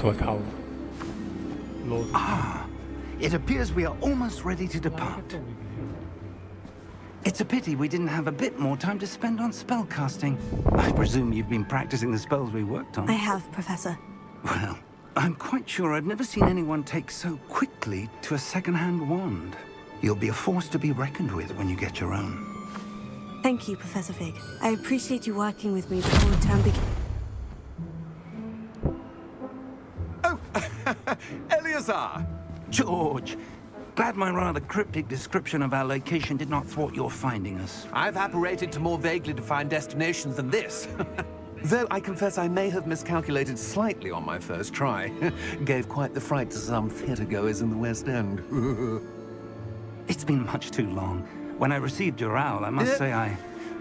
ถั่วเทาโล It appears we are almost ready to depart. It's a pity we didn't have a bit more time to spend on spellcasting. I presume you've been practicing the spells we worked on. I have, Professor. Well, I'm quite sure I've never seen anyone take so quickly to a second-hand wand. You'll be a force to be reckoned with when you get your own. Thank you, Professor Fig. I appreciate you working with me before the term begins. Oh, Eleazar! George, glad my rather cryptic description of our location did not thwart your finding us. I've apparated to more vaguely defined destinations than this. Though I confess I may have miscalculated slightly on my first try. Gave quite the fright to some theatregoers in the West End. It's been much too long. When I received your owl, I must say I...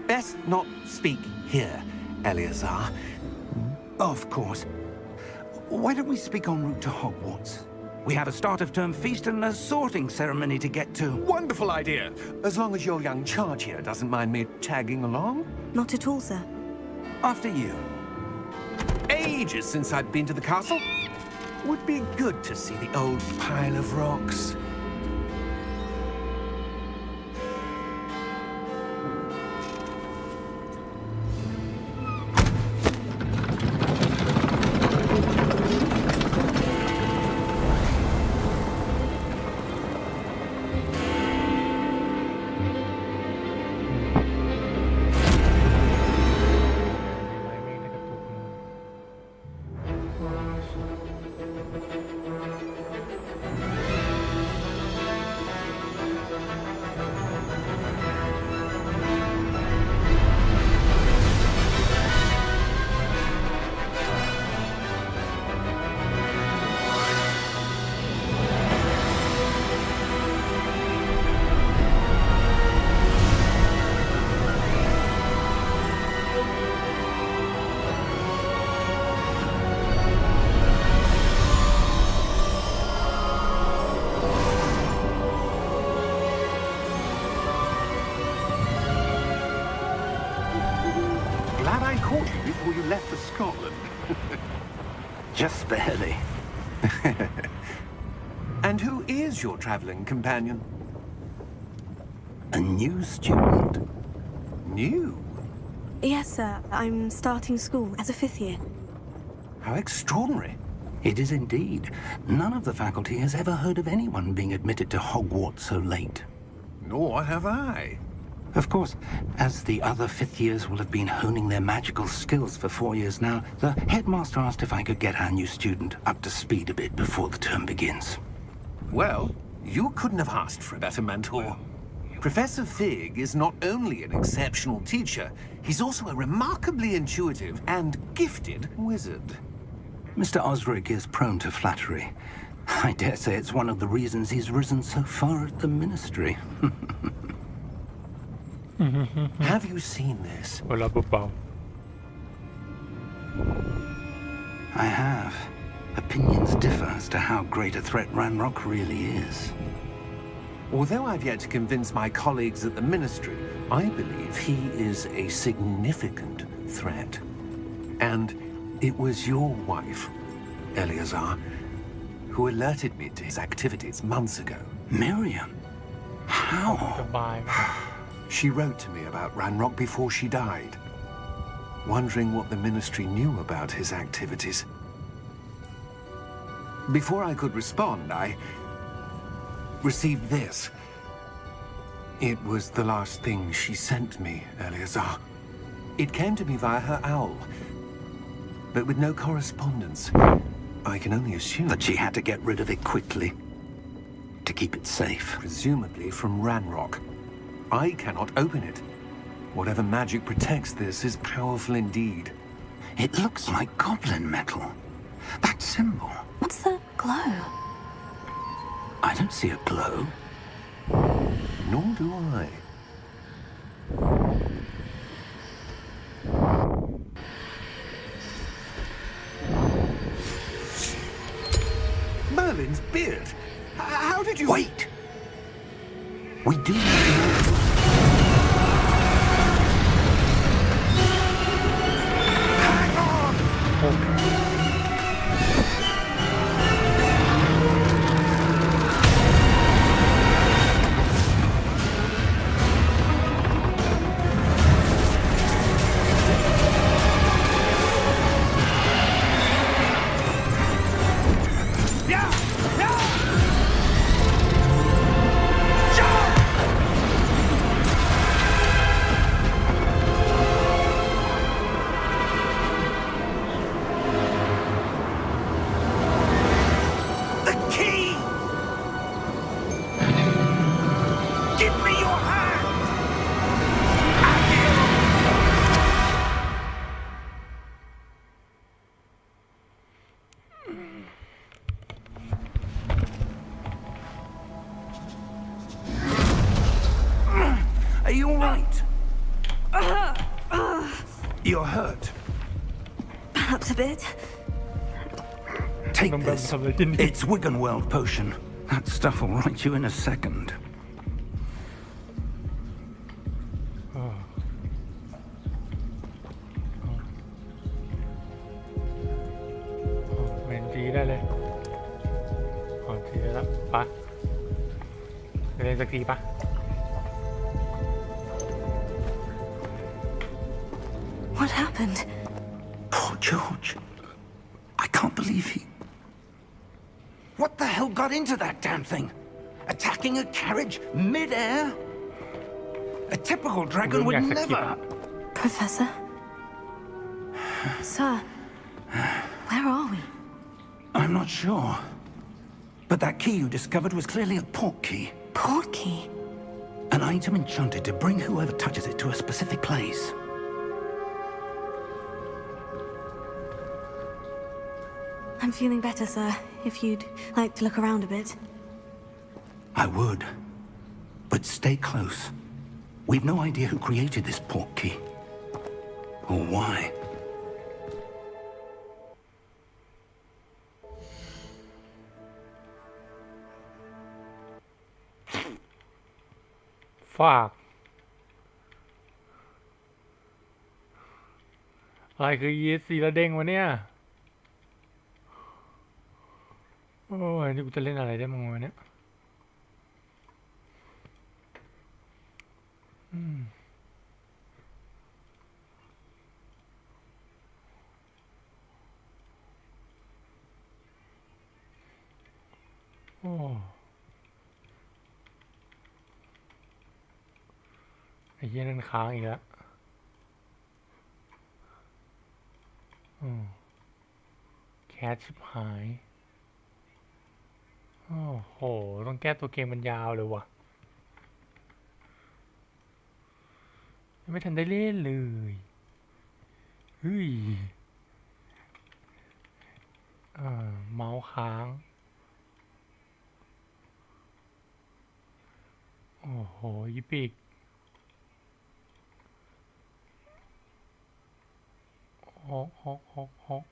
Best not speak here, Eleazar. Of course. Why don't we speak en route to Hogwarts? We have a start-of-term feast and a sorting ceremony to get to. Wonderful idea. As long as your young charge here doesn't mind me tagging along. Not at all, sir. After you. Ages since I'd been to the castle. Would be good to see the old pile of rocks. Glad I caught you before you left for Scotland. Just barely. And who is your travelling companion? A new student. New? Yes, sir. I'm starting school as a 5th year. How extraordinary. It is indeed. None of the faculty has ever heard of anyone being admitted to Hogwarts so late. Nor have I. Of course, as the other 5th years will have been honing their magical skills for 4 years now, the headmaster asked if I could get our new student up to speed a bit before the term begins. Well, you couldn't have asked for a better mentor. Professor Fig is not only an exceptional teacher, he's also a remarkably intuitive and gifted wizard. Mr. Osric is prone to flattery. I dare say it's one of the reasons he's risen so far at the ministry. Have you seen this? เวลาเบา I have. Opinions differ as to how great a threat Ranrock really is. Although I've yet to convince my colleagues at the ministry, I believe he is a significant threat. And it was your wife, Eleazar, who alerted me to his activities months ago. Miriam? How? ๆสบายมาก She wrote to me about Ranrock before she died, wondering what the ministry knew about his activities. Before I could respond, I received this. It was the last thing she sent me, Eleazar. It came to me via her owl, but with no correspondence. I can only assume That she had to get rid of it quickly to keep it safe. presumably from Ranrock. I cannot open it. Whatever magic protects this is powerful indeed. It looks like goblin metal. That symbol. What's the glow? I don't see a glow. Nor do I. Merlin's beard. How did you... Wait! We do need to know. Hang on! You're hurt. Perhaps a bit. Take น้องแบม this. ทำอะไรที่นี่ It's Wiggenweld potion. That stuff will right you in a second. เมนจีได้เลยอ๋อจีได้แล้วปะไปเล่นสักทีปะ What happened? Poor George. I can't believe he... What the hell got into that damn thing? Attacking a carriage mid-air? A typical dragon would never... Professor? Sir, where are we? I'm not sure. But that key you discovered was clearly a port key. Port key? An item enchanted to bring whoever touches it to a specific place. I'm feeling better, sir. If you'd like to look around a bit. I would. But stay close. We've no idea who created this port key. Or why. Fuck อะไรคือ ESC แล้วเด้งวะเนี่ยโอ้ยนี่กูจะเล่นอะไรได้มั้งวะเนี่ยโอ้ไอ้เหี้ยนั่นค้างอีกแล้วแคสชิบหายโอ้โหต้องแก้ตัวเกมมันยาวเลยวะยังไม่ทันได้เล่นเลยเฮ้ยเมาส์ค้างโอ้โหยิปิกฮอก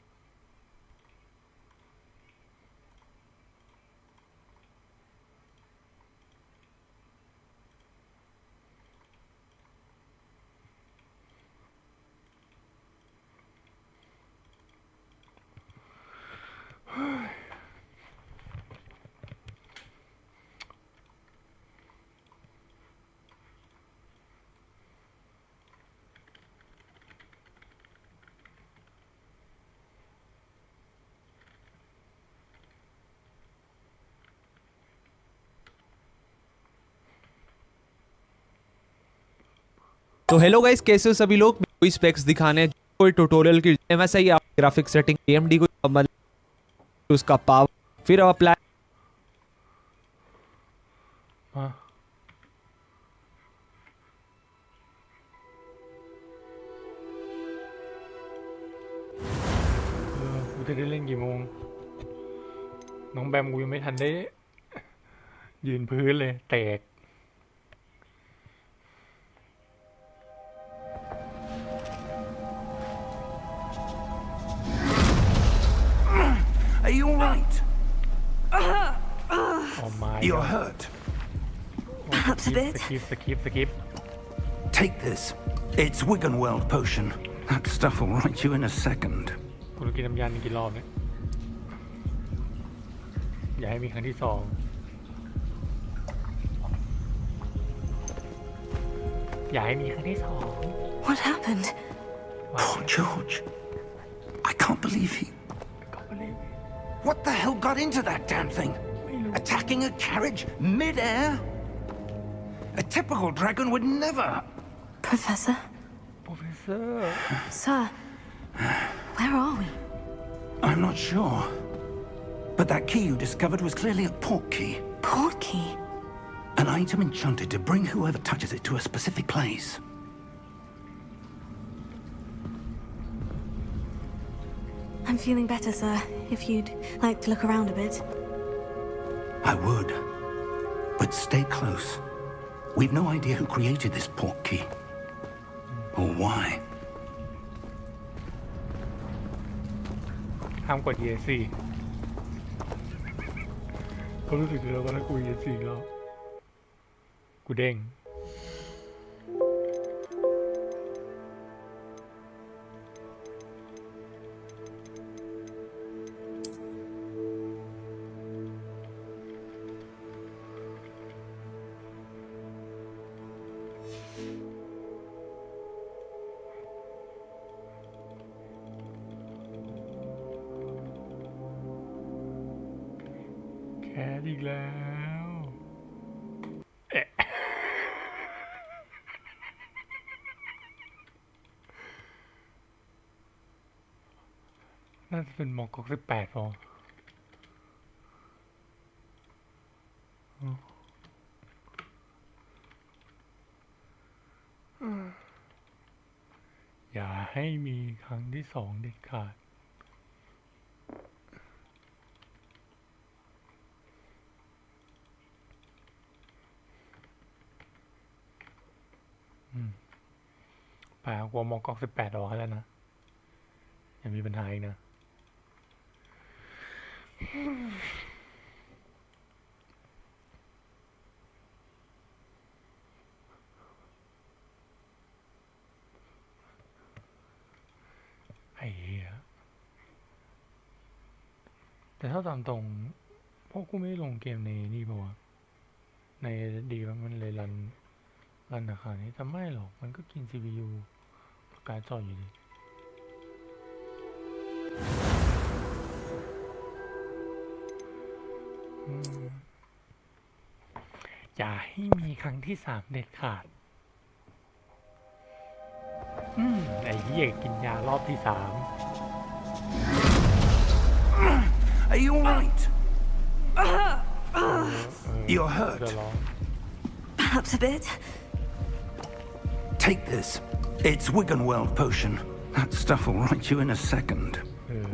तो hello guys, कैसे हो सभी लोग। कोई specs दिखाने कोई tutorial की MSI आप ग्राफिक सेटिंग एएमडी को उसका पावर फिर अब अप्लाईกูจะได้เล่นกี่โมงน้องแบมกูยังไม่ทันได้ยืนพื้นเลยแตกAre you all right? Oh my You're God. hurt. Perhaps a bit. Skip. Take this. It's Wiggenweld potion. That stuff will right you in a second. กูกินน้ำยากี่รอบเนี่ยอย่าให้มีครั้งที่สองอย่าให้มีครั้งที่สอง What happened? Poor George. I can't believe he... What the hell got into that damn thing? Attacking a carriage mid-air? A typical dragon would never... Professor? Sir, where are we? I'm not sure. But that key you discovered was clearly a port key. Port key? An item enchanted to bring whoever touches it to a specific place. I'm feeling better, sir. If you'd like to look around a bit. I would. But stay close. We've no idea who created this port key. Or why. ห้ามกด ESC เขารู้สึกแล้วว่าถ้ากู ESC แล้วกูเด้งแคสอีกแล้วเอ๊ะน่าจะเป็นมอก18พออย่าให้มีครั้งที่สองเด็ดขาดป่ากลัวมอก18ออกแล้วนะยังมีปัญหาอีกนะไอ้เหี้ยแต่ถ้าตามตรงพวกกูไม่ได้ลงเกมในนี่ป่าวะในดีว่ามันเลยรันราคานี้แต่ไม่หรอกมันก็กิน CPU การ์ดจออยู่ดีอย่าให้มีครั้งที่3เด็ดขาดไอ้เหี้ยกินยารอบที่3 Are you all right? You're hurt. จะร้อง Perhaps a bit. Take this. It's Wiggenweld potion. That stuff will right you in a second. เออ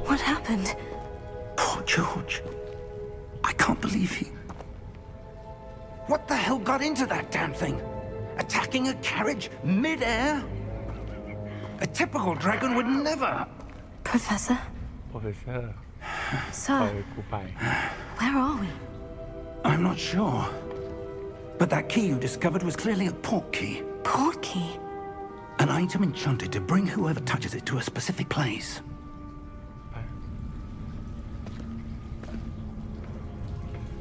What happened? Poor George. I can't believe he... What the hell got into that damn thing? Attacking a carriage mid-air? A typical dragon would never... Professor? โปรเฟสเซอร์ Sir, กูไป where are we? I'm not sure. But that key you discovered was clearly a port key. Port key? An item enchanted to bring whoever touches it to a specific place.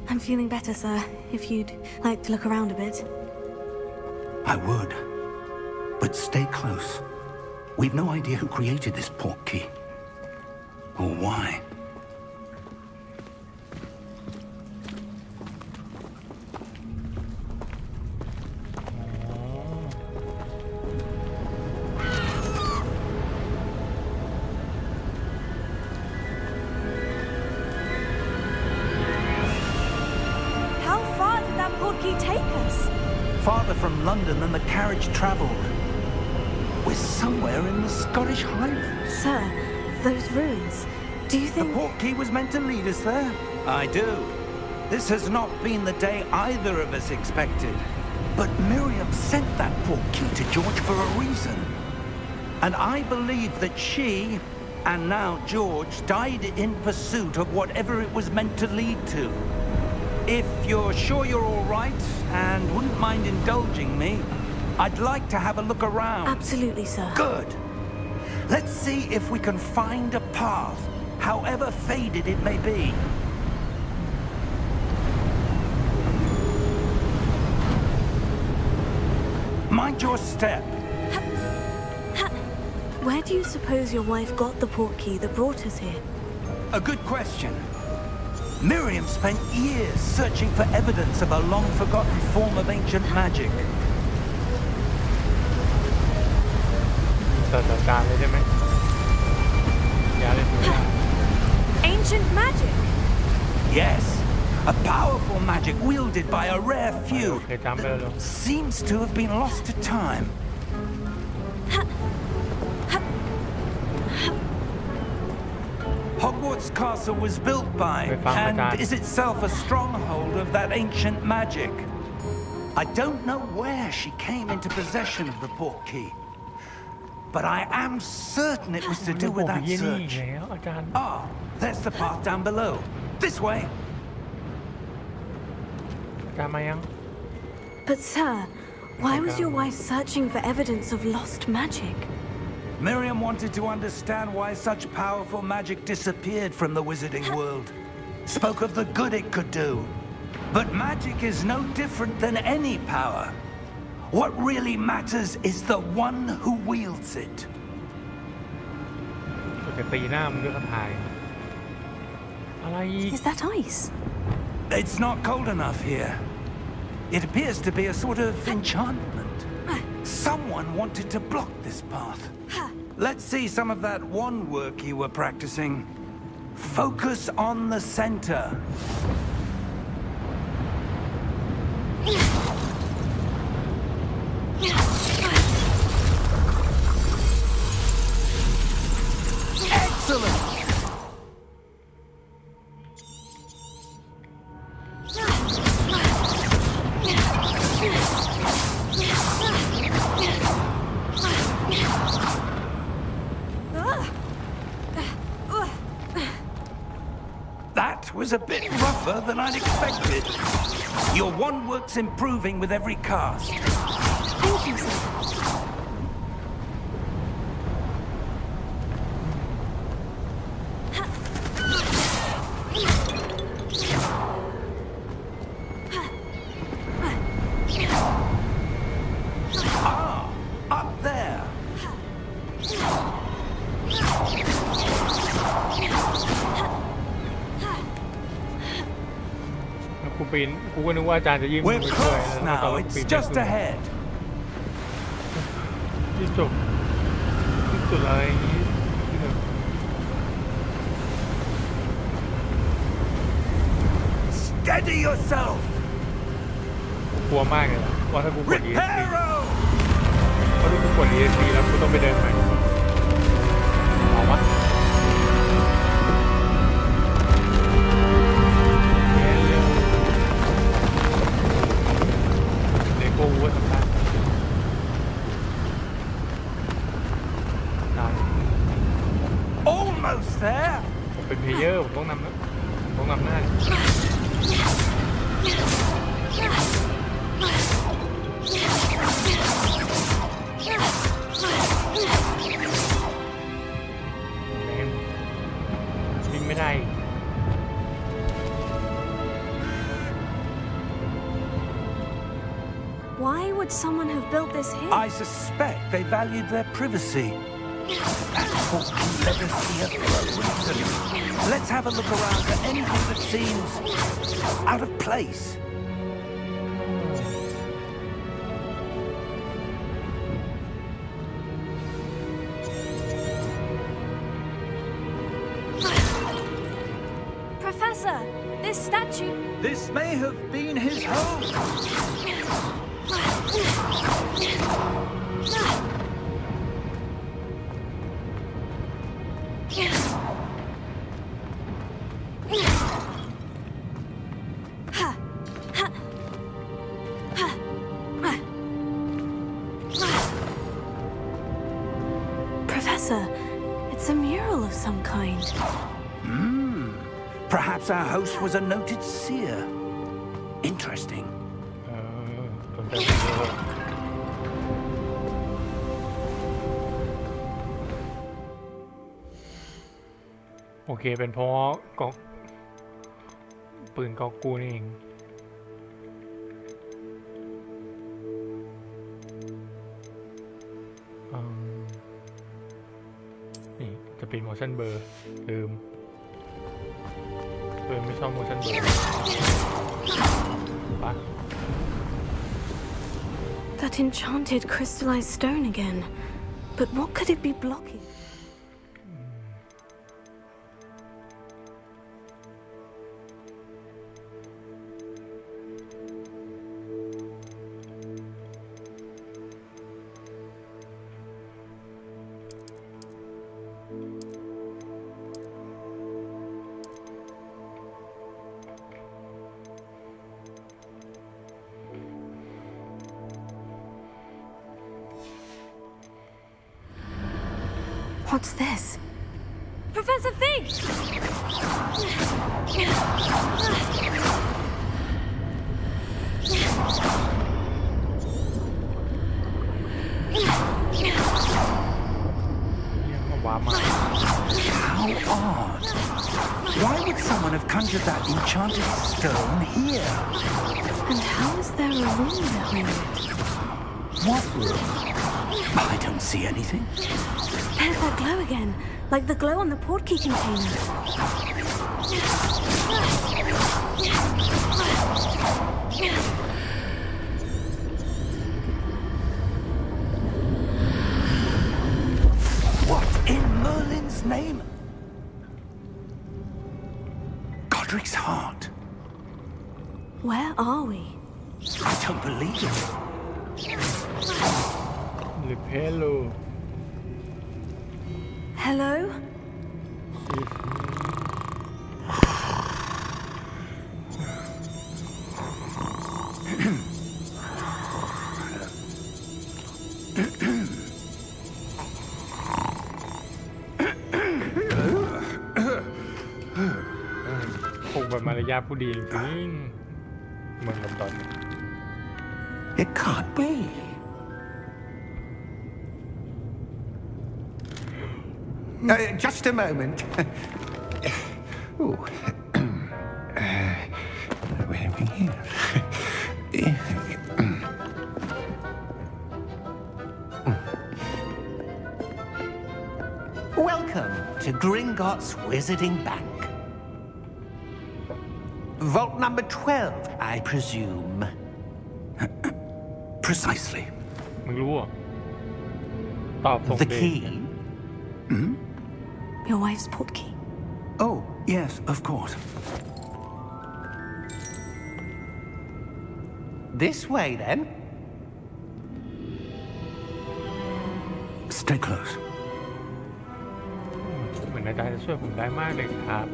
I'm feeling better, sir. If you'd like to look around a bit. I would. But stay close. We've no idea who created this port key. Or why. How far did that port key take us? Farther from London than the carriage travelled. We're somewhere in the Scottish Highlands. Sir, those ruins. Do you The think... port key was meant to lead us there? I do. This has not been the day either of us expected. But Miriam sent that port key to George for a reason. And I believe that she, and now George, died in pursuit of whatever it was meant to lead to. If you're sure you're all right and wouldn't mind indulging me, I'd like to have a look around. Absolutely, sir. Good. Let's see if we can find a path, however faded it may be. Mind your step. Where do you suppose your wife got the port key that brought us here? A good question. Miriam spent years searching for evidence of a long-forgotten form of ancient magic. ศาสตราจารย์เลยได้ไหมอย่าเล่นดูนะ Ancient magic? Yes, a powerful magic wielded by a rare โอ few เคจำไปแล้ว seems to have been lost to time. Hogwarts Castle was built by and is itself a stronghold of that ancient magic. I don't know where she came into possession of the portkey, but I am certain it was to do with that นี่ search. แล้วอาจารย์ Ah, there's the path down below. This way. อาจารย์มายัง But sir, why was your wife searching for evidence of lost magic? Miriam wanted to understand why such powerful magic disappeared from the wizarding world. Spoke of the good it could do. But magic is no different than any power. What really matters is the one who wields it. จะตีหน้ามึงด้วยกระถายอะไรอีก Is that ice? It's not cold enough here. It appears to be a sort of enchantment. Someone wanted to block this path. Let's see some of that wand work you were practicing. Focus on the center. Excellent! That was a bit rougher than I'd expected. Your wand work's improving with every cast. Thank you, sir. Ah, up there. แล้วกูปีนกูก็นึกว่าอาจารย์จะยิ้ม We're ไปช่วย close แล้วตอน now. ปี It's น just ahead. ที่จบที่สุดอะไรอย่างนี้ที่แบบ Steady yourself. กลัวมากเลยนะว่าถ้ากูกด ESC Reparo! เพราะถ้ากูกด ESC แล้วกูต้องไปเดินใหม่เอาวะเลโก้วัวสำคัญตาย Almost there. ผมเป็นเพลเยอร์ผมต้องนำนะผมต้องนำหน้า วิ่งไม่ได้ Why would someone have built this here? I suspect they valued their privacy. That portkey let us see a reason. Let's have a look around for anything that seems out of place. Professor, this statue. This may have been his home. Professor, it's a mural of some kind. Perhaps our host was a noted seer. Interesting. สนใจผมด้วยโอเคเป็นเพราะกอกปืนกอกกูนี่เองนี่จะเป็น motion blur ลืมไม่ชอบ motion blur ปะ That enchanted crystallized stone again. But what could it be blocking? What's this? Professor Fig! ยังมาว้ามา How odd. Why would someone have conjured that enchanted stone here? And how is there a room behind it? What room? I don't see anything. There's that glow again, like the glow on the portkey container. What in Merlin's name? Godric's heart. Where are we? I don't believe it. หรือเพโล Hello? คงเป็นมารยาทผู้ดีจริงเมืองลอนดอน It can't be. Just a moment. Ooh. Wait a minute. Welcome to Gringotts Wizarding Bank. Vault number 12, I presume. Precisely. มึงรู้เหรอตอบส่ง The เดช key? Your wife's portkey. Oh, yes, of course. This way, then. Stay close. เหมือนอาจารย์จะช่วยผมได้มากเลยครับ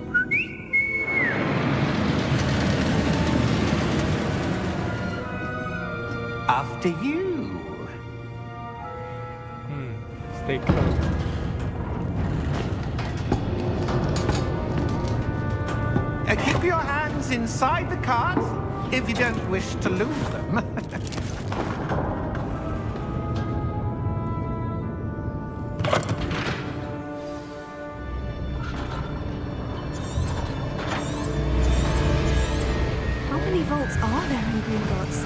After you. stay close Keep your hands inside the cart if you don't wish to lose them. How many vaults are there in Gringotts?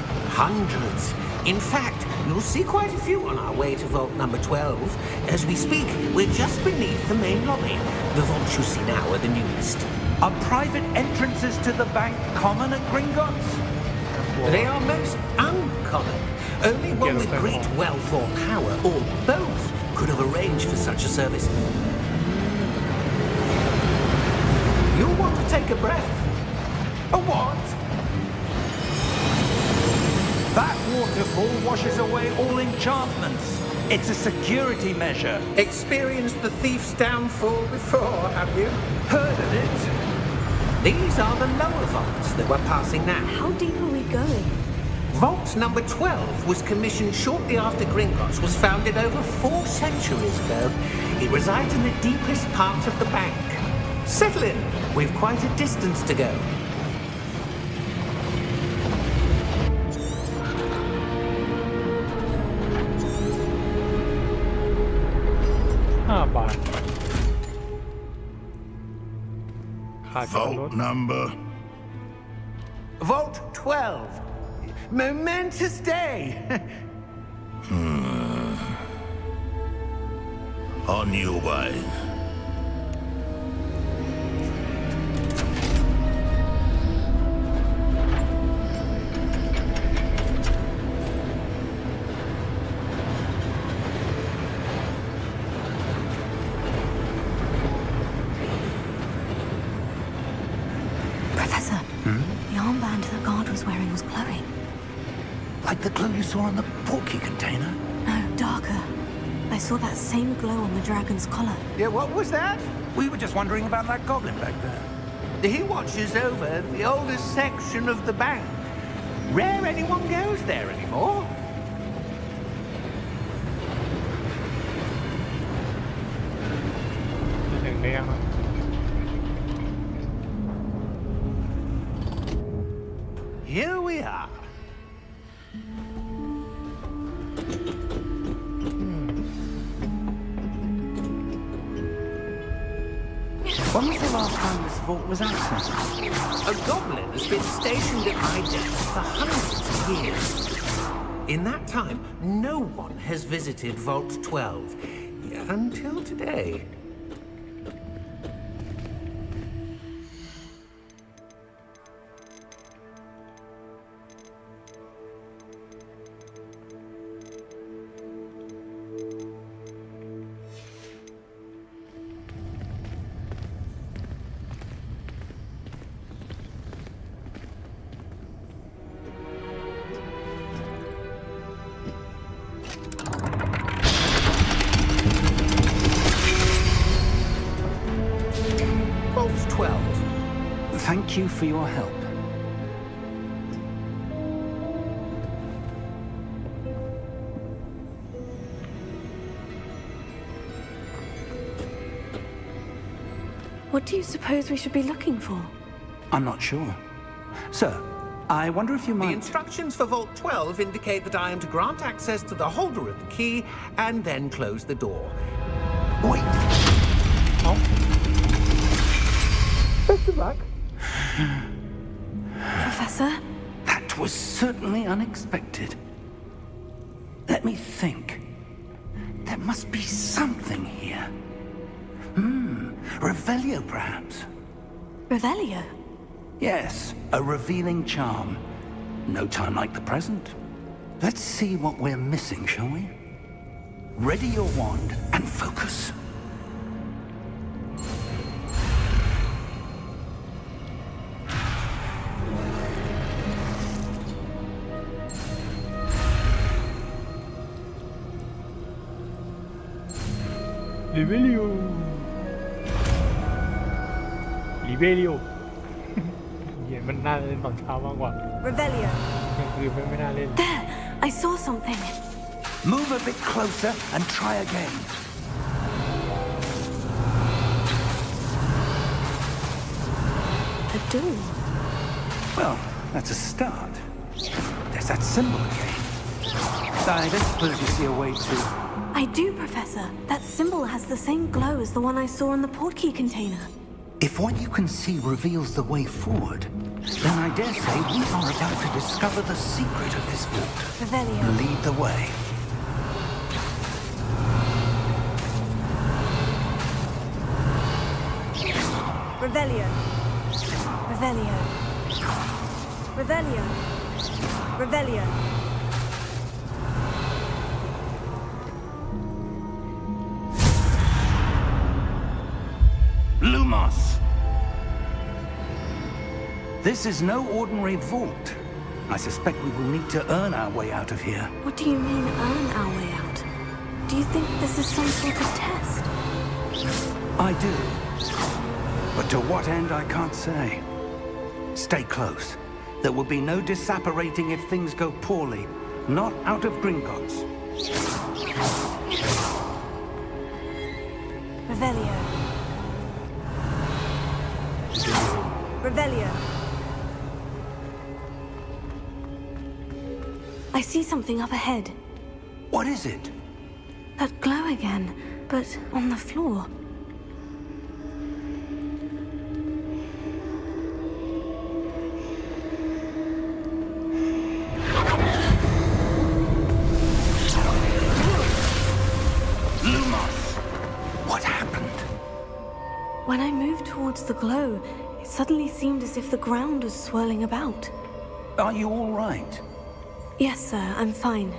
Hundreds. In fact, you'll see quite a few on our way to vault number 12. As we speak, we're just beneath the main lobby. The vaults you see now are the newest. Are private entrances to the bank common at Gringotts? They are most uncommon. Only one with great wealth or power, or both, could have arranged for such a service. You'll want to take a breath. A what? That waterfall washes away all enchantments. It's a security measure. Experienced the thief's downfall before, have you? Heard of it? These are the lower vaults that we're passing now. How deep are we going? Vault number 12 was commissioned shortly after Gringotts was founded over 4 centuries ago. It resides in the deepest part of the bank. Settle in. We've quite a distance to go. 5 บาทขาดจอดรถ Vault number. Vault 12. Momentous day. On your way. Professor, the armband the guard was wearing was glowing. Like the glow you saw on the portkey container? No, darker. I saw that same glow on the dragon's collar. Yeah, what was that? We were just wondering about that goblin back there. He watches over the oldest section of the bank. Rare anyone goes there anymore. ได้ยังอะ Here we are. When was the last time this vault was accessed? A goblin has been stationed at my desk for hundreds of years. In that time, no one has visited Vault 12 until today. Vault 12. Thank you for your help. What do you suppose we should be looking for? I'm not sure. Sir, I wonder if you The might... instructions for Vault 12 indicate that I am to grant access to the holder of the key and then close the door. Wait! Professor? That was certainly unexpected. Let me think. There must be something here. Revelio, perhaps? Revelio? Yes, a revealing charm. No time like the present. Let's see what we're missing, shall we? Ready your wand and focus. Revelio เหี้ยมันน่าเล่นตอนเช้ามากกว่า Revelio. กลางคืนไม่น่าเล่น There! I saw something. Move a bit closer and try again. A door. Well, that's a start. There's that symbol again. I don't suppose you see a way to... I do, Professor. That symbol has the same glow as the one I saw in the portkey container. If what you can see reveals the way forward, then I dare say we are about to discover the secret of this vault. Revelio. Lead the way. Revelio. Revelio. Revelio. Revelio. Lumos! This is no ordinary vault. I suspect we will need to earn our way out of here. What do you mean, earn our way out? Do you think this is some sort of test? I do. But to what end, I can't say. Stay close. There will be no disapparating if things go poorly. Not out of Gringotts. Revelio. Revelio. I see something up ahead. What is it? That glow again, but on the floor. Lumos! What happened? When I moved towards the glow, it suddenly seemed as if the ground was swirling about. Are you all right? Yes, sir, I'm fine.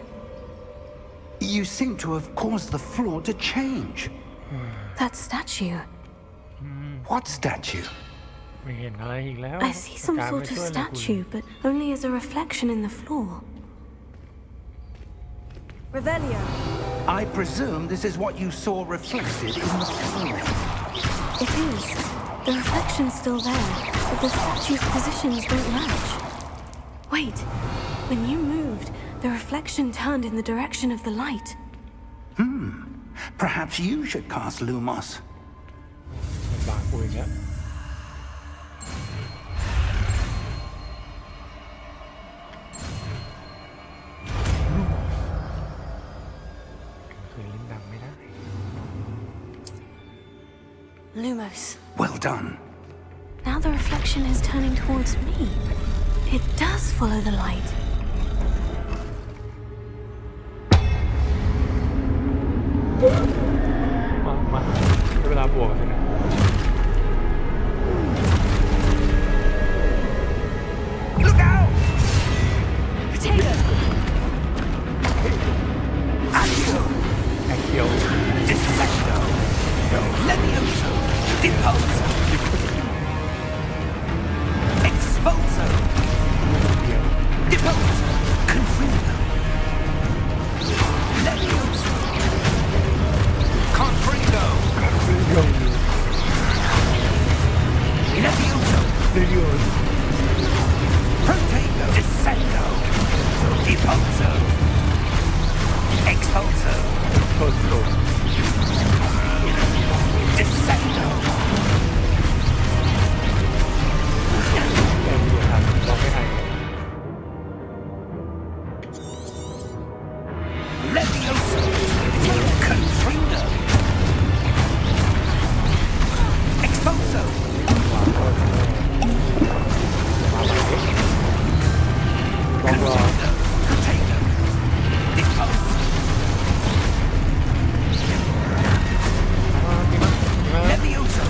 You seem to have caused the floor to change. That statue. What statue? ไม่เห็นอะไรอีกแล้ว I see some การ sort ไม่ of ช่วยอะไรคุณ statue, but only as a reflection in the floor. Revelio. I presume this is what you saw reflected in the floor. It is. The reflection's still there, but the statue's positions don't match. Wait. When you moved, the reflection turned in the direction of the light. Perhaps you should cast Lumos. โอ้ยเนี่ยเคยเล่นดังไม่ได้ Lumos. Well done. Now the reflection is turning towards me. It does follow the light. มาเวลาบวกกันสินะ Look out! Potato! Accio! แอคเคียว Dissecto! Levioso! Deposo! Expulso! Deposo! Confringo! Levioso! Confringo! Levioso! เรื่อย Protego! Descendo! Deposo! Expulso! ๆโทษโทษ Descendo! แต่ดูทันเราไม่ทัน Levioso! Confringo! Expulso! วางก็มาใหม่ดิลองรอ Protego! Deposo! มาดีมากดีมาก Levioso!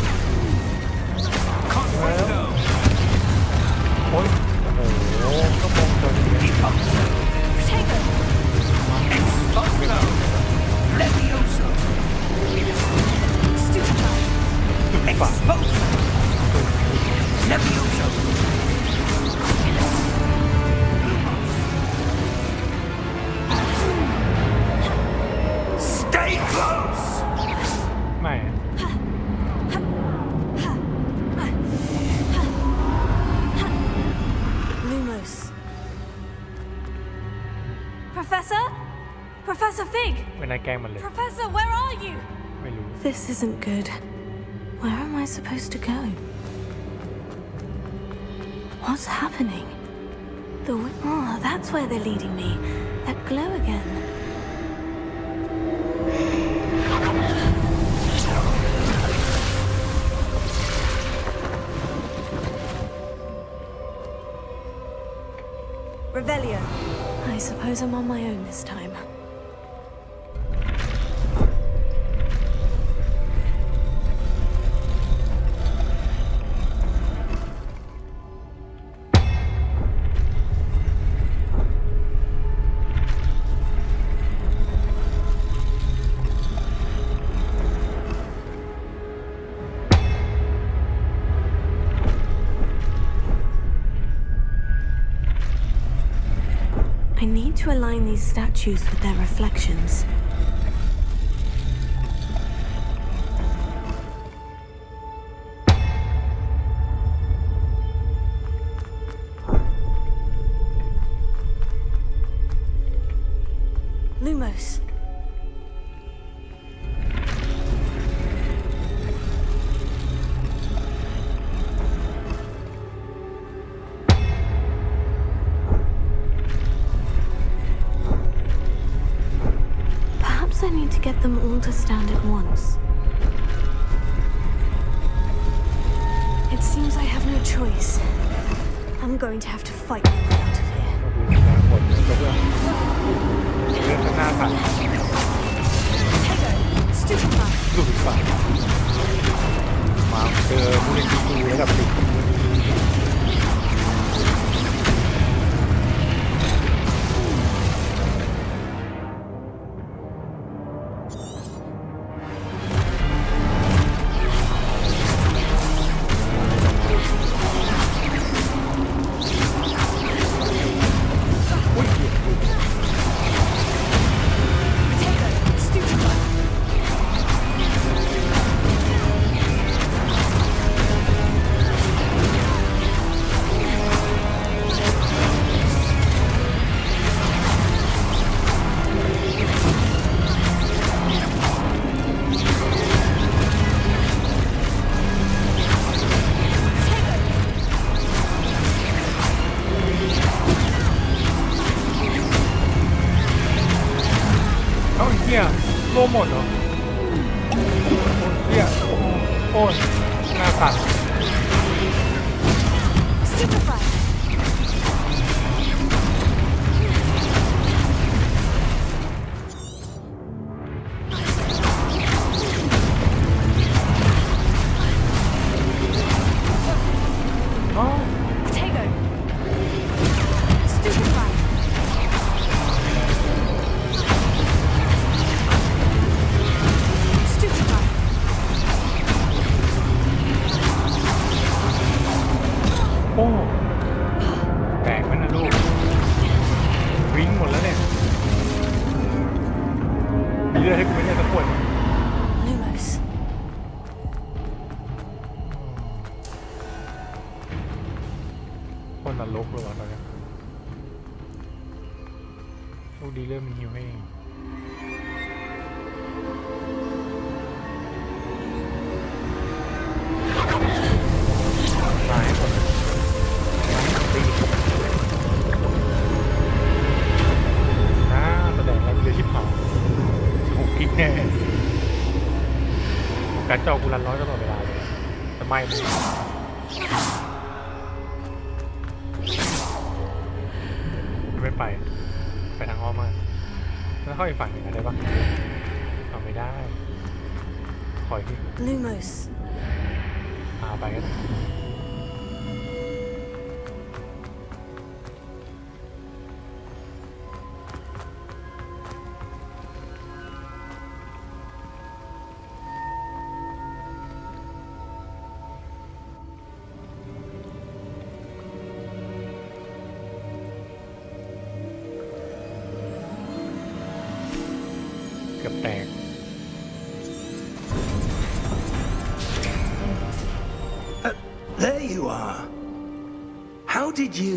Confringo! โอ้ยโอ้โหก็มองตัวนี้ Deposo! Potato! Expulso! Levioso! Stupefy! Expulso! Levioso! Stay close! ไม่ Lumos. Professor? Professor Fig? เป็นนายแกล้งมันเลย Professor, where are you? ไม่รู้ This isn't good. Where am I supposed to go? What's happening? Oh, that's where they're leading me. That glow again. Revelio. I suppose I'm on my own this time. I need to align these statues with their reflections. Lumos. Perhaps I need to get them all to stand at once. It seems I have no choice. I'm going to have to fight my way out of here. ก็คือการกดเลยก็เพื่อเรื่องข้างหน้าผ่าน Potato! Stupefy! ลูกอีกฝ่ายมาเจอผู้เล่นที่ดูระดับสิบ รวมหมดเหรอโอ้ยเหี้ยโอ้ยหน้าสั่น Stupefy! อ๋อ Potato! Stupefy! Stupefy! โอ้แตกมันนะลูกวิ่งหมดแล้วเนี่ยมีเลือดให้กูไม่ได้สักขวด Lumos. คนนรกเลยวะตอนนี้โชคดีเริ่มมันหิวให้เองตายหมดตีแสดงแล้วเรือที่เผาถูกกิ๊กแน่การเจาะกูรันร้อยตลอดเวลาเลยแต่ไม่เลยไม่ไปทางอ้อมมาแล้วเข้าอีกฝั่งหนึ่งได้ปะเอาไม่ได้ขออีกที Lumos. ไปกันเกือบแตก There you are. How did you...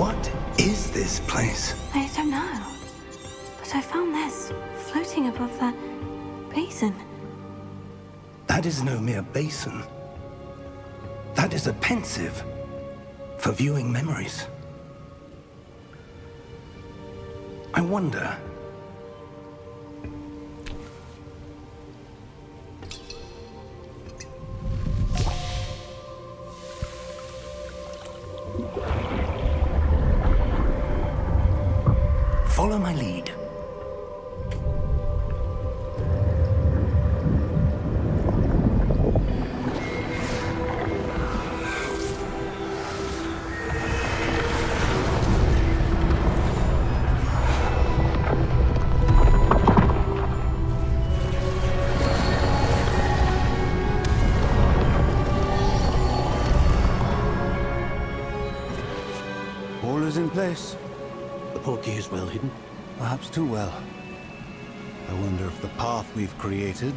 What is this place? I don't know. But I found this floating above that basin. That is no mere basin. That is a pensive for viewing memories. I wonder... Follow my lead. All is in place. The portkey is well hidden. Perhaps too well. I wonder if the path we've created...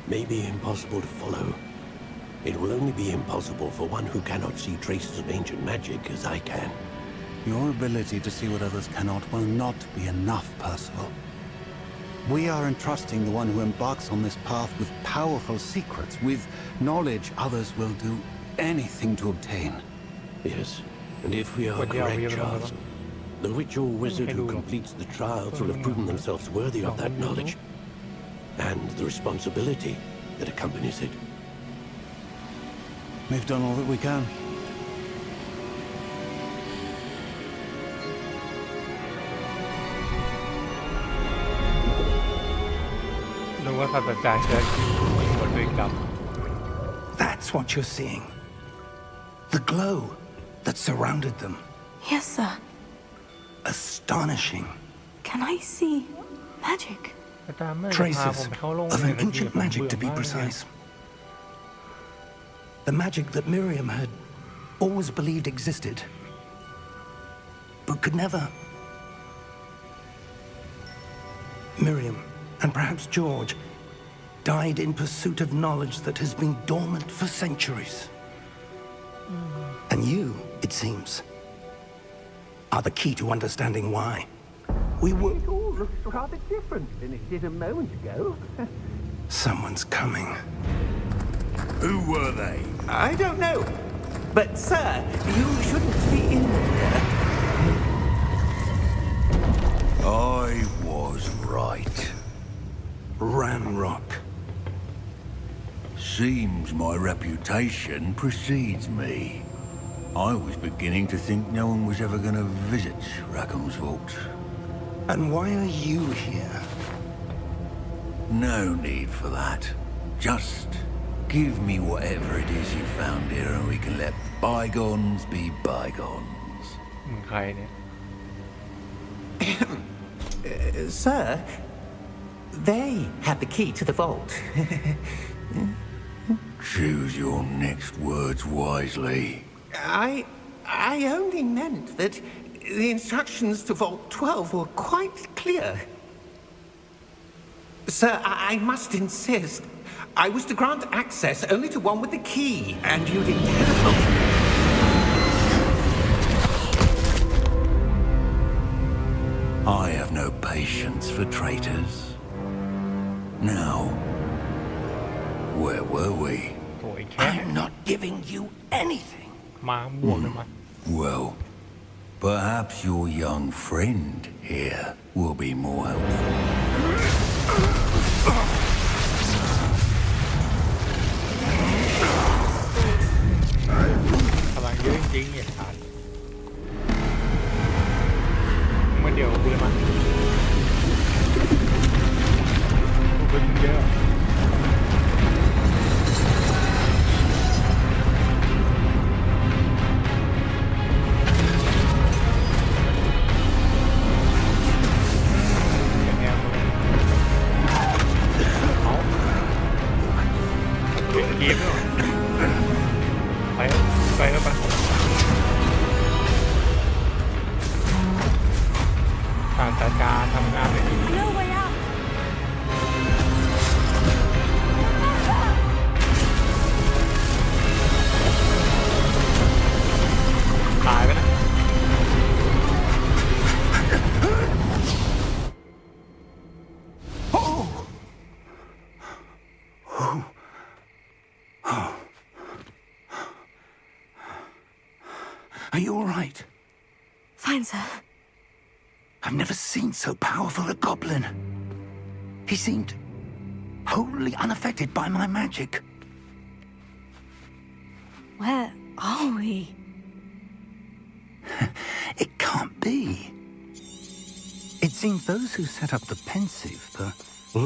May be impossible to follow. It will only be impossible for one who cannot see traces of ancient magic as I can. Your ability to see what others cannot will not be enough, Percival. We are entrusting the one who embarks on this path with powerful secrets, with knowledge others will do anything to obtain. Yes, and if we are What the hell correct, we Charles, the witch or wizard who completes the trials will have proven themselves worthy of that knowledge and the responsibility that accompanies it. We've done all that we can. รู้ว่าศาสตราจารย์เชิญหมดด้วยกรรม That's what you're seeing. The glow that surrounded them. Yes, sir. Astonishing. Can I see magic? อาจารย์ไม่ได้พา Traces ผมไปเข้าโรง of เรีย an น ancient magic, to be precise. The magic that Miriam had always believed existed, but could never. Miriam, and perhaps George, died in pursuit of knowledge that has been dormant for centuries. And you, it seems, are the key to understanding why. We were... It all looks rather different than it did a moment ago. Someone's coming. Who were they? I don't know. But, sir, you shouldn't be in there. I was right. Ranrock. Seems my reputation precedes me. I was beginning to think no one was ever going to visit Rackham's vault. And why are you here? No need for that. Just give me whatever it is you found here and we can let bygones be bygones. มึงใครเนี่ย Sir, they had the key to the vault. Choose your next words wisely. I only meant that the instructions to Vault 12 were quite clear. Sir, I must insist. I was to grant access only to one with the key, and you didn't have. I have no patience for traitors. Now, where were we? โอ้ยแค่ I'm not giving you anything. มาบวกกันมา Well, perhaps your young friend here will be more helpful. พลังเยอะจริงๆเนี่ยขาดเมื่อเดียวกูเลยมากูเป็นเยอะเกมด้วยไปแล้วไปศาสตราจารย์ทำงานไม่ดี No way out. ตายไปนะ Are you all right? Fine, sir. I've never seen so powerful a goblin. He seemed wholly unaffected by my magic. Where are we? It can't be. It seems those who set up the pensive, the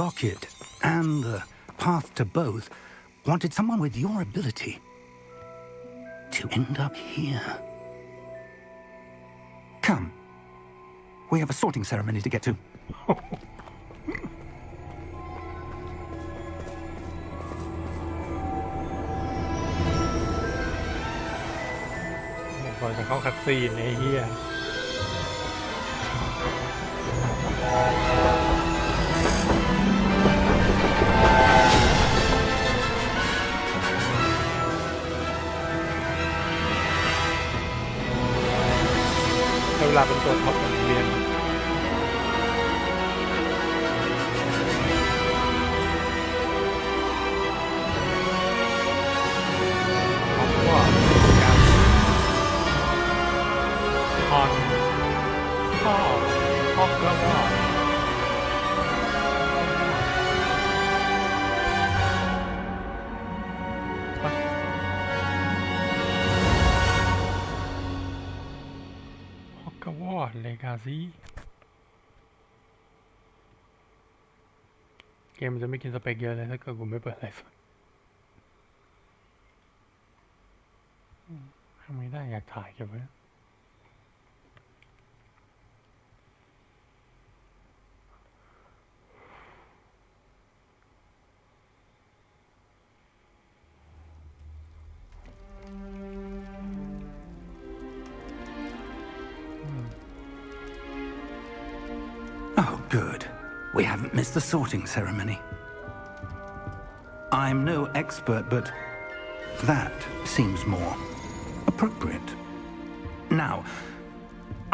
locket, and the path to both wanted someone with your ability to end up here. Come. We have a sorting ceremony to get to. ก่อนจะเข้าคัดซีนไอ้เหี้ยเวลาเป็นตัวท็อปของเรียนท็อปว่าการฮอนฮอกก็ว่าเลกาซี่เกมมันจะไม่กินสเปคเยอะเลยถ้าเกิดกูไม่เปิดไลฟ์ทำไม่ได้อยากถ่ายเก็บไว้ Oh, good. We haven't missed the sorting ceremony. I'm no expert, but that seems more appropriate. Now,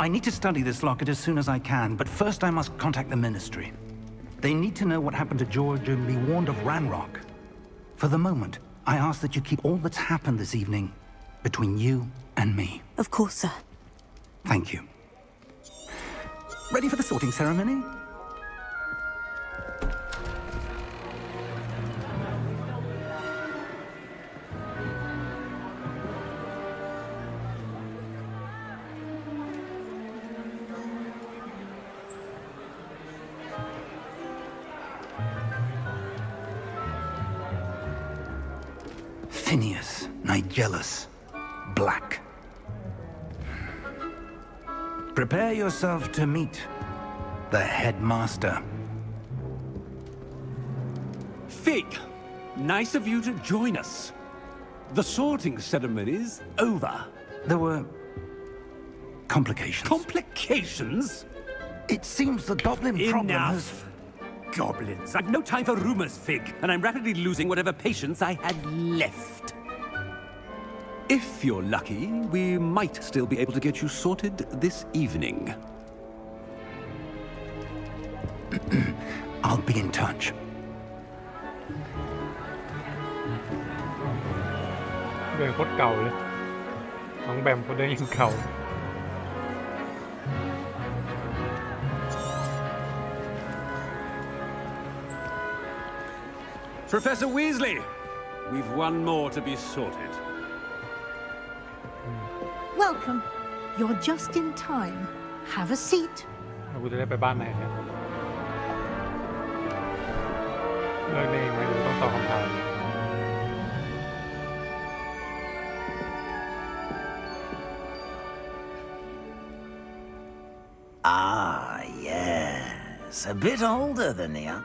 I need to study this locket as soon as I can, but first I must contact the Ministry. They need to know what happened to George and be warned of Ranrock. For the moment, I ask that you keep all that's happened this evening between you and me. Of course, sir. Thank you. Ready for the sorting ceremony? Phineas, Nigellus, Black. Prepare yourself to meet the headmaster. Fig, nice of you to join us. The sorting ceremony's over. There were complications. Complications? It seems the goblin problem has... Enough! Goblins. I've no time for rumors, Fig, and I'm rapidly losing whatever patience I had left. If you're lucky, we might still be able to get you sorted this evening. I'll be in touch. เดินโคตรเก่าเลยน้องแบมเขาเดินยังเก่า Professor Weasley, we've one more to be sorted. Welcome. You're just in time. Have a seat. กูจะได้ไปบ้านไหนเนี่ยเลิกเองไหมหรือต้องตอบคำถาม Ah, yes. A bit older than you.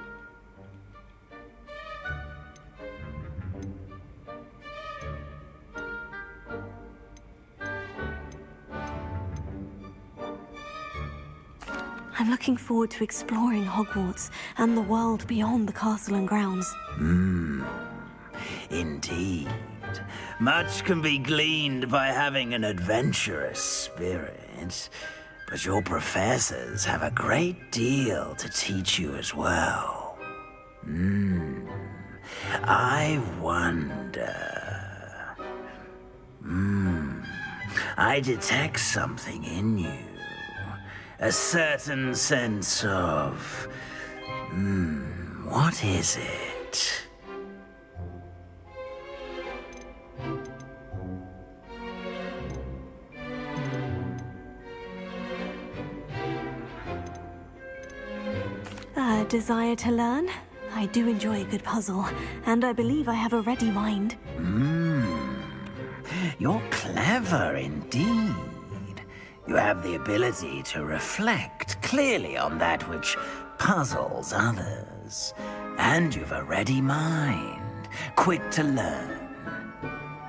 I'm looking forward to exploring Hogwarts and the world beyond the castle and grounds. Indeed. Much can be gleaned by having an adventurous spirit, but your professors have a great deal to teach you as well. I wonder... I detect something in you. A certain sense of... what is it? A desire to learn? I do enjoy a good puzzle, and I believe I have a ready mind. You're clever indeed. You have the ability to reflect clearly on that which puzzles others. And you've a ready mind, quick to learn.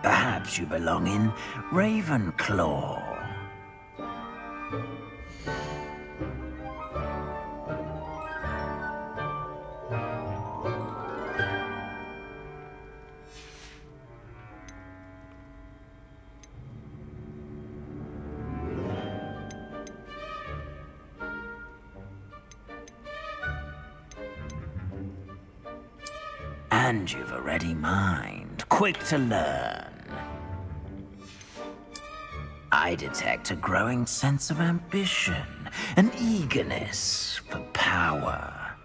Perhaps you belong in Ravenclaw. And you've a ready mind, quick to learn. I detect a growing sense of ambition, an eagerness for power.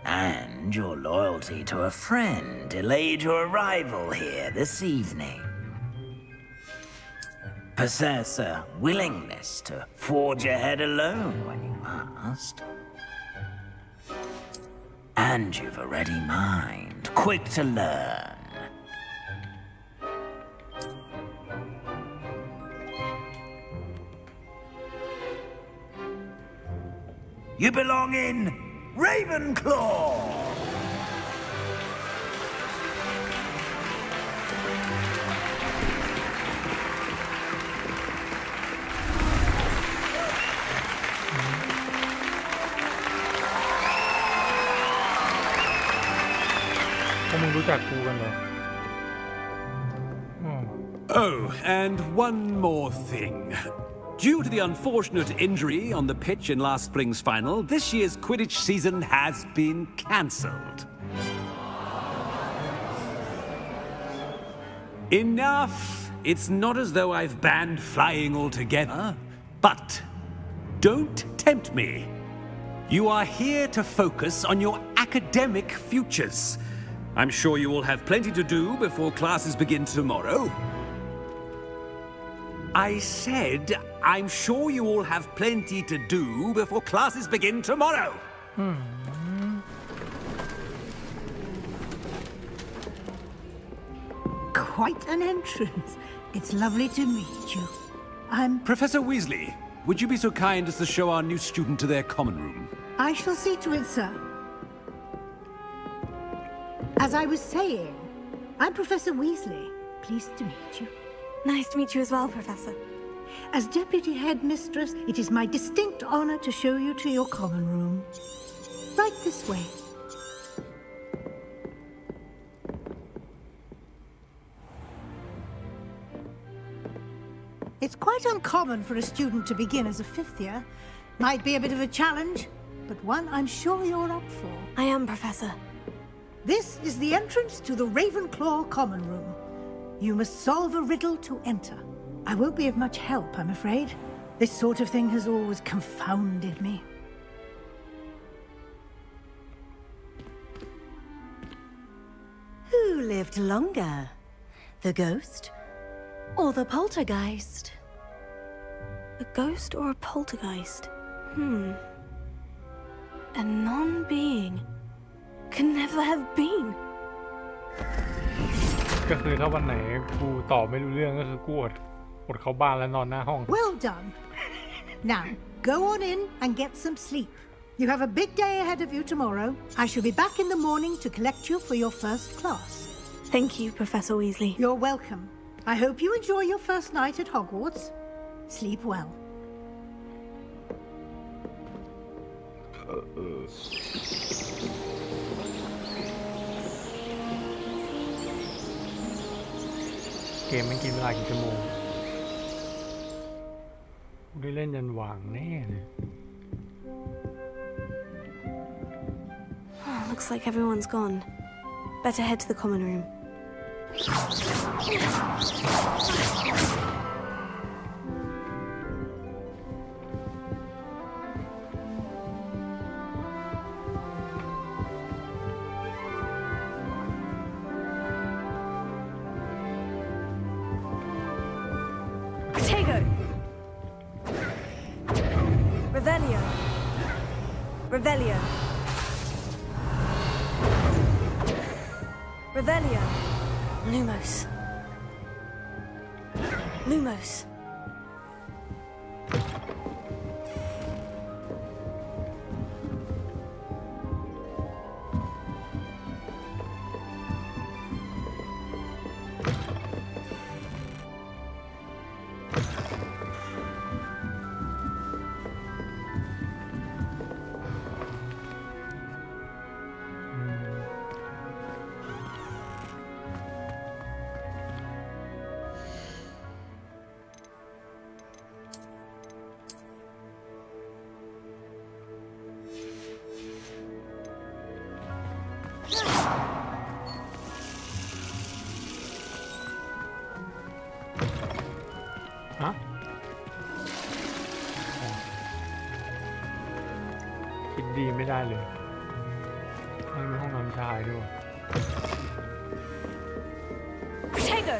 And your loyalty to a friend delayed your arrival here this evening. Possess a willingness to forge ahead alone when you must. And you've a ready mind, quick to learn. You belong in Ravenclaw! Oh, and one more thing. Due to the unfortunate injury on the pitch in last spring's final, this year's Quidditch season has been cancelled. Enough it's not as though I've banned flying altogether, but don't tempt me. You are here to focus on your academic futures. I'm sure you will have plenty to do before classes begin tomorrow. I said, I'm sure you all have plenty to do before classes begin tomorrow. Quite an entrance. It's lovely to meet you. I'm... Professor Weasley, would you be so kind as to show our new student to their common room? I shall see to it, sir. As I was saying, I'm Professor Weasley. Pleased to meet you. Nice to meet you as well, Professor. As Deputy Headmistress, it is my distinct honor to show you to your common room. Right this way. It's quite uncommon for a student to begin as a fifth year. Might be a bit of a challenge, but one I'm sure you're up for. I am, Professor. This is the entrance to the Ravenclaw Common Room. You must solve a riddle to enter. I won't be of much help, I'm afraid. This sort of thing has always confounded me. Who lived longer? The ghost or the poltergeist? A ghost or a poltergeist? A non-being can never have been. ก็คือถ้าวันไหนกูตอบไม่รู้เรื่องก็คือกูอดเข้าบ้านแล้วนอนหน้าห้อง Well done. Now, go on in and get some sleep. You have a big day ahead of you tomorrow. I shall be back in the morning to collect you for your first class. Thank you, Professor Weasley. You're welcome. I hope you enjoy your first night at Hogwarts. Sleep well. เกมมันกินเวลากี่ชั่วโมงได้เล่นยันหว่างแน่เลย Looks like everyone's gone. Better head to the common room. Revelio. Revelio. Revelio. Lumos. Lumos.ฮะคิดดีไม่ได้เลยให้มีห้องน้ำชายด้วย Protego.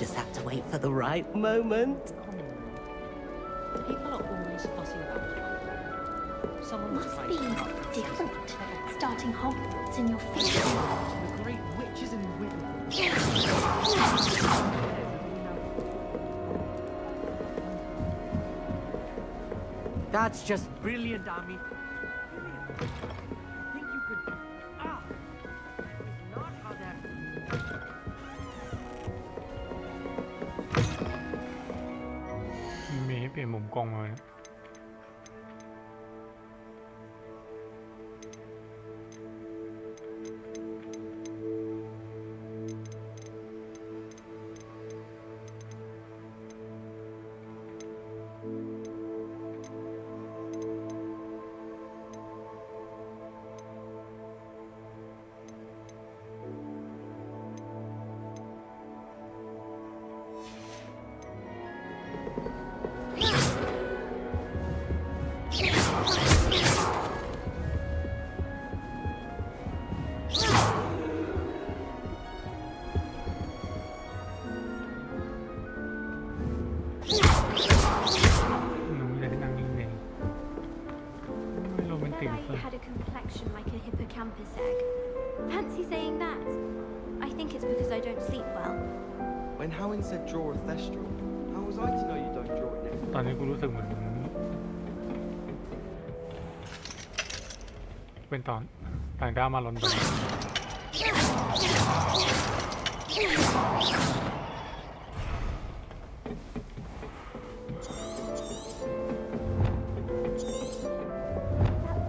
Just have to wait for the right moment. People are always fussing about. Someone Must be different. Starting Hogwarts in your field. The great witches and That's just brilliant, Ami. Think you could... Ah! Not how that... มีให้เปลี่ยนมุมกล้องมาไหม complexion like a hippocampus egg. Fancy saying that? I think it's because I don't sleep well. When Howin said draw a thestral, how was I to know you don't draw it next? ตอนนี้กูรู้สึกเหมือนเป็นตอนต่างดาวมาลอนดอน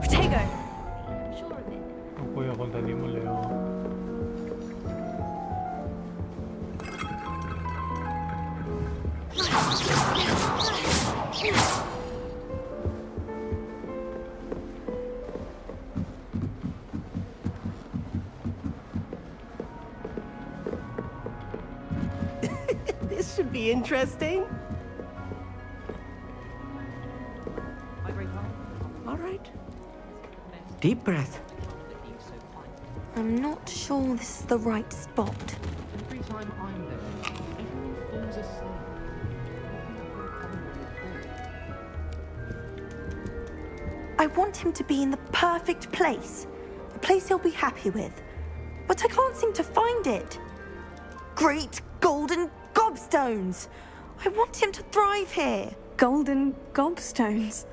Protego! I'm sure of it. กูคุยกับคนแต่นี้หมดเลยอ๋อ This should be interesting. All right. Deep breath. I'm not sure this is the right spot. Every time I'm there, everyone falls asleep. I want him to be in the perfect place. A place he'll be happy with. But I can't seem to find it. Great golden gobstones! I want him to thrive here. Golden gobstones.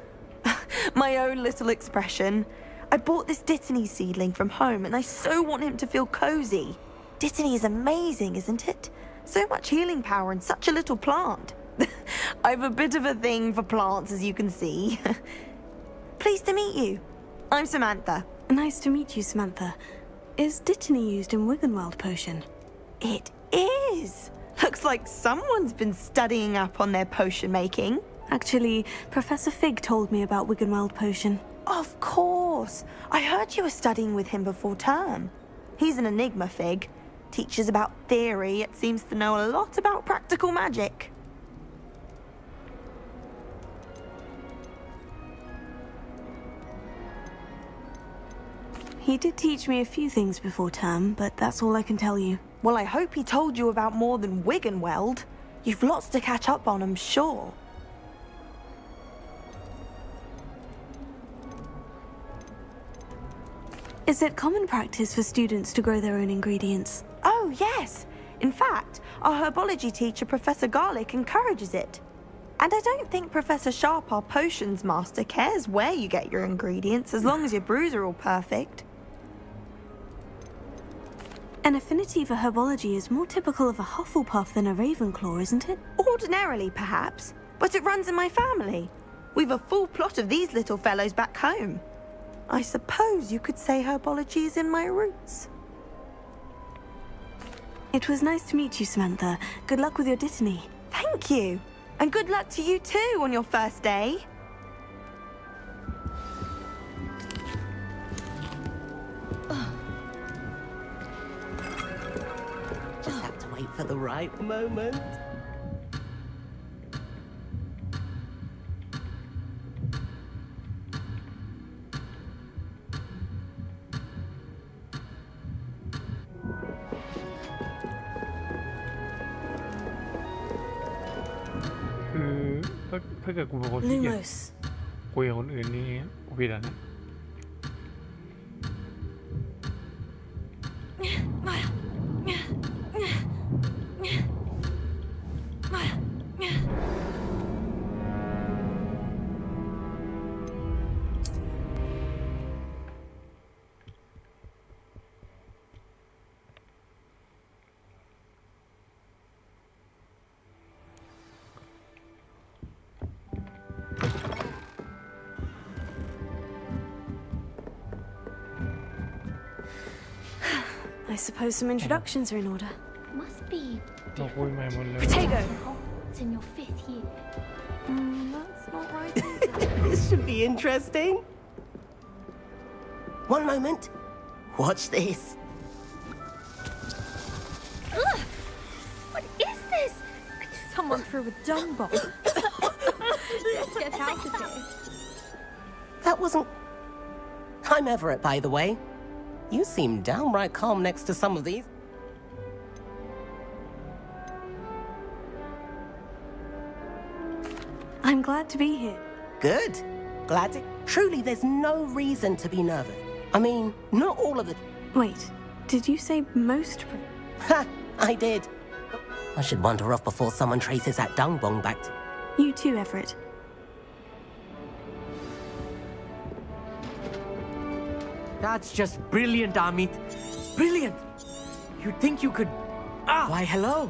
My own little expression. I bought this Dittany seedling from home and I so want him to feel cozy. Dittany is amazing, isn't it? So much healing power in such a little plant. I have a bit of a thing for plants, as you can see. Pleased to meet you. I'm Samantha. Nice to meet you, Samantha. Is Dittany used in Wiggenweld potion? It is. Looks like someone's been studying up on their potion making. Actually, Professor Fig told me about Wiggenweld potion. Of course. I heard you were studying with him before term. He's an enigma, Fig. Teaches about theory, yet seems to know a lot about practical magic. He did teach me a few things before term, but that's all I can tell you. Well, I hope he told you about more than Wiggenweld. You've lots to catch up on, I'm sure. Is it common practice for students to grow their own ingredients? Oh, yes. In fact, our herbology teacher, Professor Garlick, encourages it. And I don't think Professor Sharp, our potions master, cares where you get your ingredients, as long as your brews are all perfect. An affinity for herbology is more typical of a Hufflepuff than a Ravenclaw, isn't it? Ordinarily, perhaps, but it runs in my family. We've a full plot of these little fellows back home. I suppose you could say herbology is in my roots. It was nice to meet you, Samantha. Good luck with your Dittany. Thank you. And good luck to you too on your first day. Just have to wait for the right moment. Cứ ถ้าเกิดกูเป็นคนที่เกียจ Lumos. คุยกับคนอื่นนี่กูผิดแล้วนะ I suppose some introductions are in order. Must be เราคุยใหม่หมดเลย Protego! Hogwarts in your 5th year. That's not right either. This should be interesting. One moment. Watch this. Ugh! What is this? Someone threw a dung bomb. Let's get out of here. That wasn't... I'm Everett, by the way. You seem downright calm next to some of these. I'm glad to be here. Good. Glad to... Truly, there's no reason to be nervous. I mean, not all of the... Wait, did you say most? Ha! I did. I should wander off before someone traces that dung bong back to... You too, Everett. That's just brilliant, Amit. Brilliant! You'd think you could... Why, hello.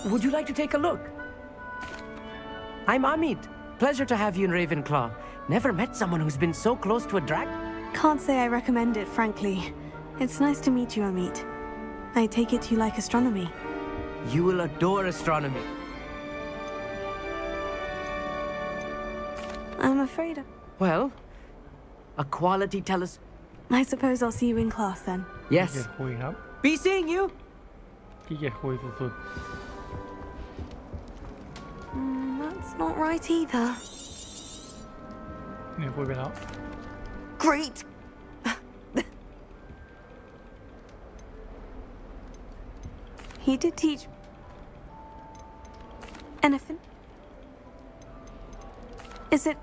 Would you like to take a look? I'm Amit. Pleasure to have you in Ravenclaw. Never met someone who's been so close to a dragon. Can't say I recommend it, frankly. It's nice to meet you, Amit. I take it you like astronomy. You will adore astronomy. I'm afraid of... Well, a quality telescope. I suppose I'll see you in class then. Yes. ขี้เกียจคุยครับ Be seeing you. ขี้เกียจคุยสุด That's not right either. ๆเนี่ยคุยไปแล้ว Great. He did teach... Anything? Is it...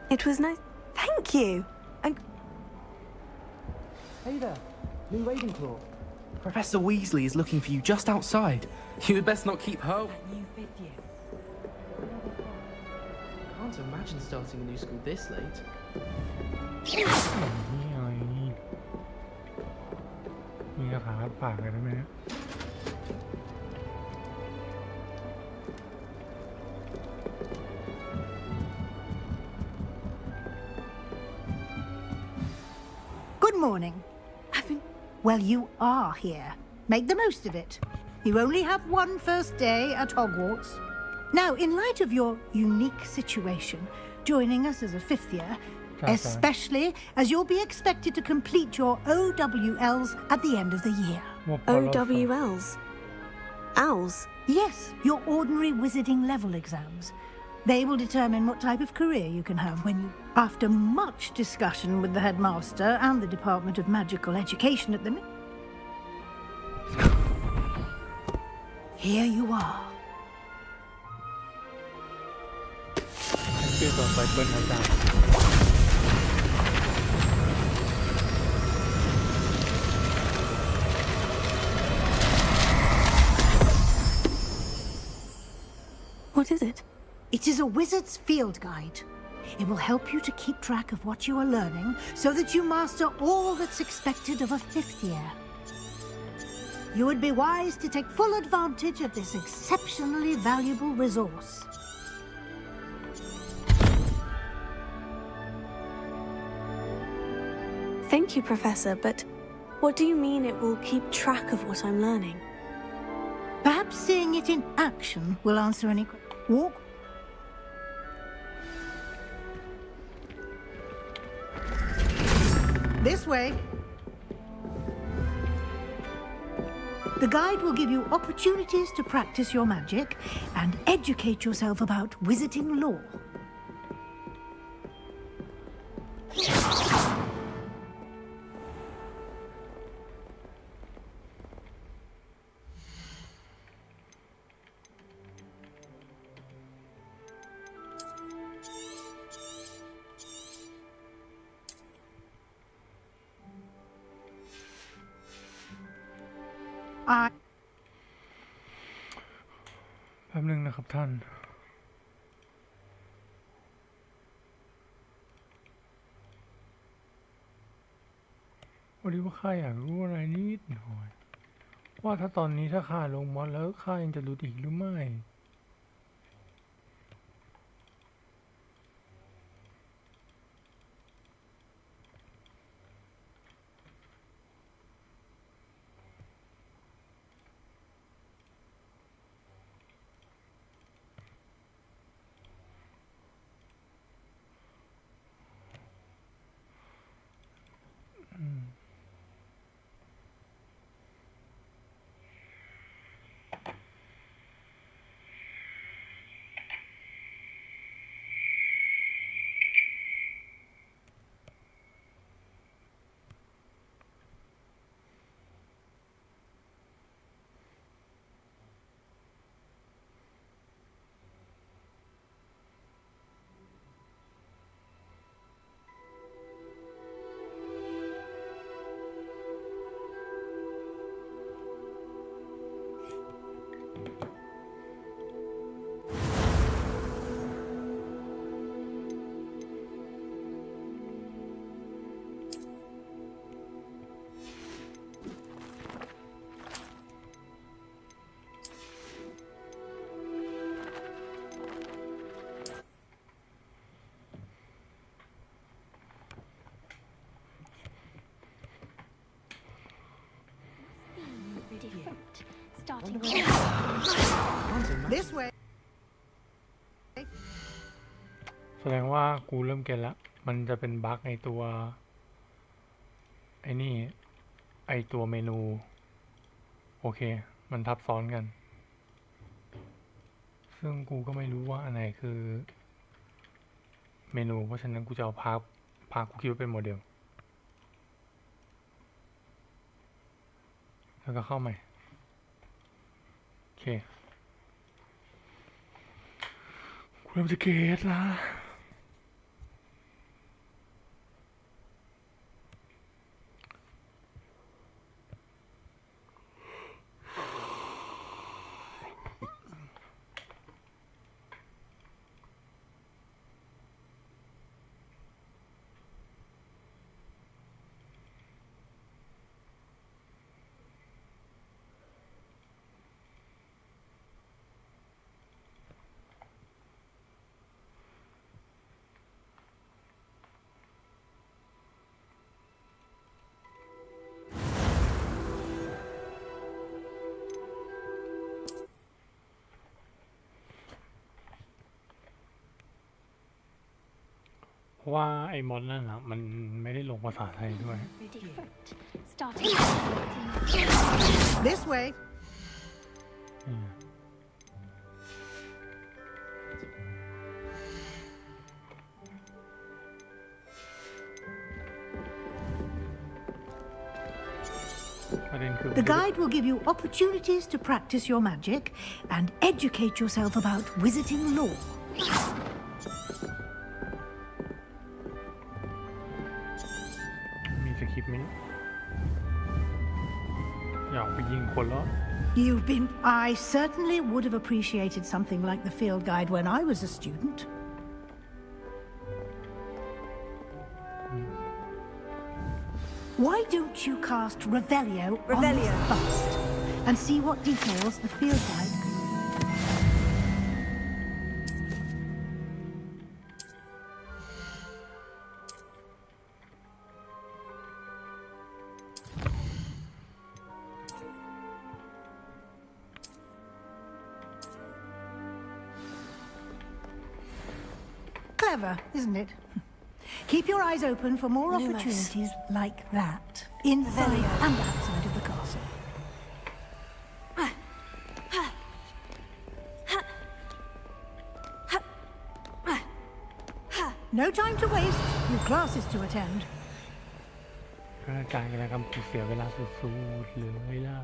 It was nice... Thank you. Hey there, new Ravenclaw. Professor Weasley is looking for you just outside. You'd best not keep her. Can't imagine starting a new school this late. นี่อะไรนี่มีคาถาปากเลยได้ไหม Good morning. Well, you are here. Make the most of it. You only have one first day at Hogwarts. Now, in light of your unique situation, joining us as a fifth year, especially as you'll be expected to complete your OWLs at the end of the year. OWLs? Owls? Yes, your ordinary wizarding level exams. They will determine what type of career you can have when you... After much discussion with the headmaster and the Department of Magical Education at the... Here you are. ชื่อต่อไปเปิ้ลอาจารย์ What is it? It is a wizard's field guide. It will help you to keep track of what you are learning so that you master all that's expected of a fifth year. You would be wise to take full advantage of this exceptionally valuable resource. Thank you, Professor, but what do you mean it will keep track of what I'm learning? Perhaps seeing it in action will answer any questions. Walk. This way. The guide will give you opportunities to practice your magic and educate yourself about wizarding lore. I แป๊บนึงนะครับท่านวันนี้ว่าข้าอยากรู้อะไรนิดหน่อยว่าถ้าตอนนี้ถ้าข้าลงมอสแล้วข้ายังจะรู้อีกหรือไม่ starting. This way. แสดงว่ากูเริ่มเก็ตแล้วมันจะเป็นบั๊กไอตัวไอ้นี่ไอตัวเมนูโอเคมันทับซ้อนกันซึ่งกูก็ไม่รู้ว่าอันไหนคือเมนูเพราะฉะนั้นกูจะเอาพาร์ทกูคิดว่าเป็นโมเดลแล้วก็เข้าใหม่โอเคกูเริ่มจะเก็ตละเพราะว่าไอ้มอดนั่นนะมันไม่ได้ลงภาษาไทยด้วย Starting. This way. The guide will give you opportunities to practice your magic and educate yourself about wizarding lore. มีสคริปต์ไหมอยากไปยิงคนแล้ว I certainly would have appreciated something like the field guide when I was a student. Why don't you cast Revelio on this bust and see what details the field guide Clever, isn't it? Keep your eyes open for more opportunities like that, inside and outside of the castle. No time to waste. You've classes to attend. อาจารย์กำลังเสียเวลาสุดๆเลยล่ะ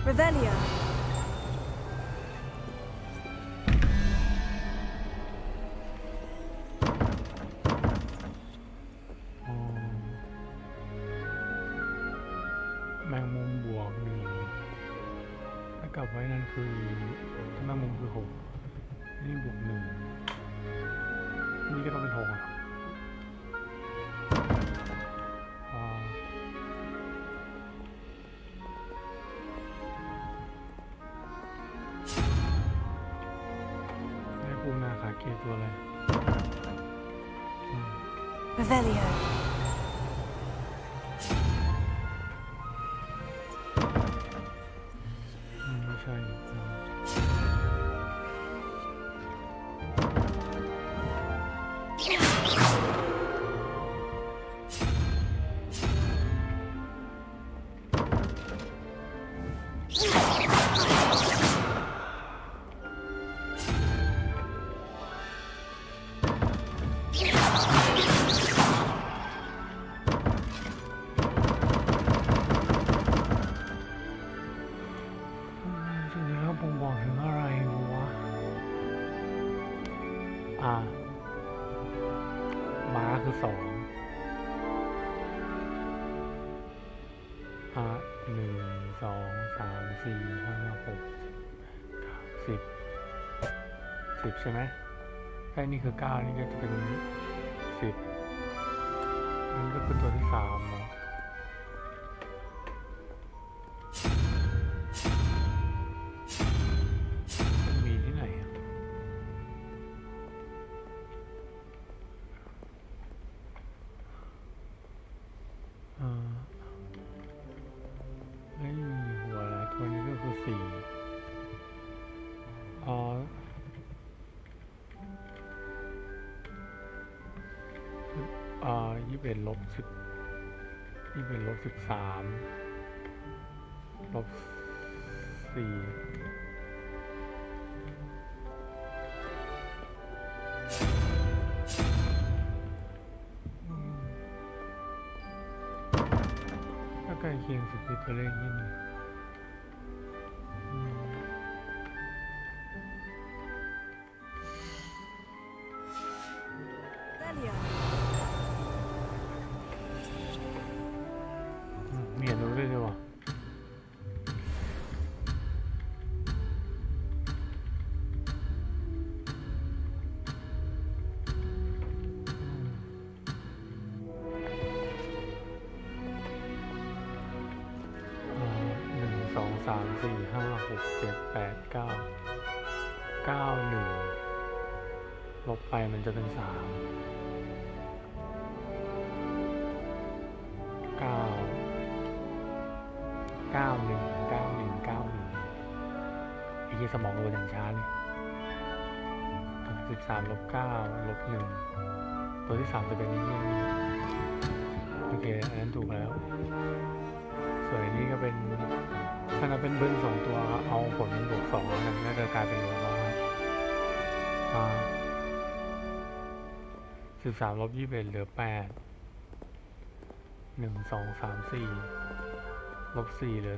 Revelio. แมงมุมบวก1ถ้ากับไว้นั่นคือถ้าแมงมุมคือ6นี่บวก1นี่ก็ต้องเป็น6อ่ะได้ปูนาขาเกตตัวอะไร Revelio. ไม่ใช่ ม้าคือ2 1 2 3 4 5 6 10 ใช่ไหมไอ้นี่คือ9นี่ก็จะเป็น10นั่นก็คือตัวที่3เนาะ 21 ลบ 10 21 ลบ 13 ลบ 4ถ้าใกล้เคียงสุดคือตัวเลข21มีอันนู้นด้วยดีกว่า1 2 3 4 5 6 7 8 9 9 1ลบไปมันจะเป็น3 9 ไอ้ที่สมองโหลดอย่างช้าเลย13 ลบ 9 ลบ 1ตัวที่3จะเป็นนี้โอเคอันนั้นถูกแล้วส่วนอันนี้ก็เป็นถ้านับเป็นเบิ้ล2ตัวเอาผลเป็นบวก2แล้วกันน่าจะกลายเป็นลบ13 ลบ 21เหลือ 8 1 2 3 4 ลบ 4เหลือ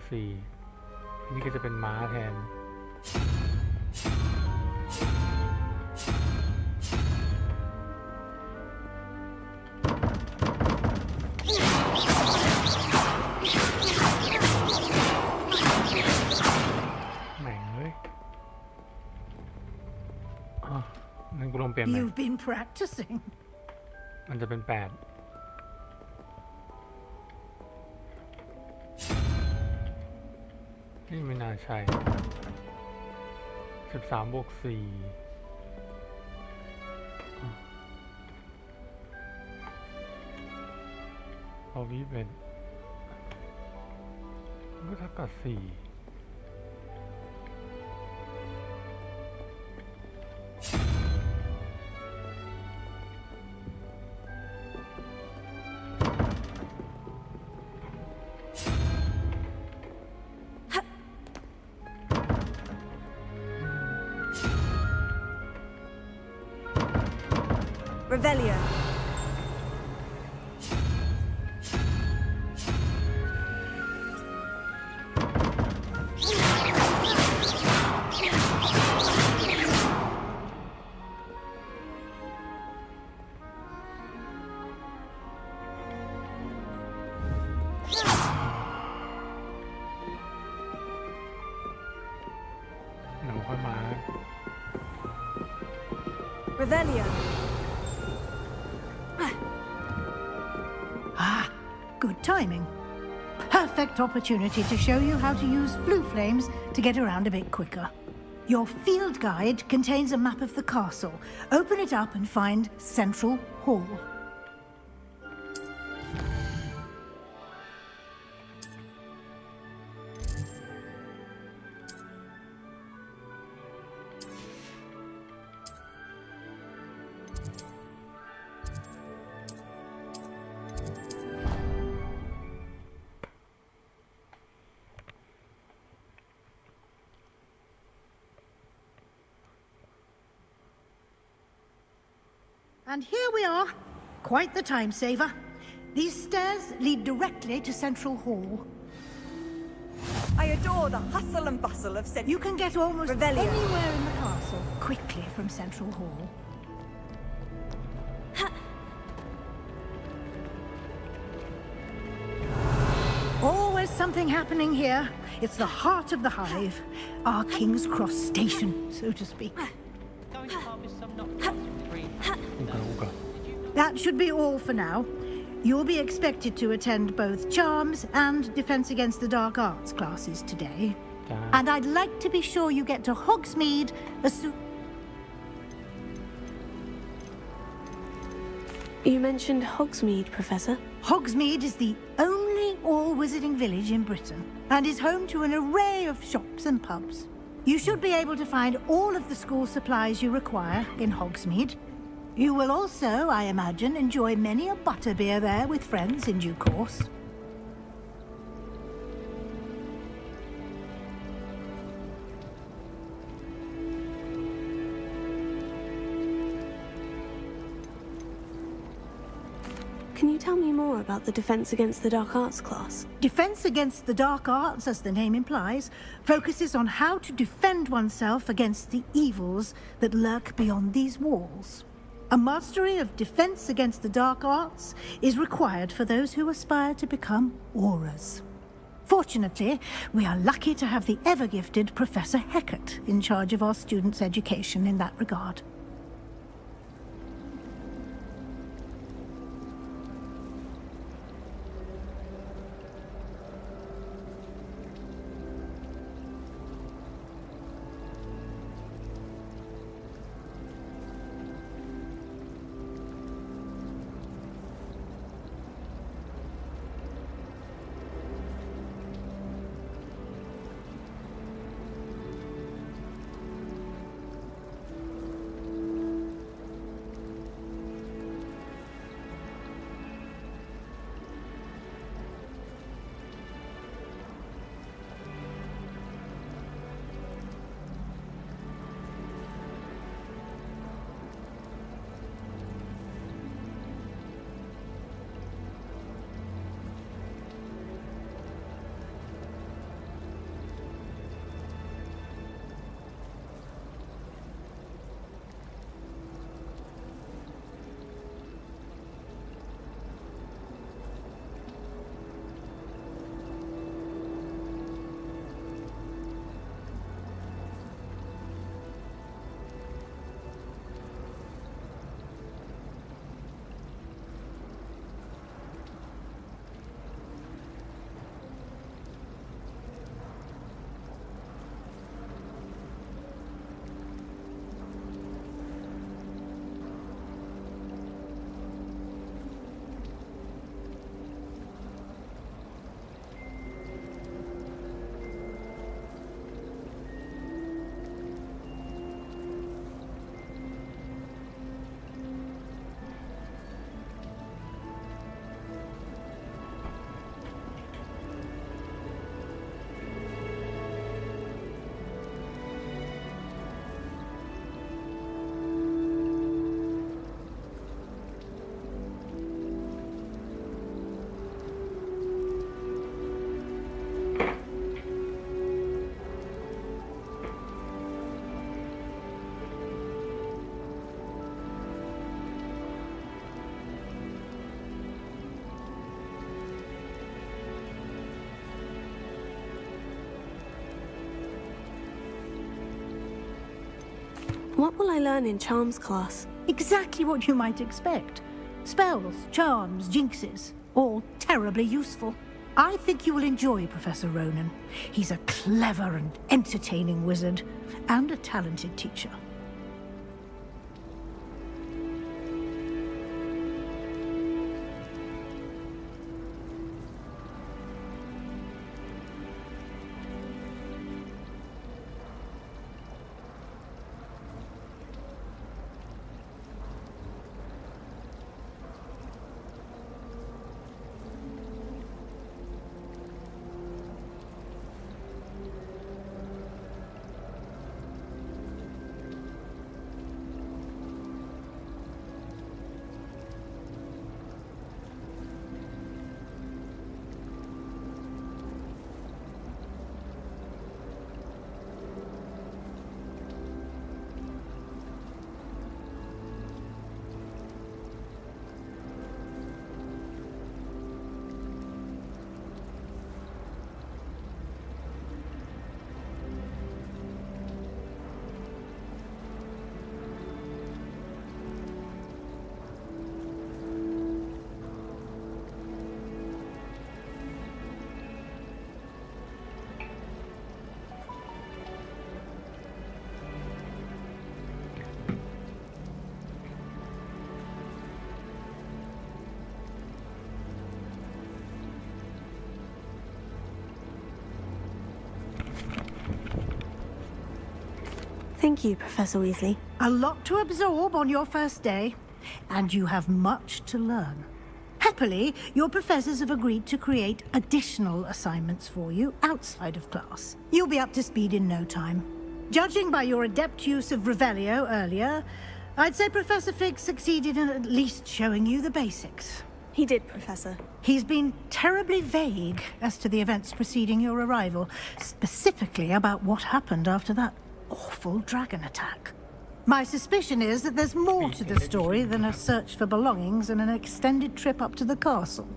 4นี่ก็จะเป็นม้าแทนแม่งเลยนั่นกูลองเปลี่ยนไหม You've been practicing. มันจะเป็น 8นี่ไม่น่าใช่13 บวก 4เอาวิเป็นมันก็เท่ากับ4Revelio. Revelio. Ah, good timing. Perfect opportunity to show you how to use flue flames to get around a bit quicker. Your field guide contains a map of the castle. Open it up and find Central Hall. And here we are. Quite the time saver. These stairs lead directly to Central Hall. I adore the hustle and bustle of Central. You can get almost Revelio. anywhere in the castle quickly from Central Hall. Always something happening here. It's the heart of the hive. Our King's Cross station, so to speak. That should be all for now. You'll be expected to attend both Charms and Defense Against the Dark Arts classes today. And I'd like to be sure you get to Hogsmeade as soon... You mentioned Hogsmeade, Professor. Hogsmeade is the only all-wizarding village in Britain and is home to an array of shops and pubs. You should be able to find all of the school supplies you require in Hogsmeade. You will also, I imagine, enjoy many a butterbeer there with friends in due course. Can you tell me more about the Defense Against the Dark Arts class? Defense Against the Dark Arts, as the name implies, focuses on how to defend oneself against the evils that lurk beyond these walls. A mastery of Defense Against the Dark Arts is required for those who aspire to become Aurors. Fortunately, we are lucky to have the ever-gifted Professor Heckert in charge of our students' education in that regard. What will I learn in Charms class? Exactly what you might expect. Spells, charms, jinxes, all terribly useful. I think you will enjoy Professor Ronan. He's a clever and entertaining wizard, and a talented teacher. Thank you, Professor Weasley. A lot to absorb on your first day. and you have much to learn. Happily, your professors have agreed to create additional assignments for you outside of class. You'll be up to speed in no time. Judging by your adept use of Revelio earlier, I'd say Professor Fig succeeded in at least showing you the basics. He did, Professor. He's been terribly vague as to the events preceding your arrival, specifically about what happened after that awful dragon attack. My suspicion is that there's more to the story than a search for belongings and an extended trip up to the castle.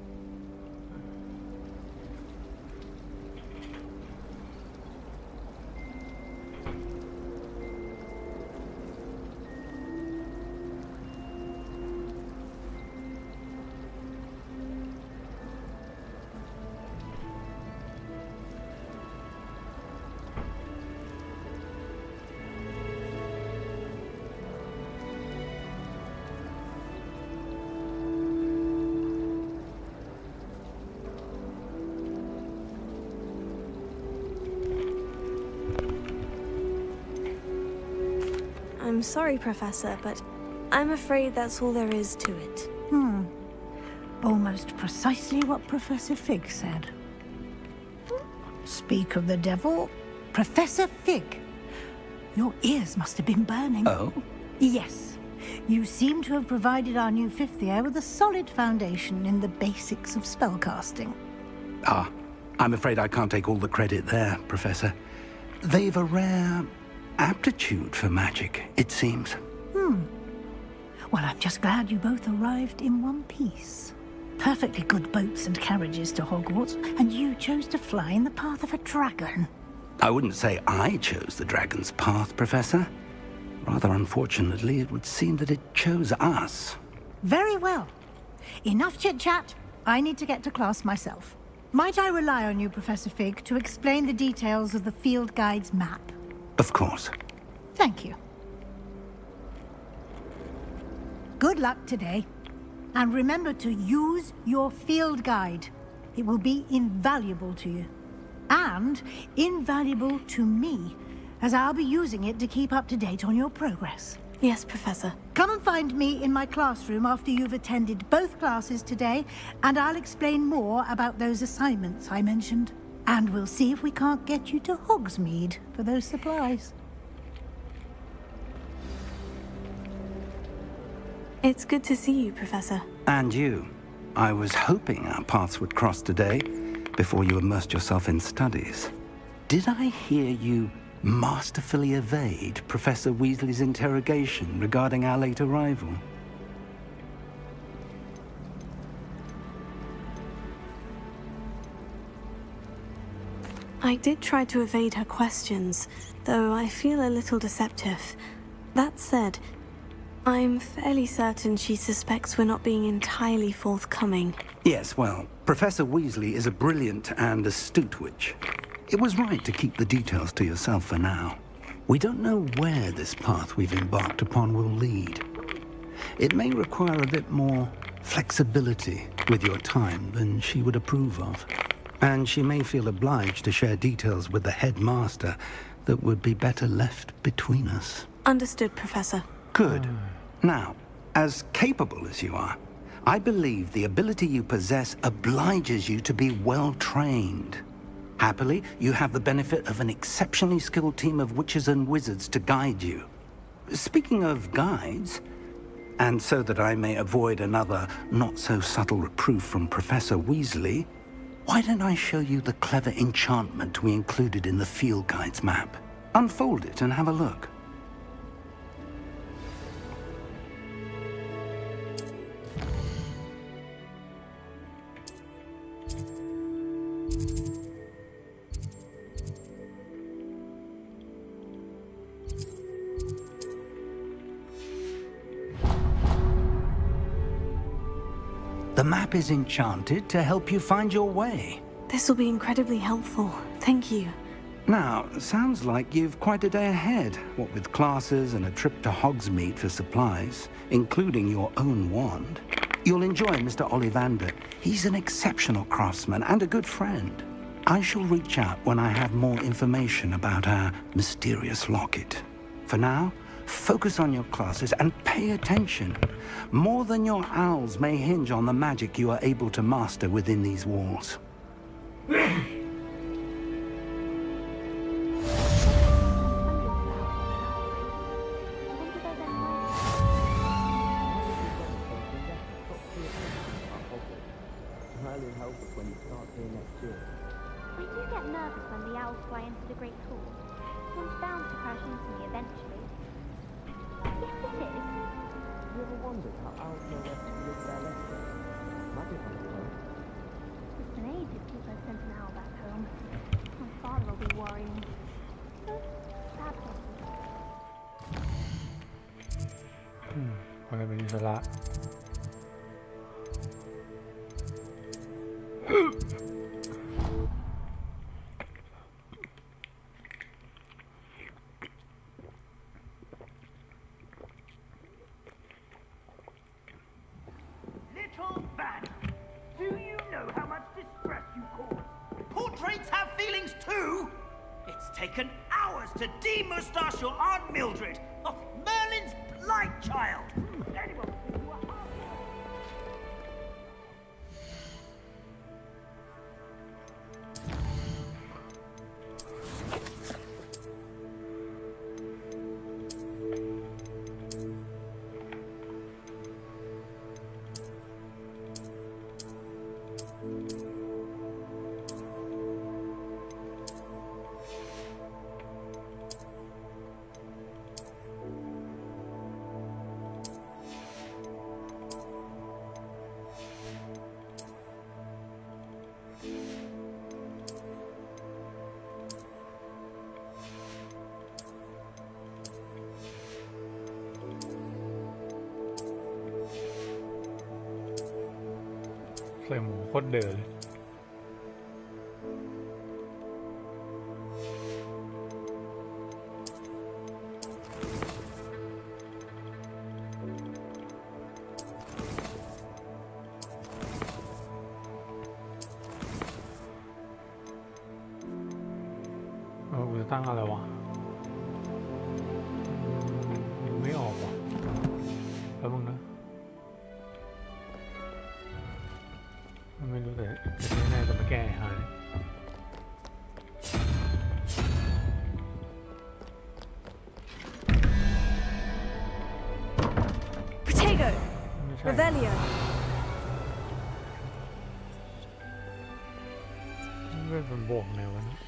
I'm sorry, Professor, but I'm afraid that's all there is to it. Almost precisely what Professor Fig said. Speak of the devil, Professor Fig. Your ears must have been burning. Oh? Yes. You seem to have provided our new fifth year with a solid foundation in the basics of spellcasting. Ah, I'm afraid I can't take all the credit there, Professor. They've a rare aptitude for magic, it seems. Well, I'm just glad you both arrived in one piece. Perfectly good boats and carriages to Hogwarts, and you chose to fly in the path of a dragon. I wouldn't say I chose the dragon's path, Professor. Rather unfortunately, it would seem that it chose us. Very well. Enough chit-chat. I need to get to class myself. Might I rely on you, Professor Fig, to explain the details of the field guide's map? Of course. Thank you. Good luck today. And remember to use your field guide. It will be invaluable to you. And invaluable to me, as I'll be using it to keep up to date on your progress. Yes, Professor. Come and find me in my classroom after you've attended both classes today, and I'll explain more about those assignments I mentioned. And we'll see if we can't get you to Hogsmeade for those supplies. It's good to see you, Professor. And you. I was hoping our paths would cross today, before you immersed yourself in studies. Did I hear you masterfully evade Professor Weasley's interrogation regarding our late arrival? I did try to evade her questions, though I feel a little deceptive. That said, I'm fairly certain she suspects we're not being entirely forthcoming. Yes, well, Professor Weasley is a brilliant and astute witch. It was right to keep the details to yourself for now. We don't know where this path we've embarked upon will lead. It may require a bit more flexibility with your time than she would approve of. And she may feel obliged to share details with the headmaster that would be better left between us. Understood, Professor. Good. Now, as capable as you are, I believe the ability you possess obliges you to be well trained. Happily, you have the benefit of an exceptionally skilled team of witches and wizards to guide you. Speaking of guides, and so that I may avoid another not-so-subtle reproof from Professor Weasley, why don't I show you the clever enchantment we included in the field guide's map? Unfold it and have a look. The map is enchanted to help you find your way. This will be incredibly helpful. Thank you. Now, sounds like you've quite a day ahead, what with classes and a trip to Hogsmeade for supplies, including your own wand. You'll enjoy Mr. Ollivander. He's an exceptional craftsman and a good friend. I shall reach out when I have more information about our mysterious locket. For now, Focus on your classes and pay attention. More than your owls may hinge on the magic you are able to master within these walls. คนเป็นอิสระLittle bat, do you know how much distress you cause? Portraits have feelings too. It's taken hours to demoustache your Aunt Mildred, of Merlin's blight child. Anyone who are ใส่หมูโคตรเดือดเลยกูจะตั้งอะไรวะดูไม่ออกว่ะแล้วมึงนะไม่รู้แต่แน่ๆจะมาแก้หาเลย Protego Revelio ไม่เป็นบวกไงวะเนี่ย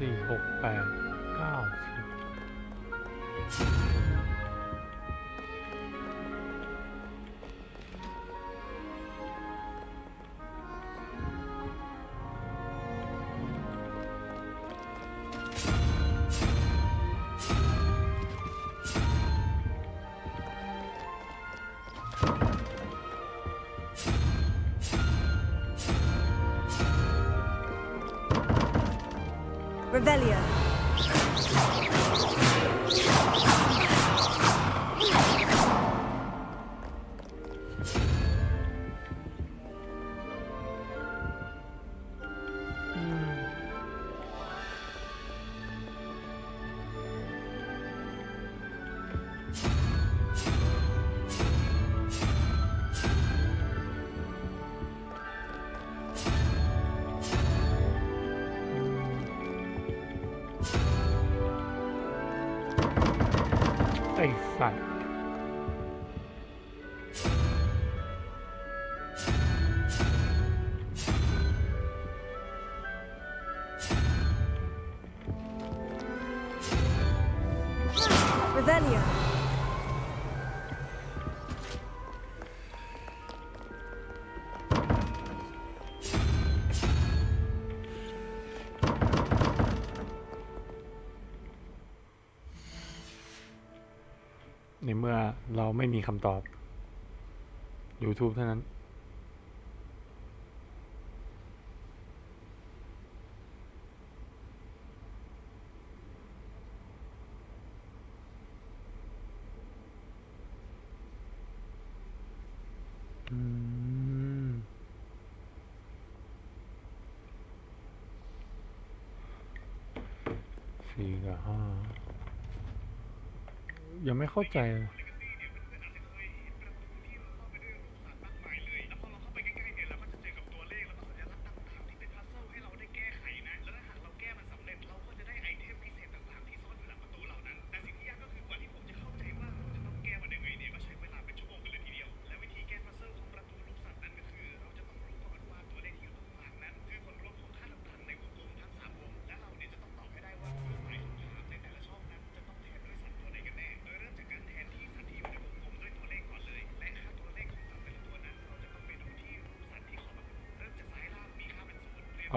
4 6 8 9 10Revelioไอ้สัตว์Revelioในเมื่อเราไม่มีคำตอบ YouTube เท่านั้น 4 กับ 5ยังไม่เข้าใจ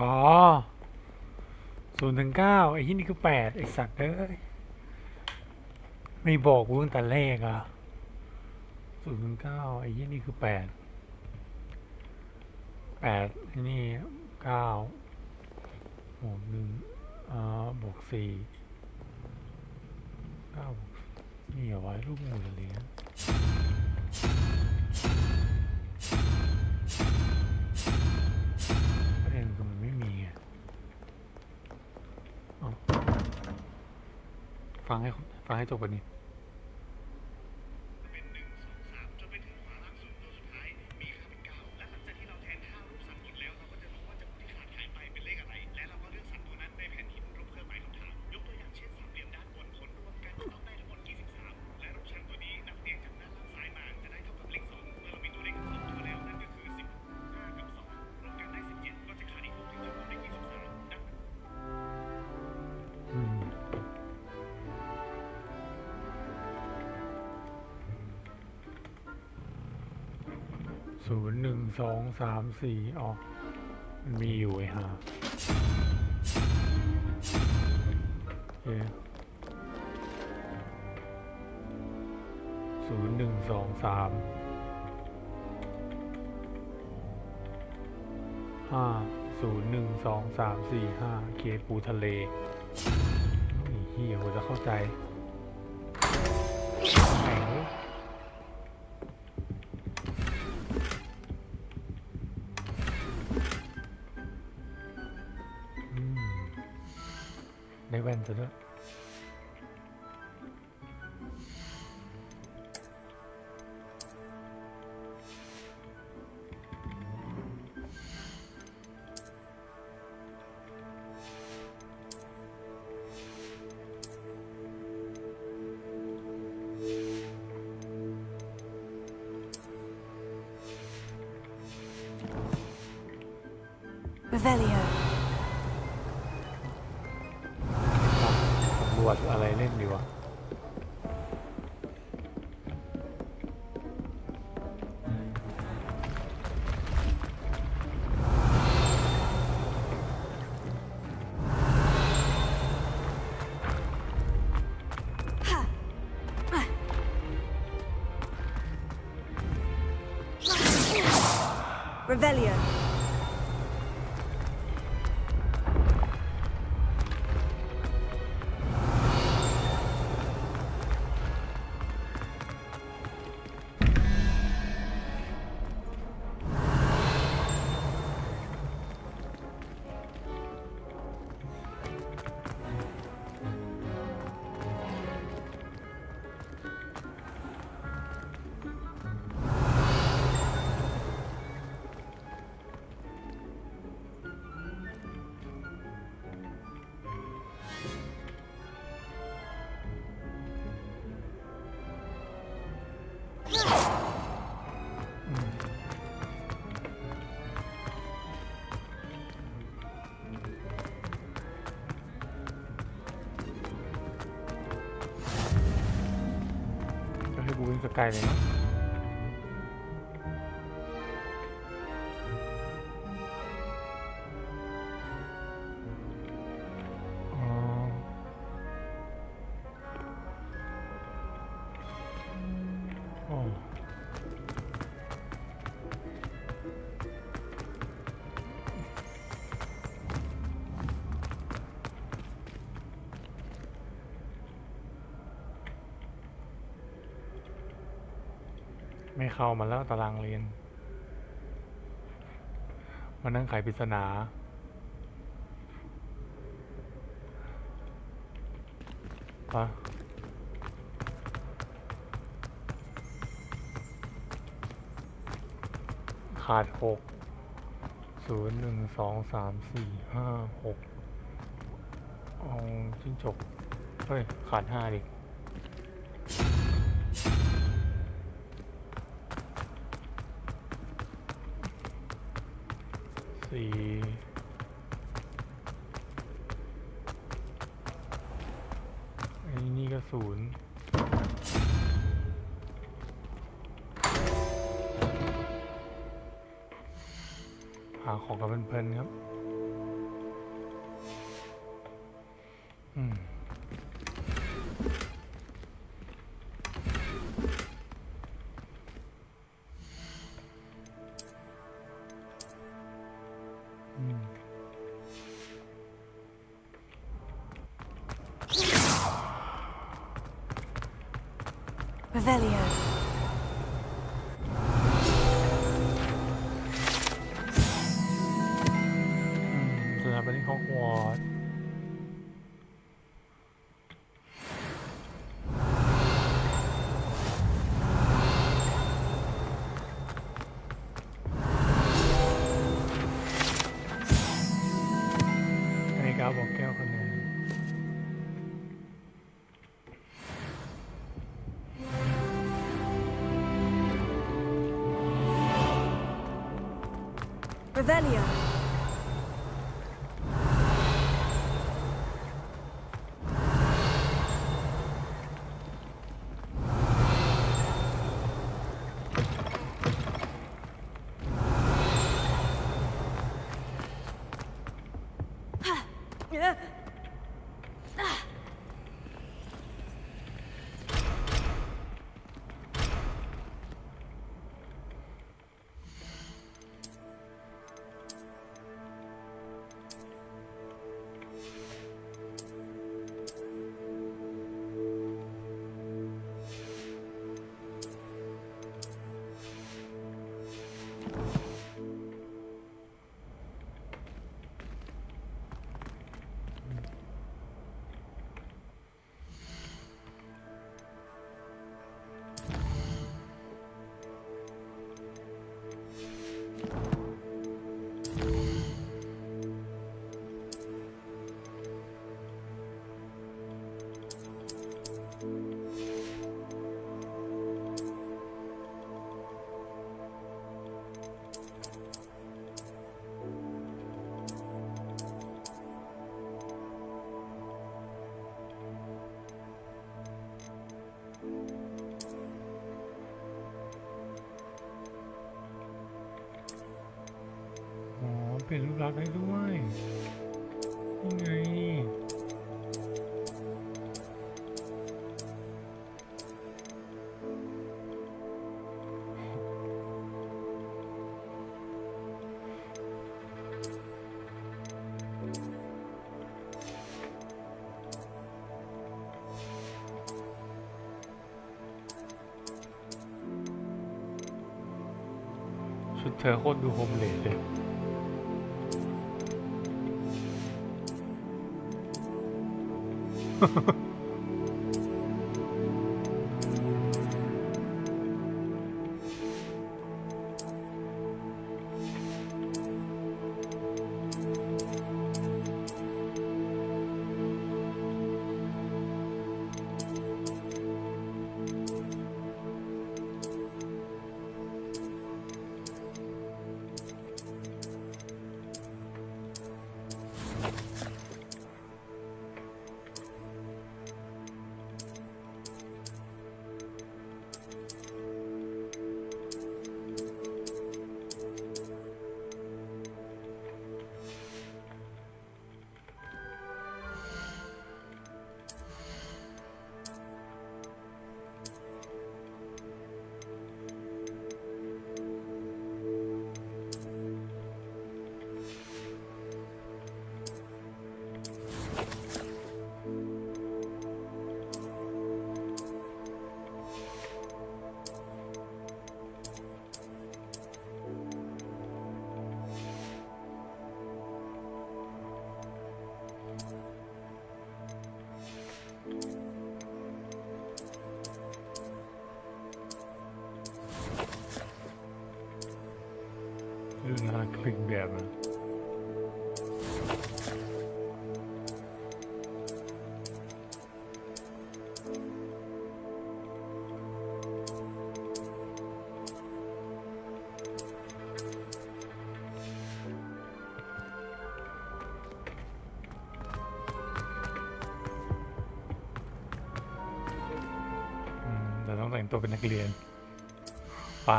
อ๋อ0 ถึง 9ไอ้ที่นี่คือ8ไอ้สัตว์เอ้ยไม่บอกกูตั้งแต่แรกอ่ะ0 ถึง 9ไอ้ที่นี่คือ8ไอ้นี่9บวก1บวก4 9บวกนี่เอาไว้รูปหมู่เลยนะประเด็นคือมันไม่มีไงฟังให้จบกันนี้0 1 2 3 4อ๋อมันมีอยู่ไอ้ห่าโอเค0 1 2 3 5 0 1 2 3 4 5เคปูทะเลนี่เฮียกูจะเข้าใจได้แว่นซะด้วยRevelio. สำรวจอะไรเล่นดีวะRevelio.ให้กูวิ่งสกายเลยเนาะไม่เข้ามาแล้วตารางเรียน มานั่งไขปริศนาปะขาด6 0 1 2 3 4 5 6เอาจิ้งจกเฮ้ยขาด5ดิ4ไอ้นี่ก็0หาของกันเพลินๆครับRevelio. สถาบันฮอกวอตส์นาฬิกาบอกแก้วคะแนนRevelio.เปลี่ยนรูปลักษณ์ได้ด้วยยังไงชุดเธอโคตรดูโฮมเลดเลย งตัวเป็นนักเรียนป่ะ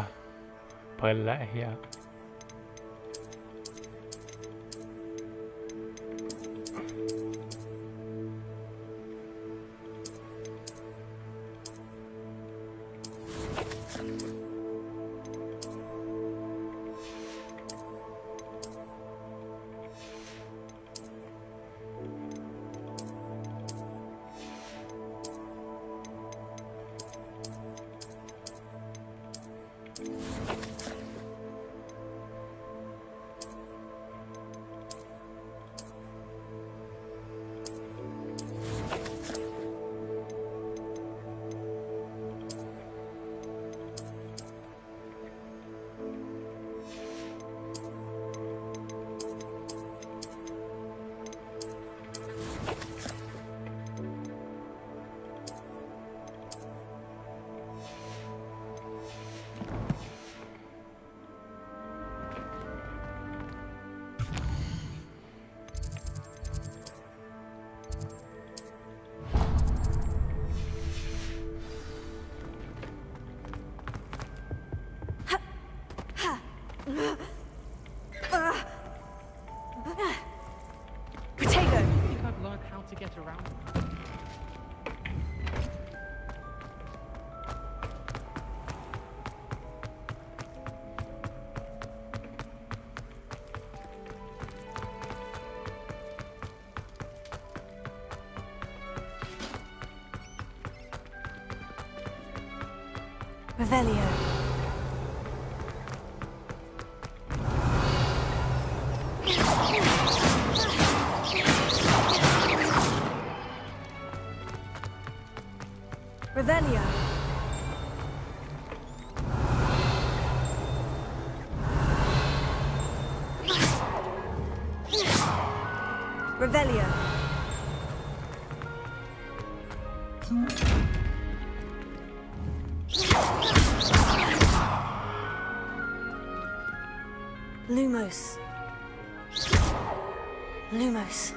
เพลินและเฮียPotato. I think I've learned how to get around. Revelio. Revelio. Revelio. Lumos. Lumos.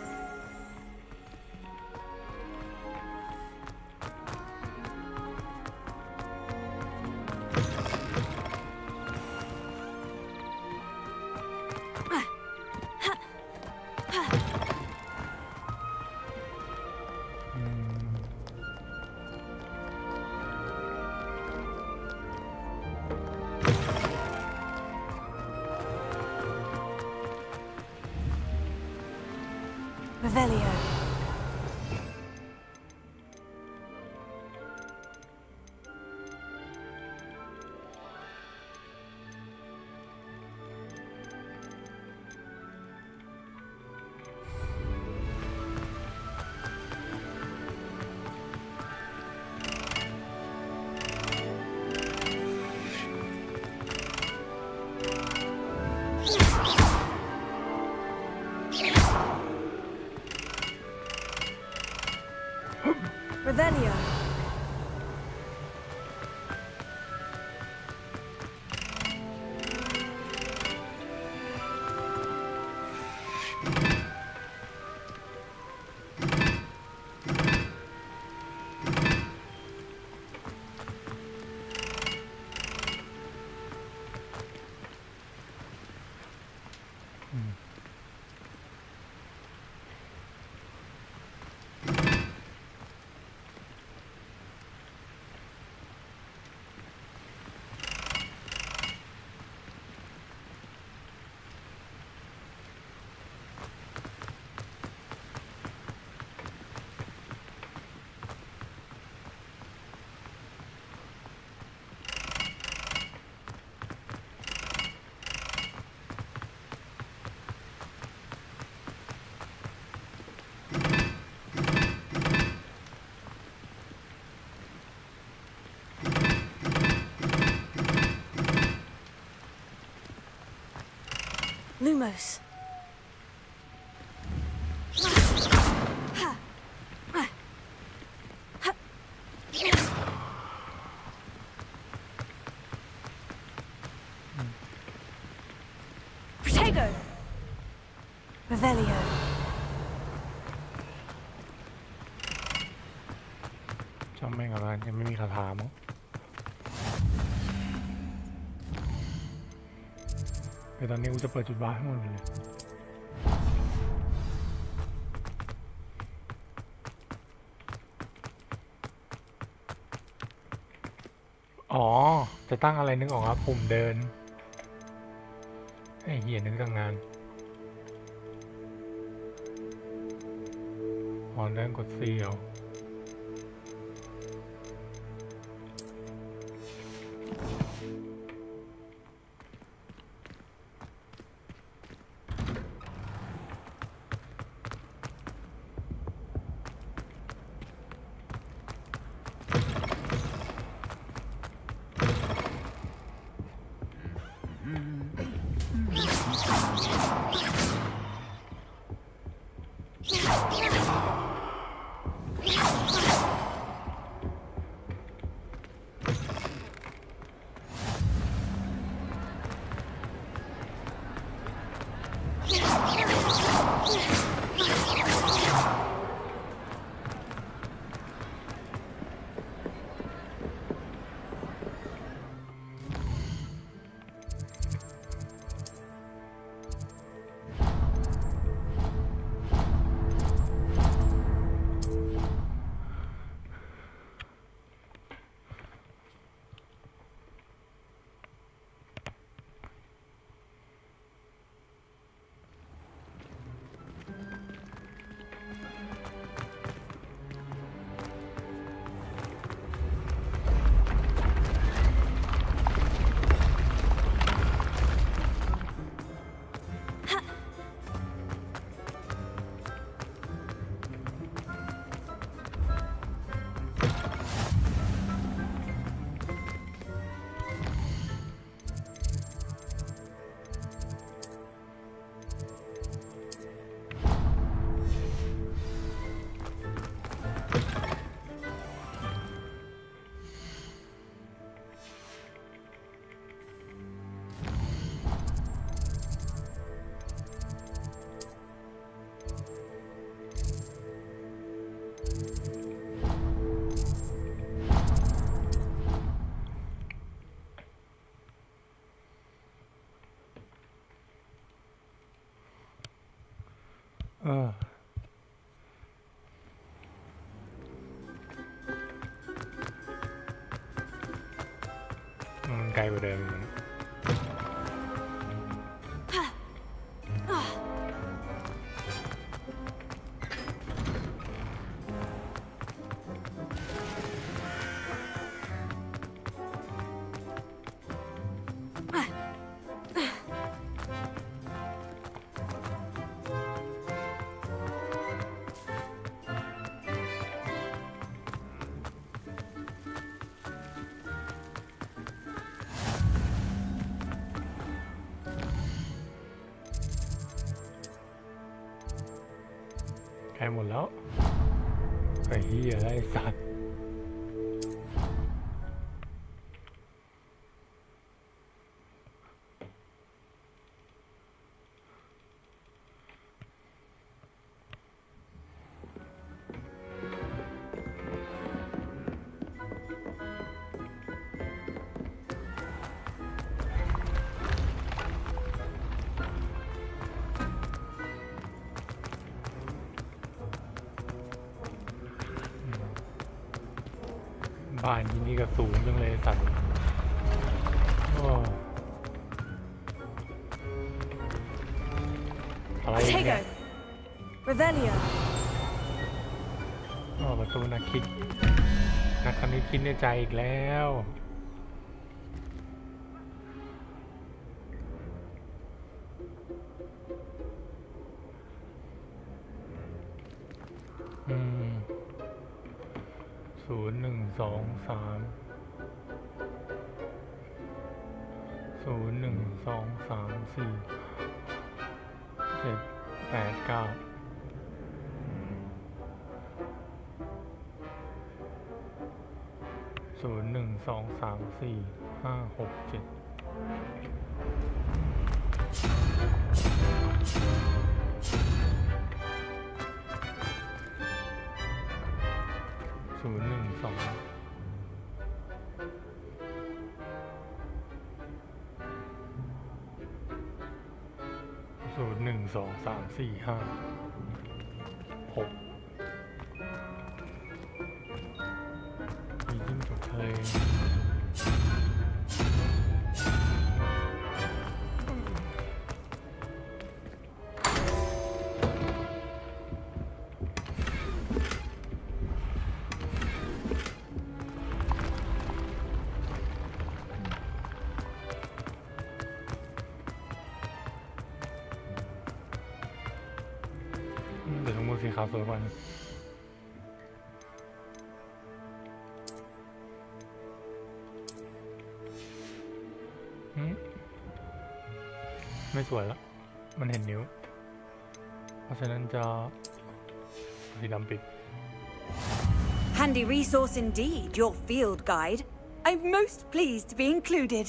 Revelio. Revelio. Lumos. Potato. Revelio. จำแม่งอะไรยังไม่มีคาถามั้ง ดี๋ยวตอนนี้กูจะเปิดจุดวาร์ปให้หมดเลยอ๋อจะตั้งอะไรนึกออกครับปุ่มเดินไอ้เหี้ยนึกตั้งนานอ๋อเดินกด C เอาไกลกว่าเดิมใกล้หมดแล้วไอ้เหี้ยไอ้สัตว์บ้านที่นี่ก็สูงจังเลยสัตว์อะไรเนี่ย Revelio ประตูนักคิดนักคณิตคิดในใจอีกแล้ว0123 012 2 3 4 5 6มีจิ้งจกทะเลเดี๋ยวทั้งหมดสีขาวสวยกว่านะไม่สวยแล้วมันเห็นนิ้วเพราะฉะนั้นจะสีดำปิด Handy resource indeed, your field guide. I'm most pleased to be included.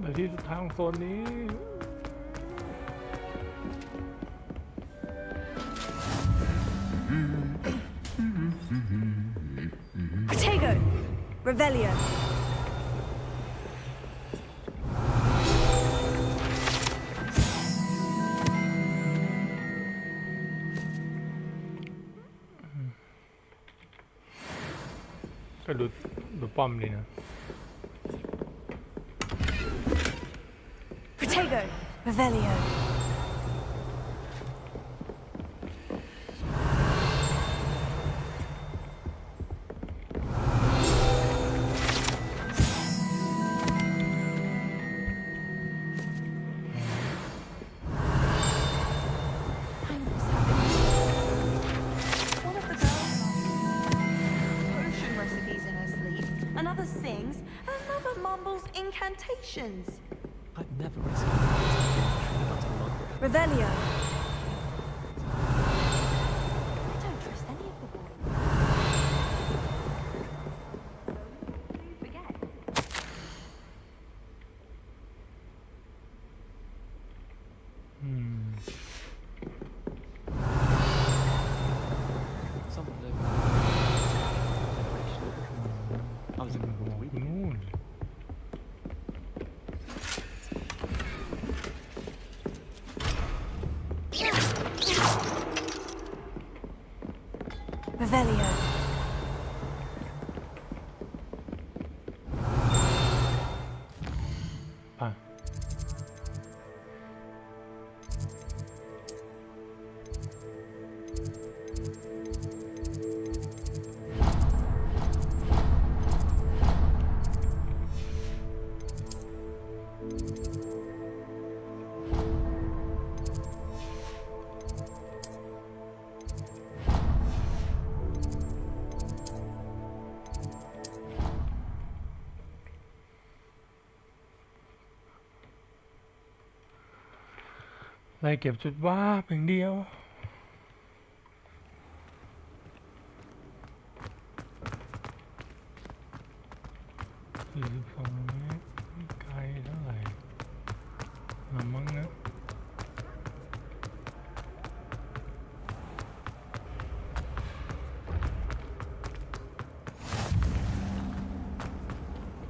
แต่ที่สุดท้ายของโซนนี้ Protego, Revelio.ก็ดูป้อมดีนะ Protego, Revelio. One of the girls potion recipes in her sleep. Another sings, and another mumbles incantations. I've never Revelio. I don't trust any of the boys. Forget. Someone lived I was in the moon. Revelio. Ah.ไล่เก็บจุดว่าเพียงเดียว42 เมตรไกลเท่าไหร่มั้งนะ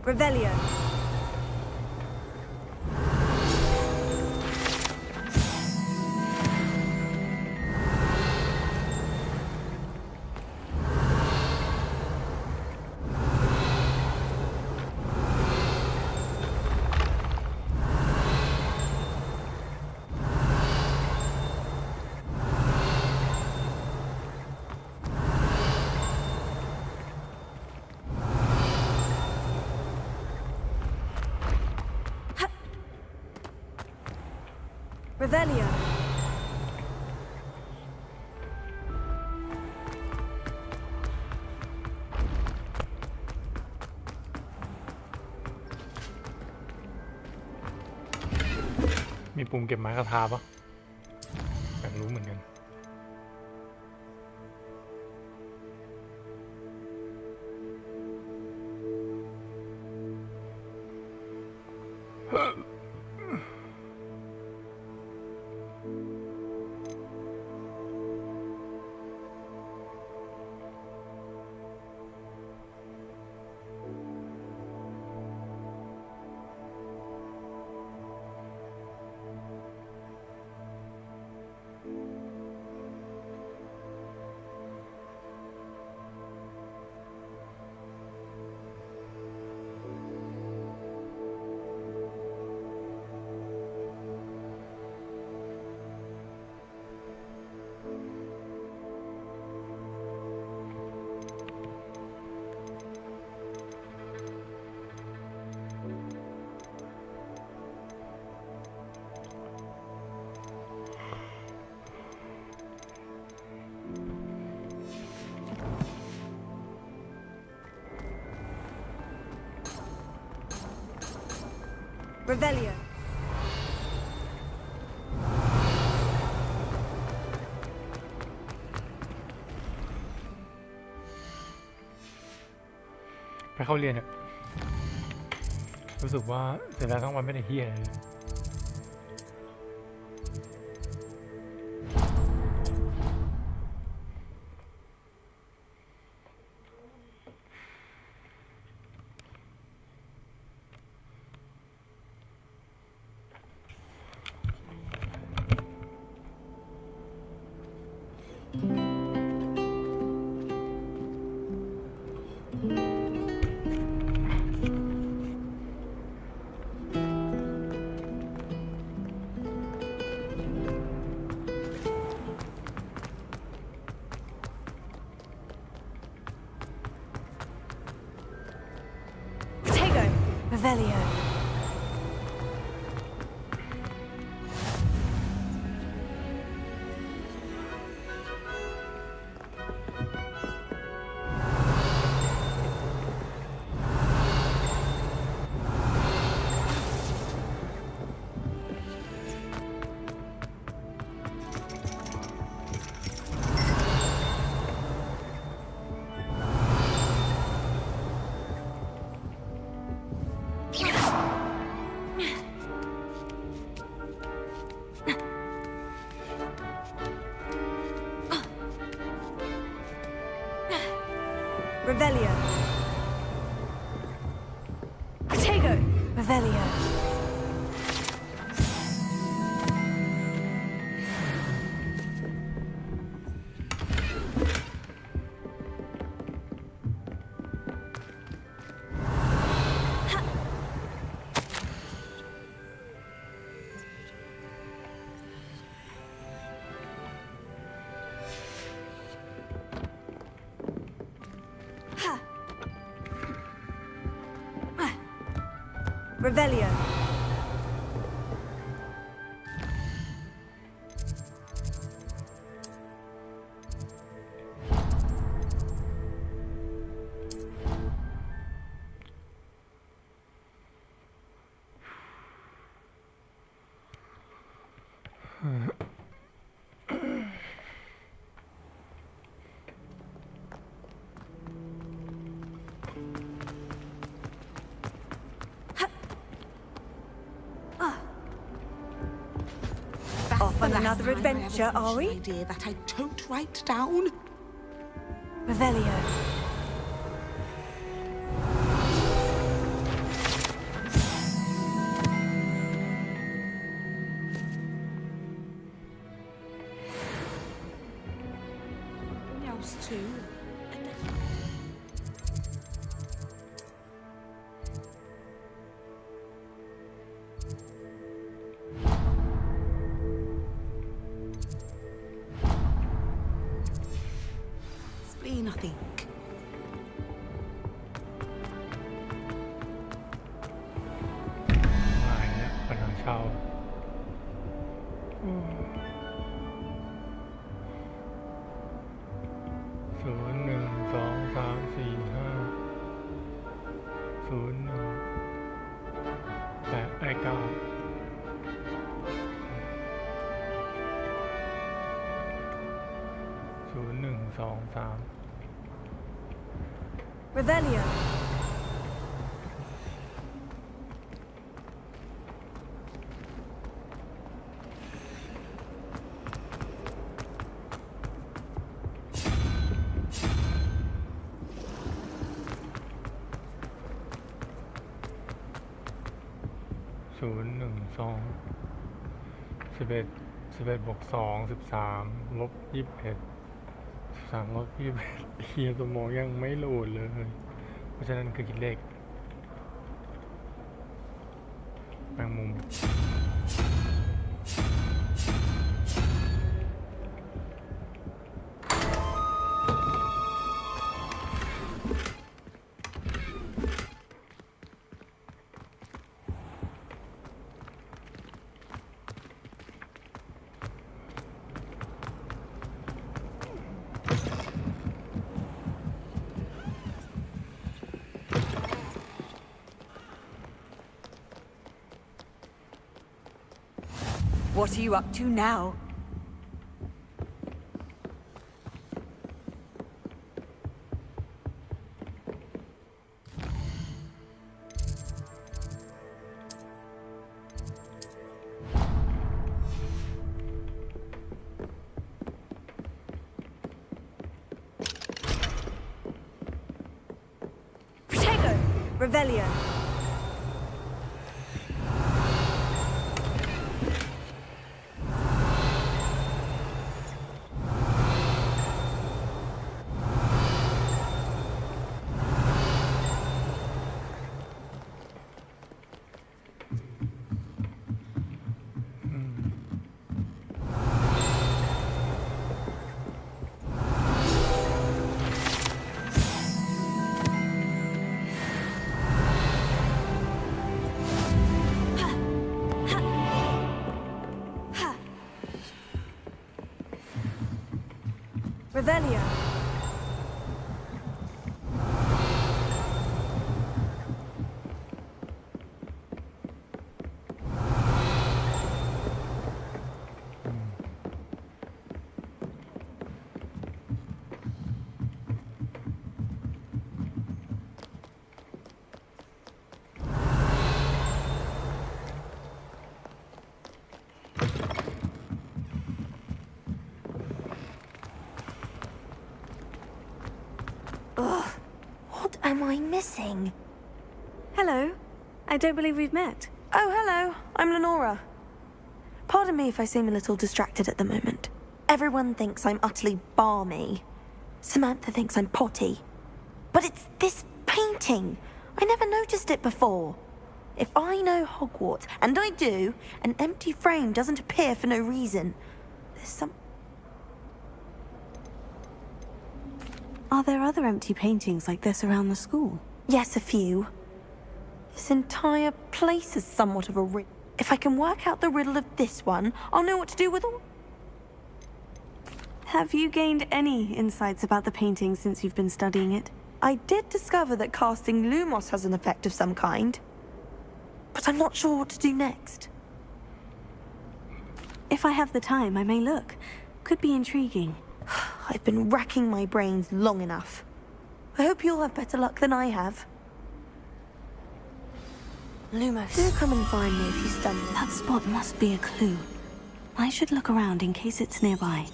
Revelio. Revelio. มีปุ่มเก็บไม้กระทาปะอยากรู้เหมือนกัน I Revelio. ไปเข้าเรียนเนี่ยรู้สึกว่าเสียดายทั้งวันไม่ได้เฮียอะไรเลยRevelio. Revelio. Protego. Revelio. Revelio. Off on another adventure, are we? Idea that I don't write down. Revelio. Else too. Spleen, I think. หายแล้วปัญหาเช่าRevelio.11 บวก 2 13 ลบ 21 13 ลบ 21เฮียสมองยังไม่โหลดเลยเพราะฉะนั้นคือคิดเลขแมงมุม What are you up to now? Protego! Revelio! Revelio. Ugh, what am I missing? Hello. I don't believe we've met. Oh, hello. I'm Lenora. Pardon me if I seem a little distracted at the moment. Everyone thinks I'm utterly balmy. Samantha thinks I'm potty. But it's this painting. I never noticed it before. If I know Hogwarts, and I do, an empty frame doesn't appear for no reason. There's some... Are there other empty paintings like this around the school? Yes, a few. This entire place is somewhat of a riddle. If I can work out the riddle of this one, I'll know what to do with all... Have you gained any insights about the painting since you've been studying it? I did discover that casting Lumos has an effect of some kind. But I'm not sure what to do next. If I have the time, I may look. Could be intriguing. I've been racking my brains long enough. I hope you'll have better luck than I have. Lumos. Do come and find me if you stumble. That spot must be a clue. I should look around in case it's nearby.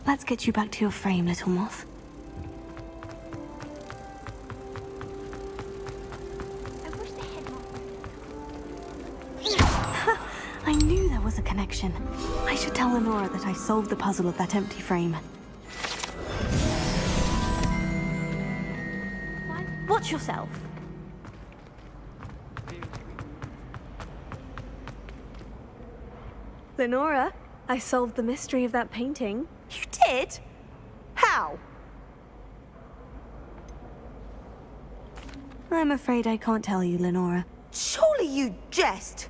Let's get you back to your frame, little moth. I knew there was a connection. I should tell Lenora that I solved the puzzle of that empty frame. Watch yourself. Lenora, I solved the mystery of that painting. You did? How? I'm afraid I can't tell you, Lenora. Surely you jest.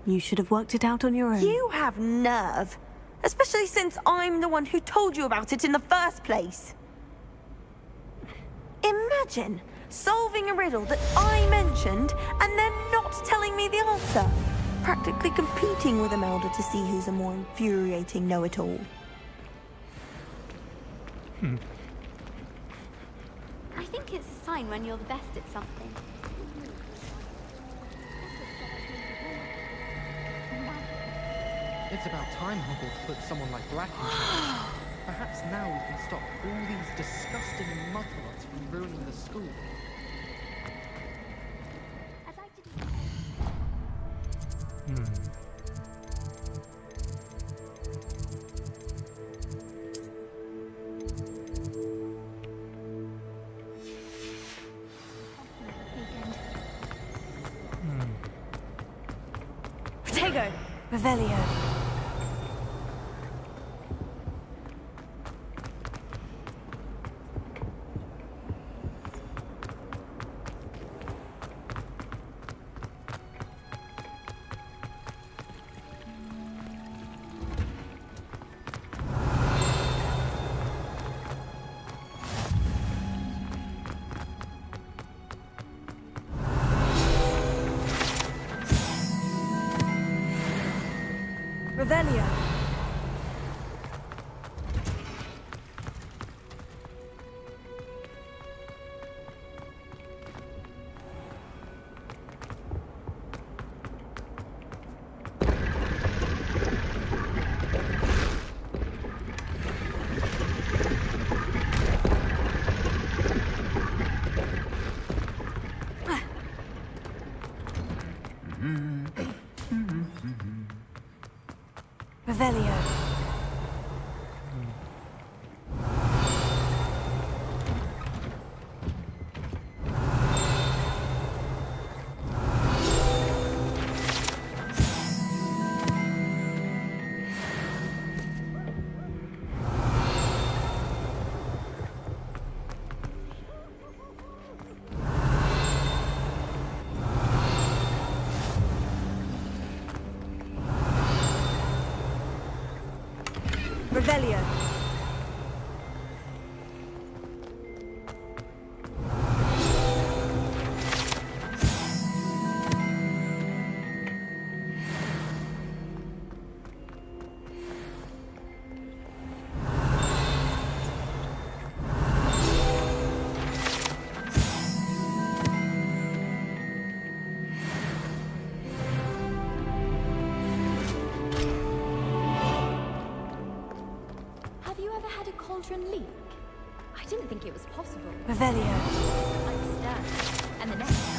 You should have worked it out on your own. You have nerve. Especially since I'm the one who told you about it in the first place. Imagine solving a riddle that I mentioned and then not telling me the answer. Practically competing with Imelda to see who's a more infuriating know-it-all. I think it's a sign when you're the best at something. It's about time Hogwarts put someone like Black in charge. Perhaps now we can stop all these disgusting mudlots from ruining the school. Protego! Revelio. Revelio. Revelio. Revelio. Have you ever had a cauldron leak? I didn't think it was possible. Revelio. Like stern. And the next time.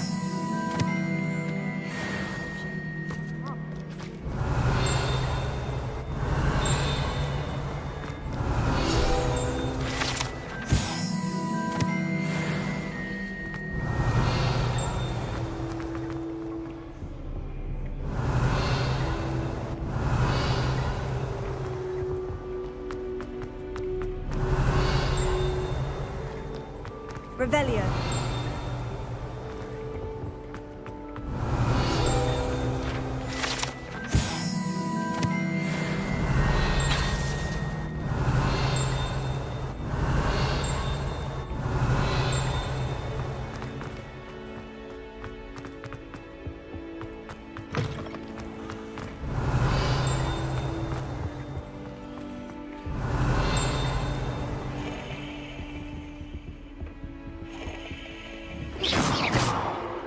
Revelio.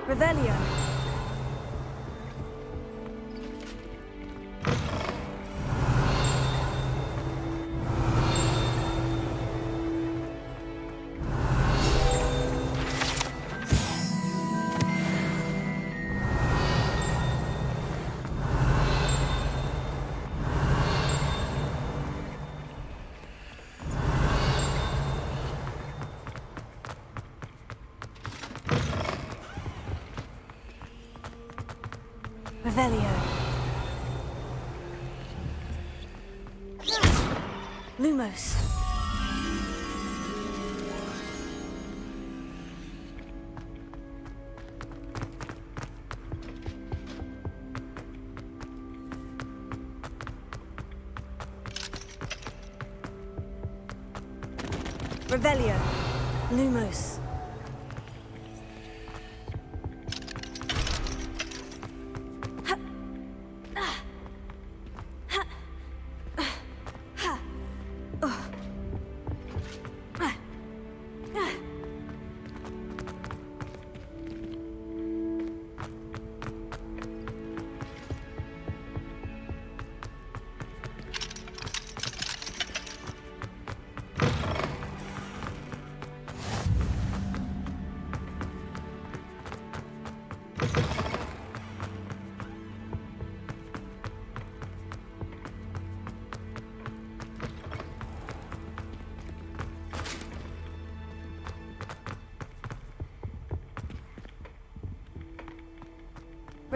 Revelio. Revelio. Lumos. Revelio. Lumos.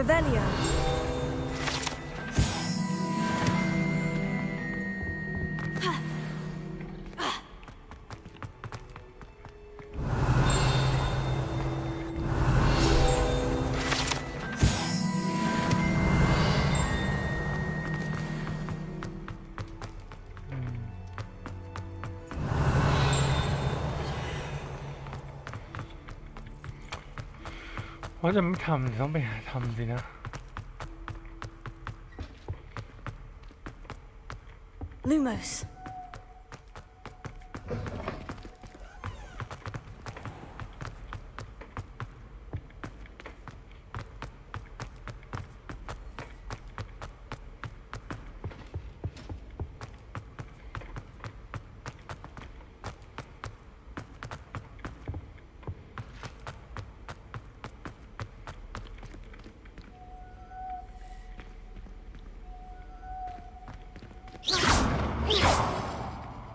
Revelio.ว่าจะไม่ทำต้องไปหาทำสินะ Lumos.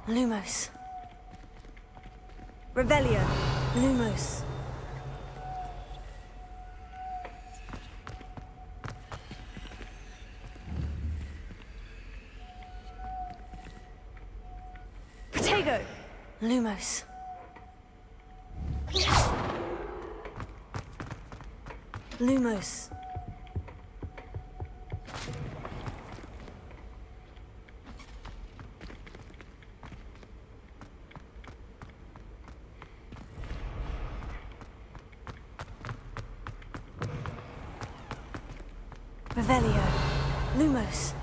Lumos. Revelio. Lumos. Protego. Lumos. Lumos. Revelio. Lumos.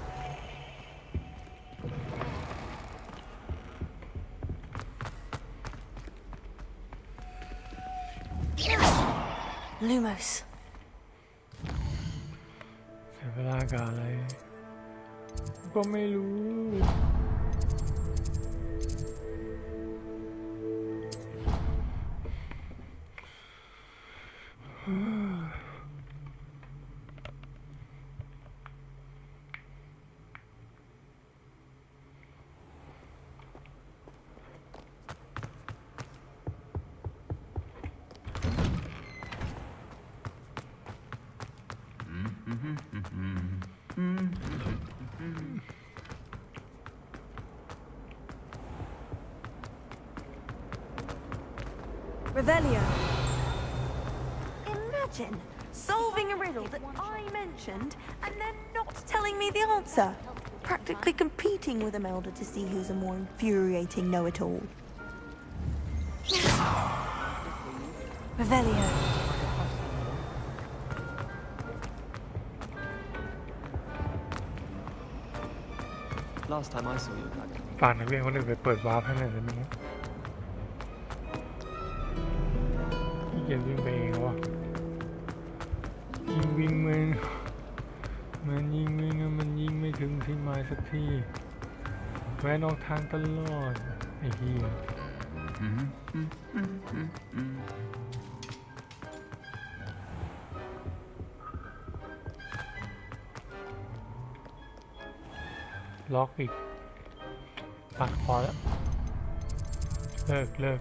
Lumos. เสียเวลากับอะไรก็ไม่รู้ Revelio. Imagine solving a riddle that I mentioned and then not telling me the answer. Practically competing with Imelda to see who's a more infuriating know-it-all. Revelio. Last time I saw you, Dad. ป่านนักเรียนคนอื่นไปเปิดวาร์ปให้หน่อยได้ไหมเนี่ยขี้เกียจวิ่งไปเองแล้ววะวิ่งมันยิงไม่ถึงที่หมายสักทีแวนออกทางตลอดไอ้เหี้ยล็อกอีกปัดพอแล้วเลิก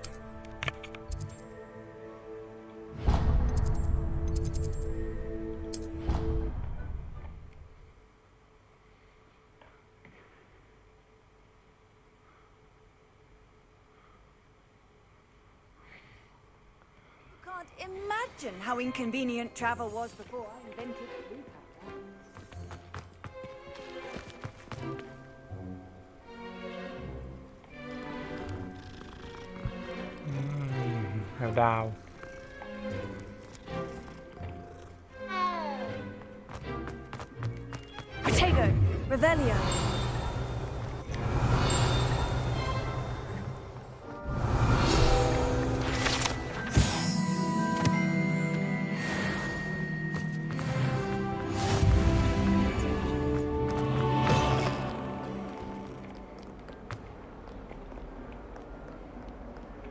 Can't imagine how inconvenient travel was before I invented blue powder. แถวดาว Protego. Revelio.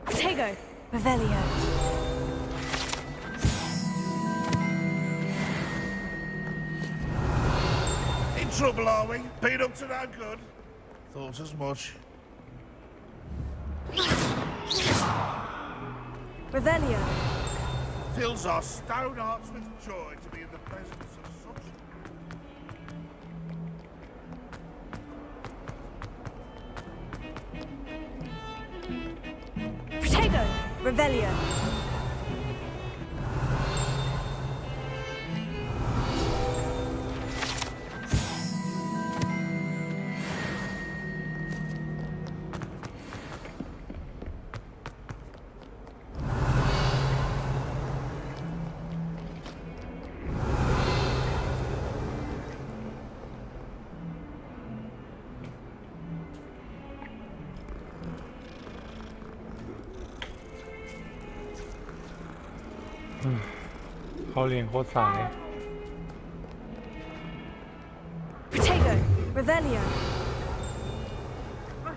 Protego. Revelio. In trouble, are we? Been up to no good? Thought as much. Revelio. Fills our stone hearts with joy to be in the presence of such... Protego. Revelio. เขาเรียนโคตรสาย Protego, Revelio. Oh.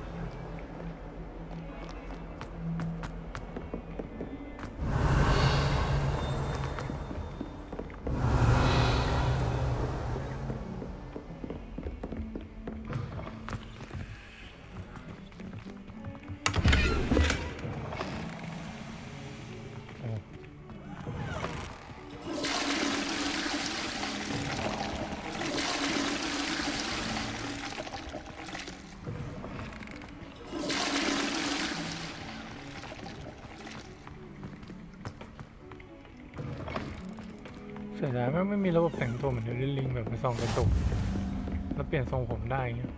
เสียดายไม่มีระบบแต่งตัวเหมือนเดลิลิงแบบไปส่องกระจกแล้วเปลี่ยนทรงผมได้เงี้ย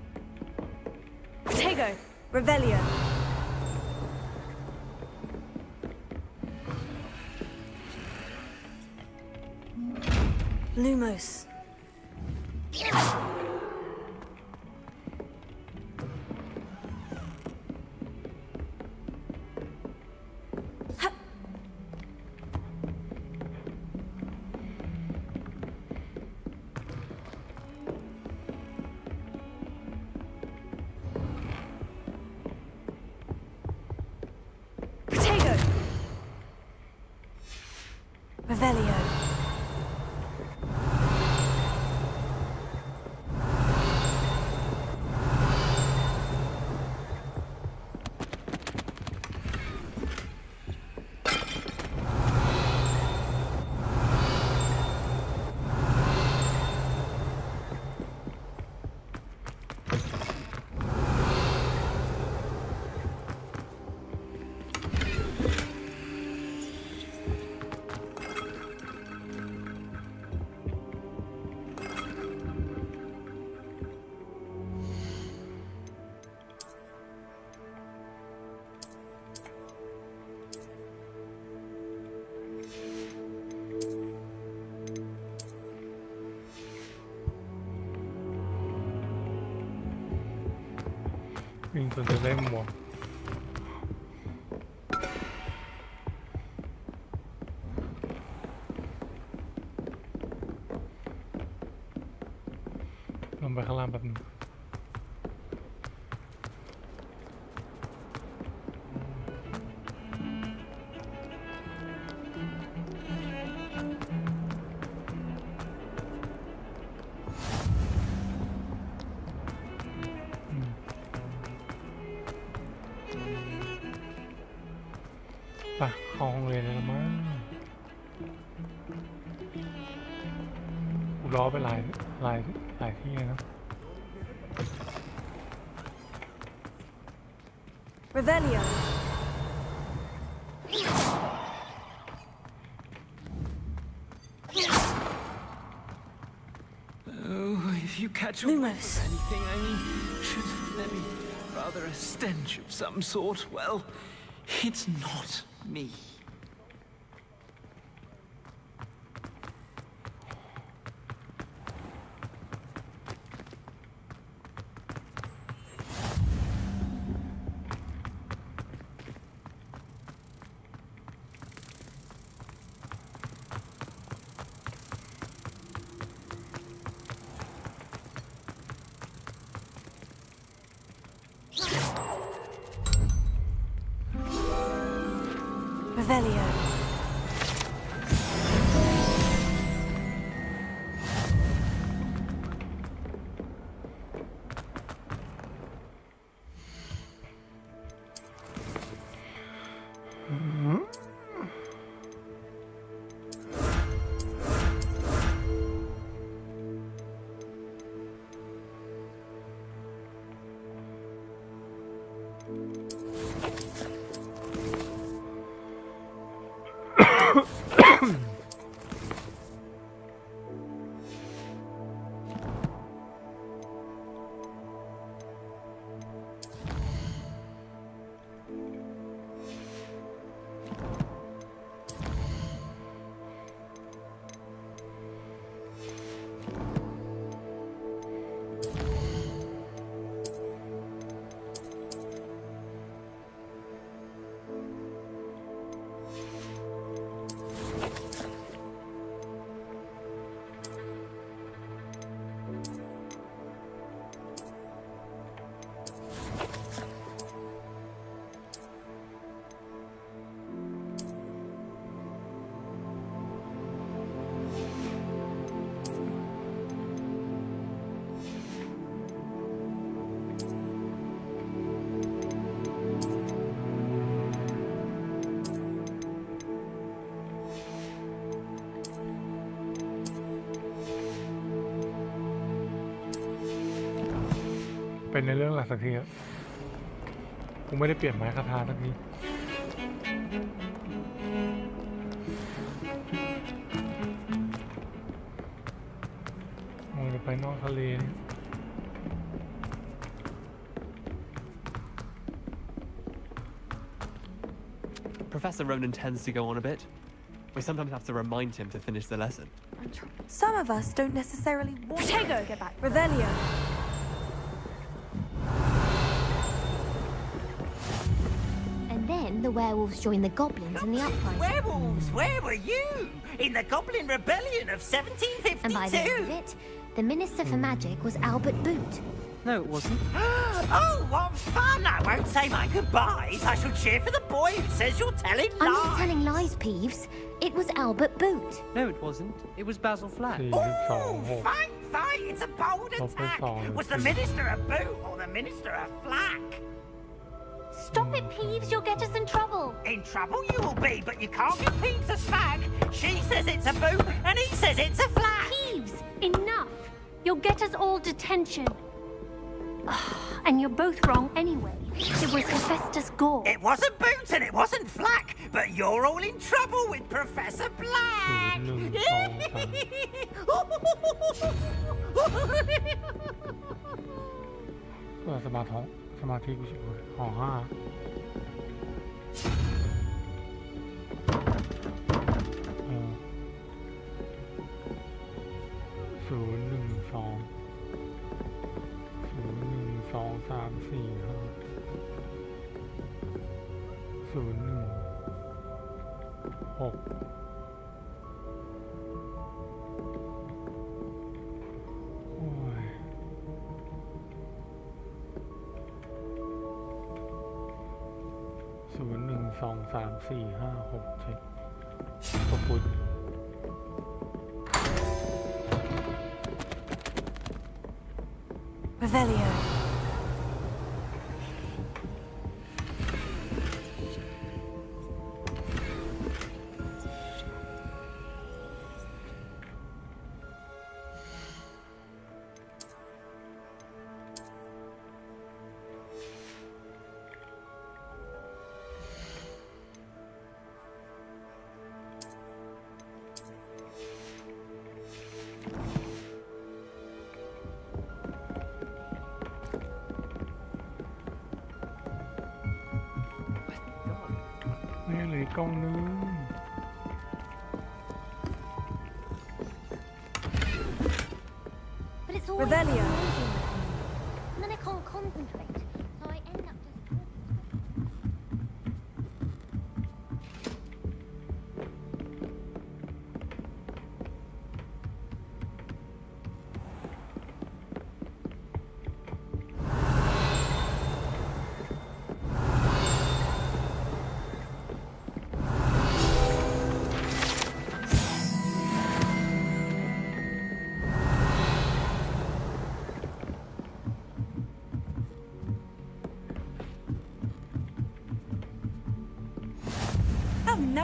Protego, Revelio. Lumos. Protego. Revelio.วิ่งจนจะได้หมวกลงไปข้างล่างแบบนึงไปเข้าห้องเรียนแล้วมั้งกูล้อไปหลายที่เลยนะ Revelio. Oh, if you catch a whiff of anything, I mean, should there be rather a stench of some sort, well, it's not me. Revelio. เป็นในเรื่องหลักสักทีอะกูไม่ได้เปลี่ยนไม้คาถาสักทีมันจะไปนอกทะเลนี่ Professor Ronan tends to go on a bit. We sometimes have to remind him to finish the lesson. Some of us don't necessarily want to get back. Revelio. And then the werewolves joined the goblins in the uprising. Werewolves, where were you? In the Goblin Rebellion of 1752? And by the end of it, the Minister for Magic was Albert Boot. No, it wasn't. Oh, what fun! I won't say my goodbyes. I shall cheer for the boy who says you're telling lies. I'm not telling lies, Peeves. It was Albert Boot. No, it wasn't. It was Basil Flack. Oh, fight! It's a bold attack. Was the Minister a boot or the Minister a flack? Stop it, Peeves. You'll get us in trouble. In trouble you will be, but you can't give Peeves a spag. She says it's a boot and he says it's a flack. Peeves, enough. You'll get us all detention. And you're both wrong anyway. It was Hephaestus Gore. It wasn't Boot and it wasn't Flack, but you're all in trouble with Professor Black. ตัวสมาธิกูชิบหายห่อห้าขอบคุณ Revelio.กล้องนึง But it's all Revelio. And then I can't concentrate. So I end up just...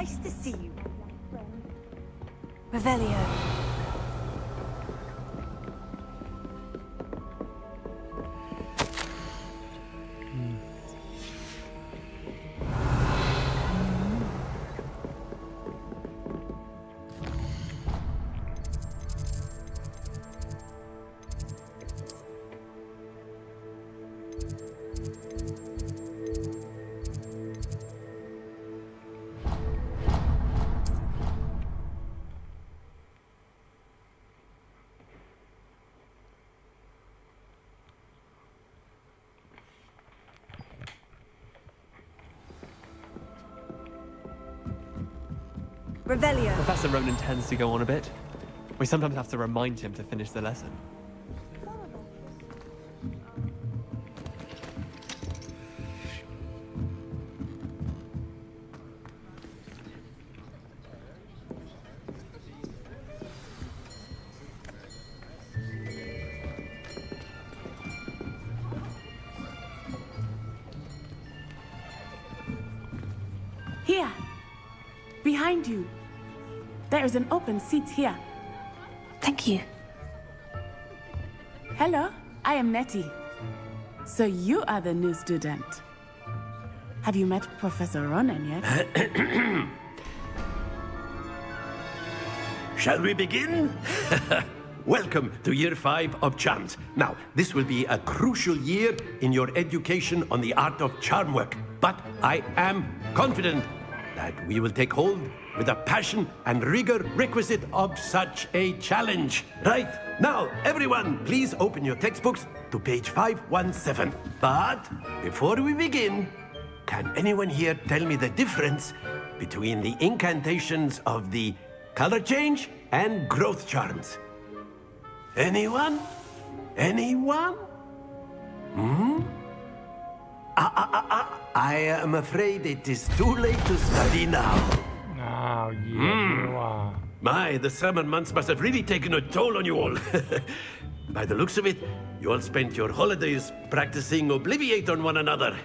Nice to see you. Revelio. Revelio. Professor Ronan tends to go on a bit. We sometimes have to remind him to finish the lesson. Here. Behind you. There is an open seat here. Thank you. Hello, I am Nettie. So you are the new student. Have you met Professor Ronan yet? Shall we begin? Welcome to Year 5 of Charms. Now, this will be a crucial year in your education on the art of charm work. But I am confident that we will take hold with the passion and rigor requisite of such a challenge. Right, now, everyone, please open your textbooks to page 517. But before we begin, can anyone here tell me the difference between the incantations of the color change and growth charms? Anyone? Anyone? I am afraid it is too late to study now. My, the summer months must have really taken a toll on you all. By the looks of it, you all spent your holidays practicing Obliviate on one another.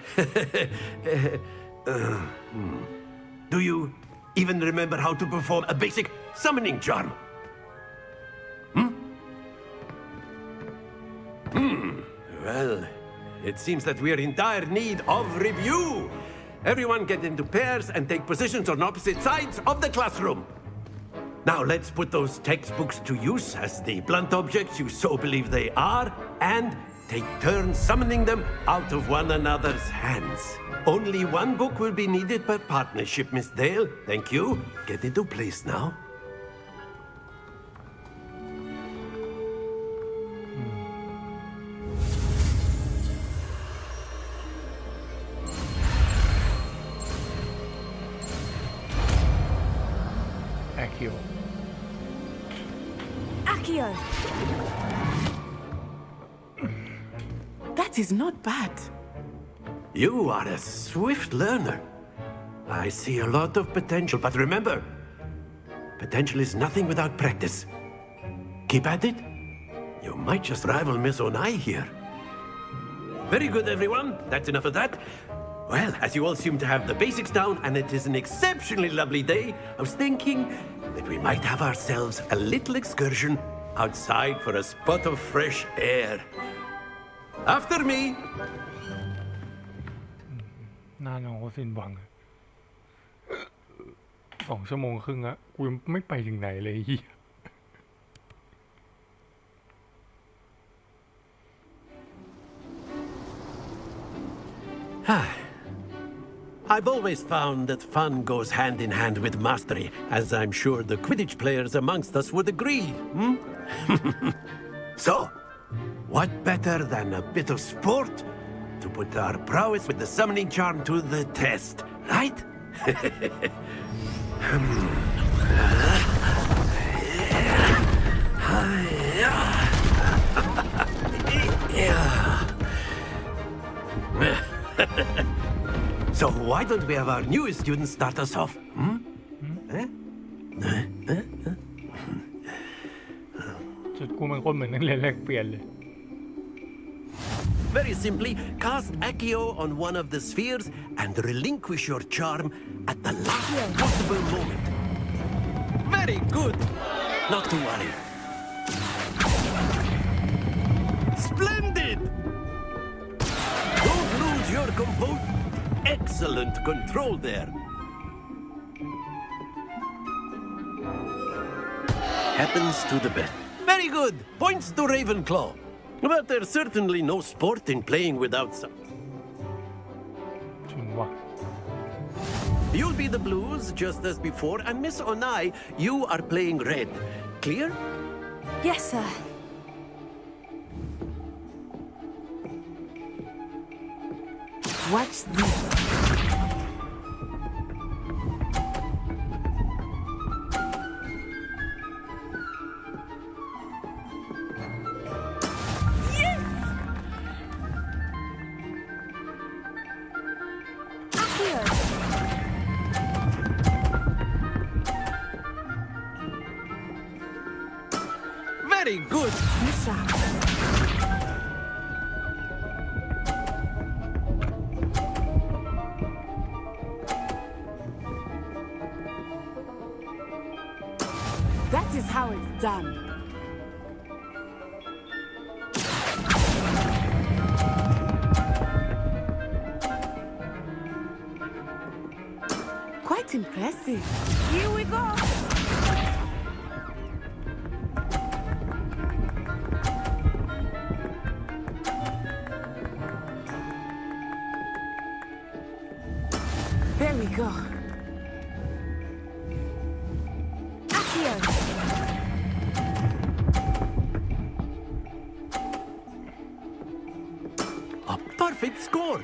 Do you even remember how to perform a basic summoning charm? Well, it seems that we are in dire need of review. Everyone get into pairs and take positions on opposite sides of the classroom. Now let's put those textbooks to use as the blunt objects you so believe they are, and take turns summoning them out of one another's hands. Only one book will be needed per partnership, Miss Dale. Thank you. Get into place now. Accio. That is not bad. You are a swift learner. I see a lot of potential, but remember, potential is nothing without practice. Keep at it. You might just rival Miss Onai here. Very good, everyone. That's enough of that. Well, as you all seem to have the basics down, and it is an exceptionally lovely day, I was thinking that we might have ourselves a little excursion outside for a spot of fresh air. After me. น่าน้องก็สิ้นหวัง2 ชั่วโมงครึ่งอะกูยังไม่ไปถึงไหนเลยเฮีย I've always found that fun goes hand in hand with mastery, as I'm sure the Quidditch players amongst us would agree. So, what better than a bit of sport to put our prowess with the summoning charm to the test, right? So why don't we have our newest student start us off? Eh? จุดกูมันคนเหมือนนักเรียนแลกเปลี่ยนเลย Very simply, cast Accio on one of the spheres and relinquish your charm at the last possible moment. Very good. Not to worry. Splendid! Don't lose your composure. Excellent control there. Happens to the best. Very good. Points to Ravenclaw. But there's certainly no sport in playing without some. You'll be the blues just as before, and Miss Onai, you are playing red. Clear? Yes, sir. What's this? Very good. That is how it's done. Easy. Here we go. There we go. Accio. A perfect score.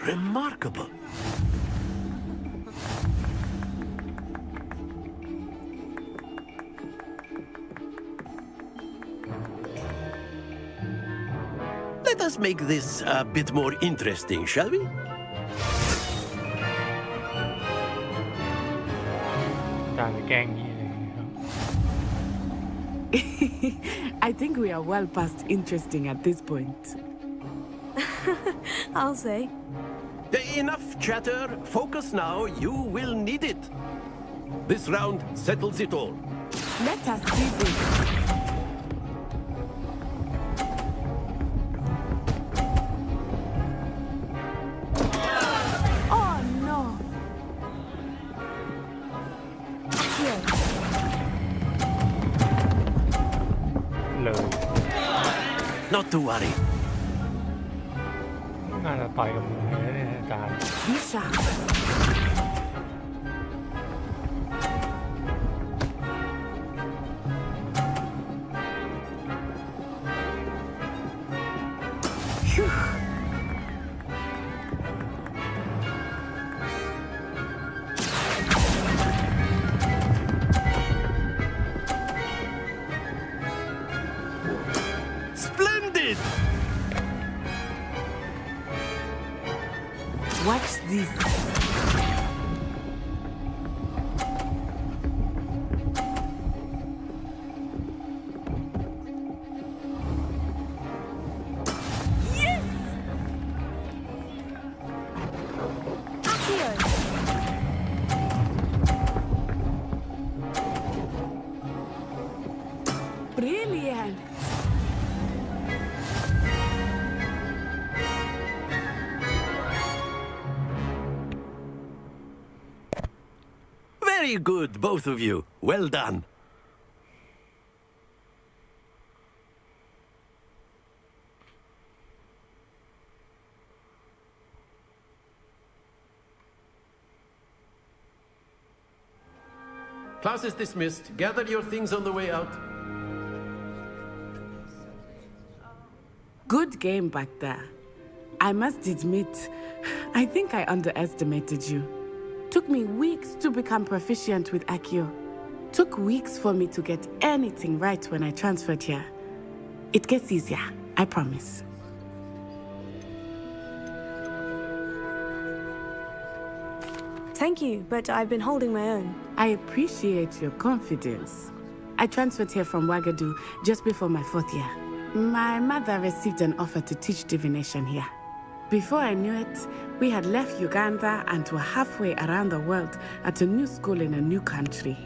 Remarkable. Let us make this a bit more interesting, shall we? การจะแกล้งนี่อะไรอย่างเงี้ยครับ I think we are well past interesting at this point. I'll say. Enough chatter. Focus now. You will need it. This round settles it all. Let us see this. Oh no! Here. เลย Not to worry. น่าจะต่อยกับมือให้ได้อาจารย์ Be sharp. Phew. Splendid! Watch this. Yes! Accio. Brilliant. Very good, both of you. Well done. Class is dismissed. Gather your things on the way out. Good game back there. I must admit, I think I underestimated you. Took me weeks to become proficient with Accio. Took weeks for me to get anything right when I transferred here. It gets easier, I promise. Thank you, but I've been holding my own. I appreciate your confidence. I transferred here from Wagadu just before my 4th year. My mother received an offer to teach divination here. Before I knew it, we had left Uganda and were halfway around the world at a new school in a new country.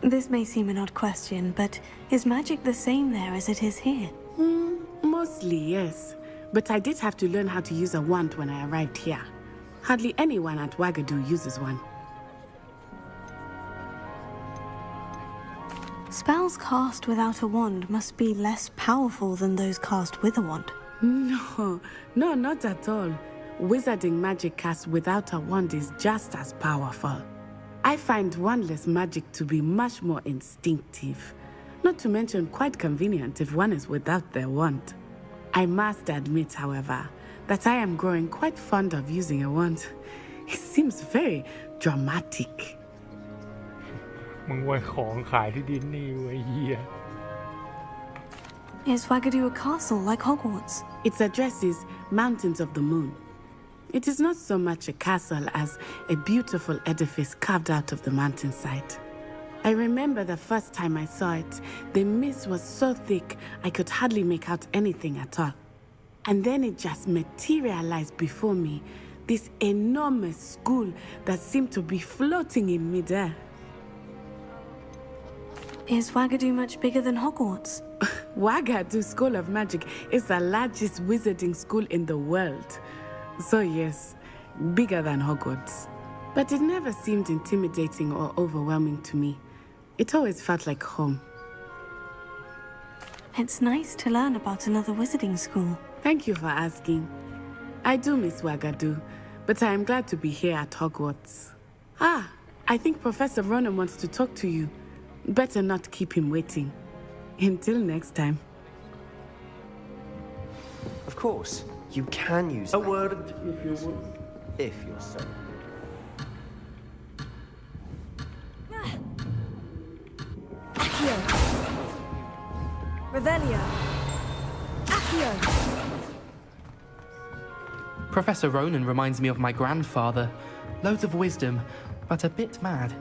This may seem an odd question, but is magic the same there as it is here? Mostly, yes. But I did have to learn how to use a wand when I arrived here. Hardly anyone at Wagadu uses one. Spells cast without a wand must be less powerful than those cast with a wand. No, not at all. Wizarding magic cast without a wand is just as powerful. I find wandless magic to be much more instinctive. Not to mention quite convenient if one is without their wand. I must admit, however, that I am growing quite fond of using a wand. It seems very dramatic. มึงไว้ของขายที่ดินนี่ไว้เหี้ย Is Wagadu a castle like Hogwarts? Its address is Mountains of the Moon. It is not so much a castle as a beautiful edifice carved out of the mountainside. I remember the first time I saw it, the mist was so thick I could hardly make out anything at all. And then it just materialized before me, this enormous school that seemed to be floating in midair. Is Wagadu much bigger than Hogwarts? Wagadu School of Magic is the largest wizarding school in the world. So yes, bigger than Hogwarts. But it never seemed intimidating or overwhelming to me. It always felt like home. It's nice to learn about another wizarding school. Thank you for asking. I do miss Wagadu, but I am glad to be here at Hogwarts. I think Professor Ronan wants to talk to you. Better not keep him waiting. Until next time. Of course, you can use a word if you would. If you're so. Accio. Revelio. Accio. Professor Ronan reminds me of my grandfather. Loads of wisdom, but a bit mad.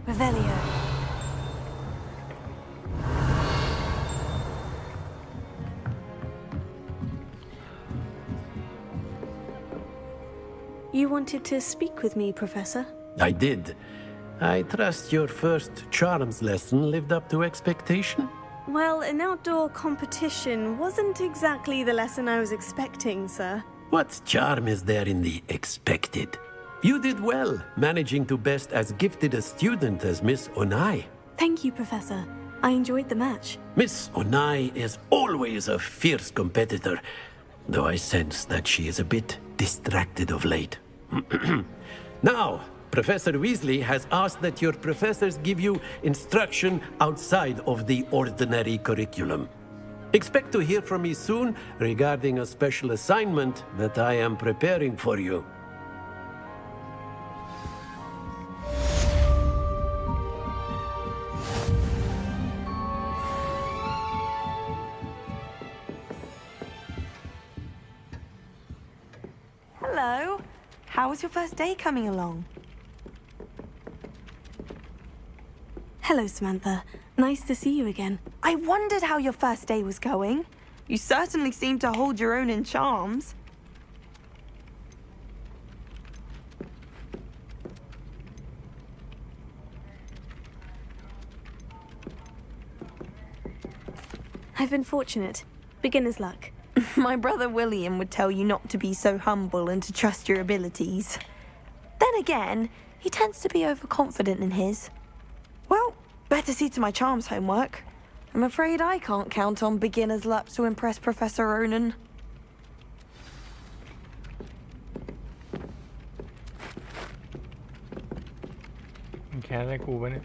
Revelio. You wanted to speak with me, Professor? I did. I trust your first charms lesson lived up to expectation? Well, an outdoor competition wasn't exactly the lesson I was expecting, sir. What charm is there in the expected? You did well, managing to best as gifted a student as Miss Onai. Thank you, Professor. I enjoyed the match. Miss Onai is always a fierce competitor, though I sense that she is a bit distracted of late. Now, Professor Weasley has asked that your professors give you instruction outside of the ordinary curriculum. Expect to hear from me soon regarding a special assignment that I am preparing for you. Hello. How was your first day coming along? Hello, Samantha. Nice to see you again. I wondered how your first day was going. You certainly seem to hold your own in charms. I've been fortunate. Beginner's luck. My brother William would tell you not to be so humble and to trust your abilities. Then again, he tends to be overconfident in his. Well, better see to my charms homework. I'm afraid I can't count on beginner's luck to impress Professor Ronan. Can't go with it.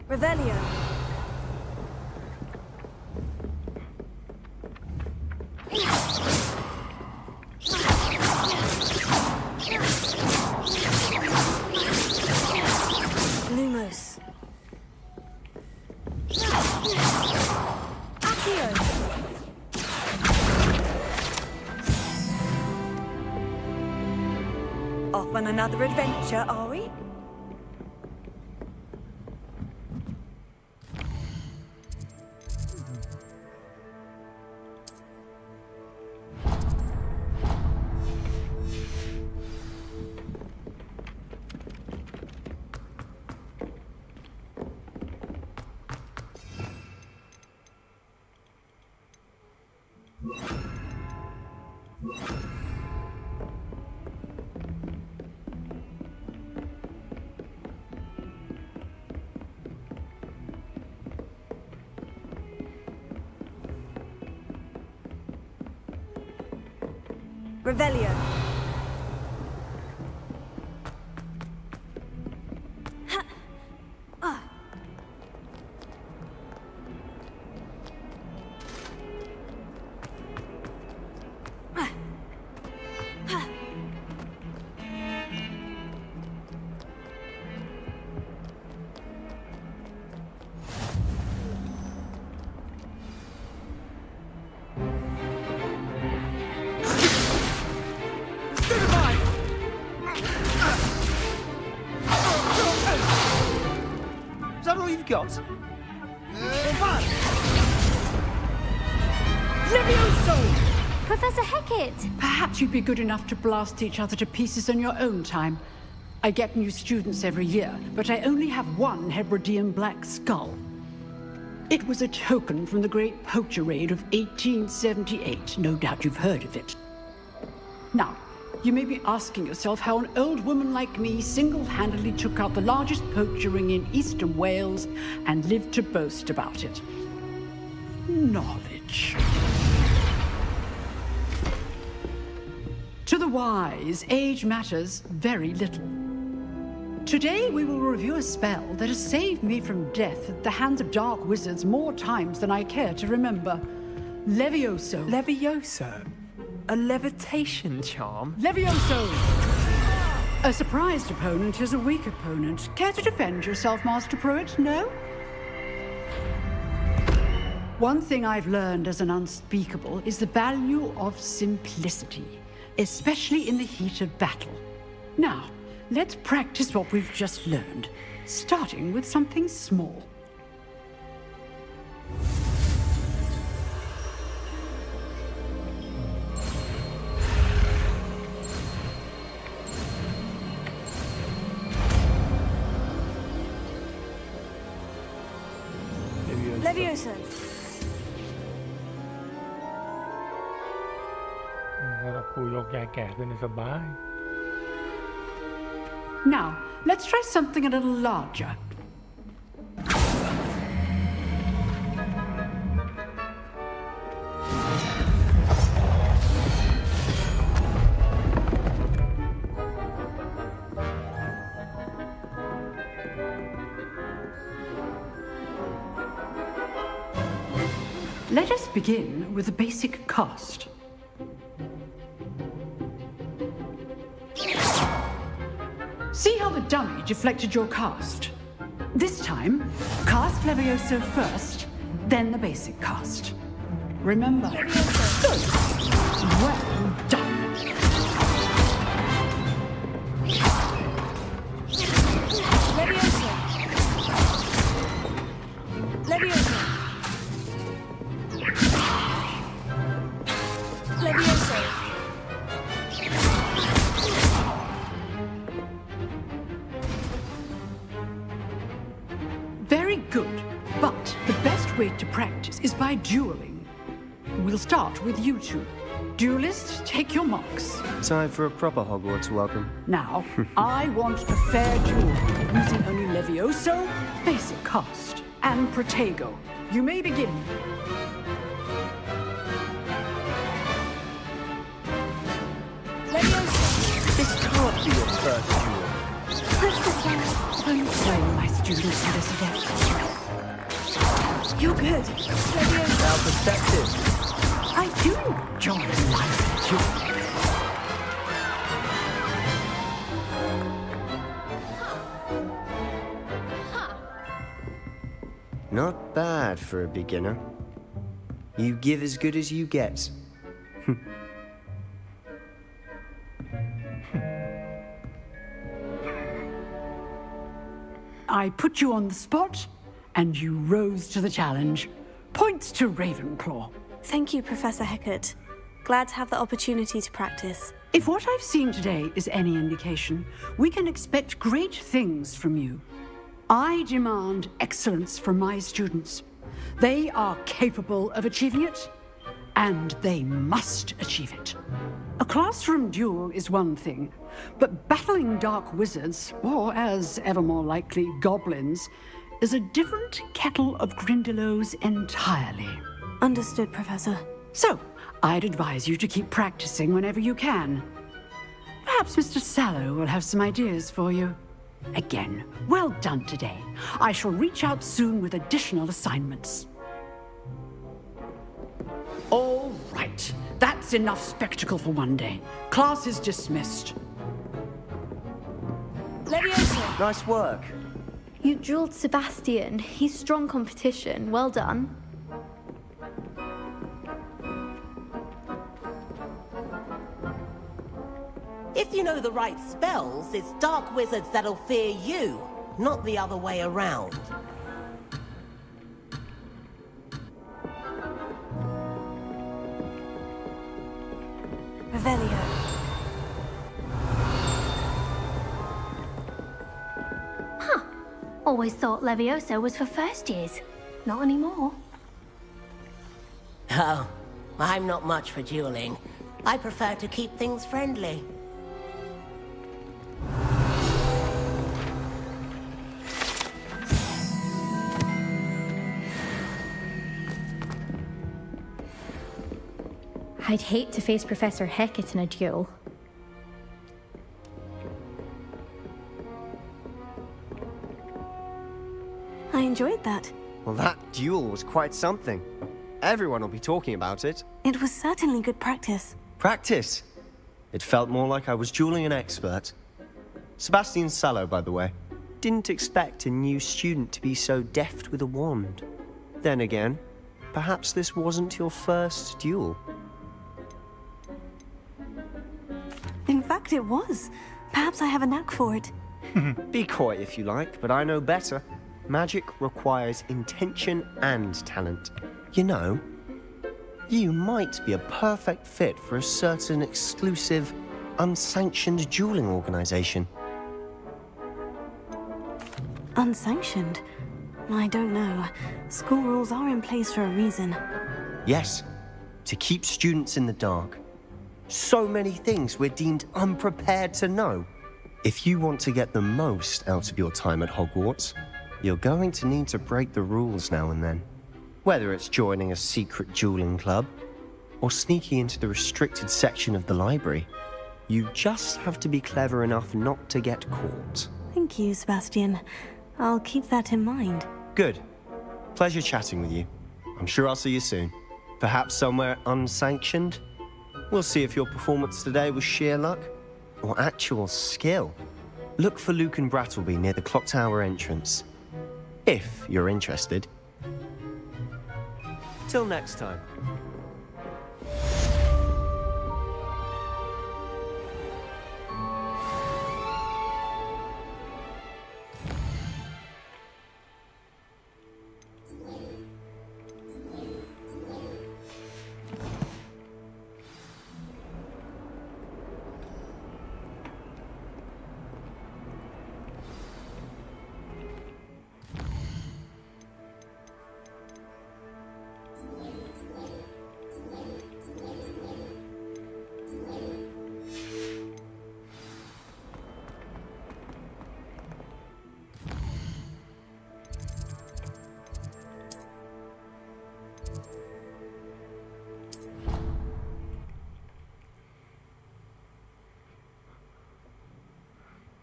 Revelio. Lumos. Accio. Off on another adventure, are we? Revelio. Is that all you've got? Professor Hecat! Perhaps you'd be good enough to blast each other to pieces on your own time. I get new students every year, but I only have one Hebridean black skull. It was a token from the Great Poacher Raid of 1878. No doubt you've heard of it. Now, you may be asking yourself how an old woman like me single-handedly took out the largest poacher ring in eastern Wales and lived to boast about it. Knowledge. To the wise, age matters very little. Today we will review a spell that has saved me from death at the hands of dark wizards more times than I care to remember. Levioso. Levioso? A levitation charm? Levioso! A surprised opponent is a weak opponent. Care to defend yourself, Master Pruitt? No? One thing I've learned as an unspeakable is the value of simplicity, especially in the heat of battle. Now, let's practice what we've just learned, starting with something small. Levioso. แล้วกูยกยายแก่ขึ้นในสบาย Now, let's try something a little larger. Let us begin with a basic cast. See how the dummy deflected your cast? This time, cast Levioso first, then the basic cast. Remember. Good. Well done. Levioso. Levioso. Levioso. Very good. But the best way to practice is by dueling. We'll start with you two. Duelists, take your marks. Time for a proper Hogwarts welcome. Now, I want a fair duel, using only Levioso, basic cast, and Protego. You may begin. Levioso. This can't be your first duel. Don't throw my students to this death. You're good. Levioso. Now perspective. I do enjoy life duel. Not bad for a beginner. You give as good as you get. I put you on the spot, and you rose to the challenge. Points to Ravenclaw. Thank you, Professor Hecat. Glad to have the opportunity to practice. If what I've seen today is any indication, we can expect great things from you. I demand excellence from my students. They are capable of achieving it, and they must achieve it. A classroom duel is one thing, but battling dark wizards, or as ever more likely, goblins, is a different kettle of Grindylows entirely. Understood, Professor. So, I'd advise you to keep practicing whenever you can. Perhaps Mr. Sallow will have some ideas for you. Again, well done today. I shall reach out soon with additional assignments. All right. That's enough spectacle for one day. Class is dismissed. Leviosa! Nice work. You drilled Sebastian. He's strong competition. Well done. If you know the right spells, it's dark wizards that'll fear you, not the other way around. Revelio. Huh. Always thought Leviosa was for first years. Not anymore. Oh, I'm not much for dueling. I prefer to keep things friendly. I'd hate to face Professor Hecat in a duel. I enjoyed that. Well, that duel was quite something. Everyone will be talking about it. It was certainly good practice. Practice? It felt more like I was dueling an expert. Sebastian Sallow, by the way. Didn't expect a new student to be so deft with a wand. Then again, perhaps this wasn't your first duel. In fact, it was. Perhaps I have a knack for it. Be coy if you like, but I know better. Magic requires intention and talent. You know, you might be a perfect fit for a certain exclusive, unsanctioned dueling organization. Unsanctioned? I don't know. School rules are in place for a reason. Yes, to keep students in the dark. So many things we're deemed unprepared to know. If you want to get the most out of your time at Hogwarts, you're going to need to break the rules now and then. Whether it's joining a secret dueling club, or sneaking into the restricted section of the library, you just have to be clever enough not to get caught. Thank you, Sebastian. I'll keep that in mind. Good. Pleasure chatting with you. I'm sure I'll see you soon. Perhaps somewhere unsanctioned? We'll see if your performance today was sheer luck or actual skill. Look for Luke and Brattleby near the clock tower entrance. If you're interested. Till next time.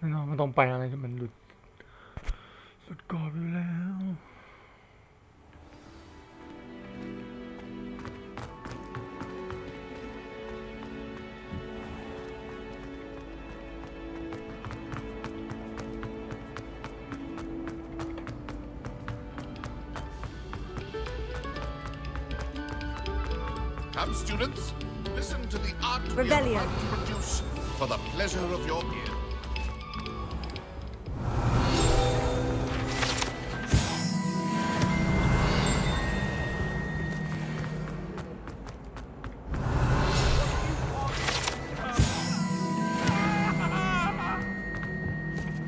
แน่นอนมันต้องไปอะไรที่มันหลุดกรอบอยู่แล้ว Come, students, listen to the art we are Revelio. about to produce for the pleasure of your ear.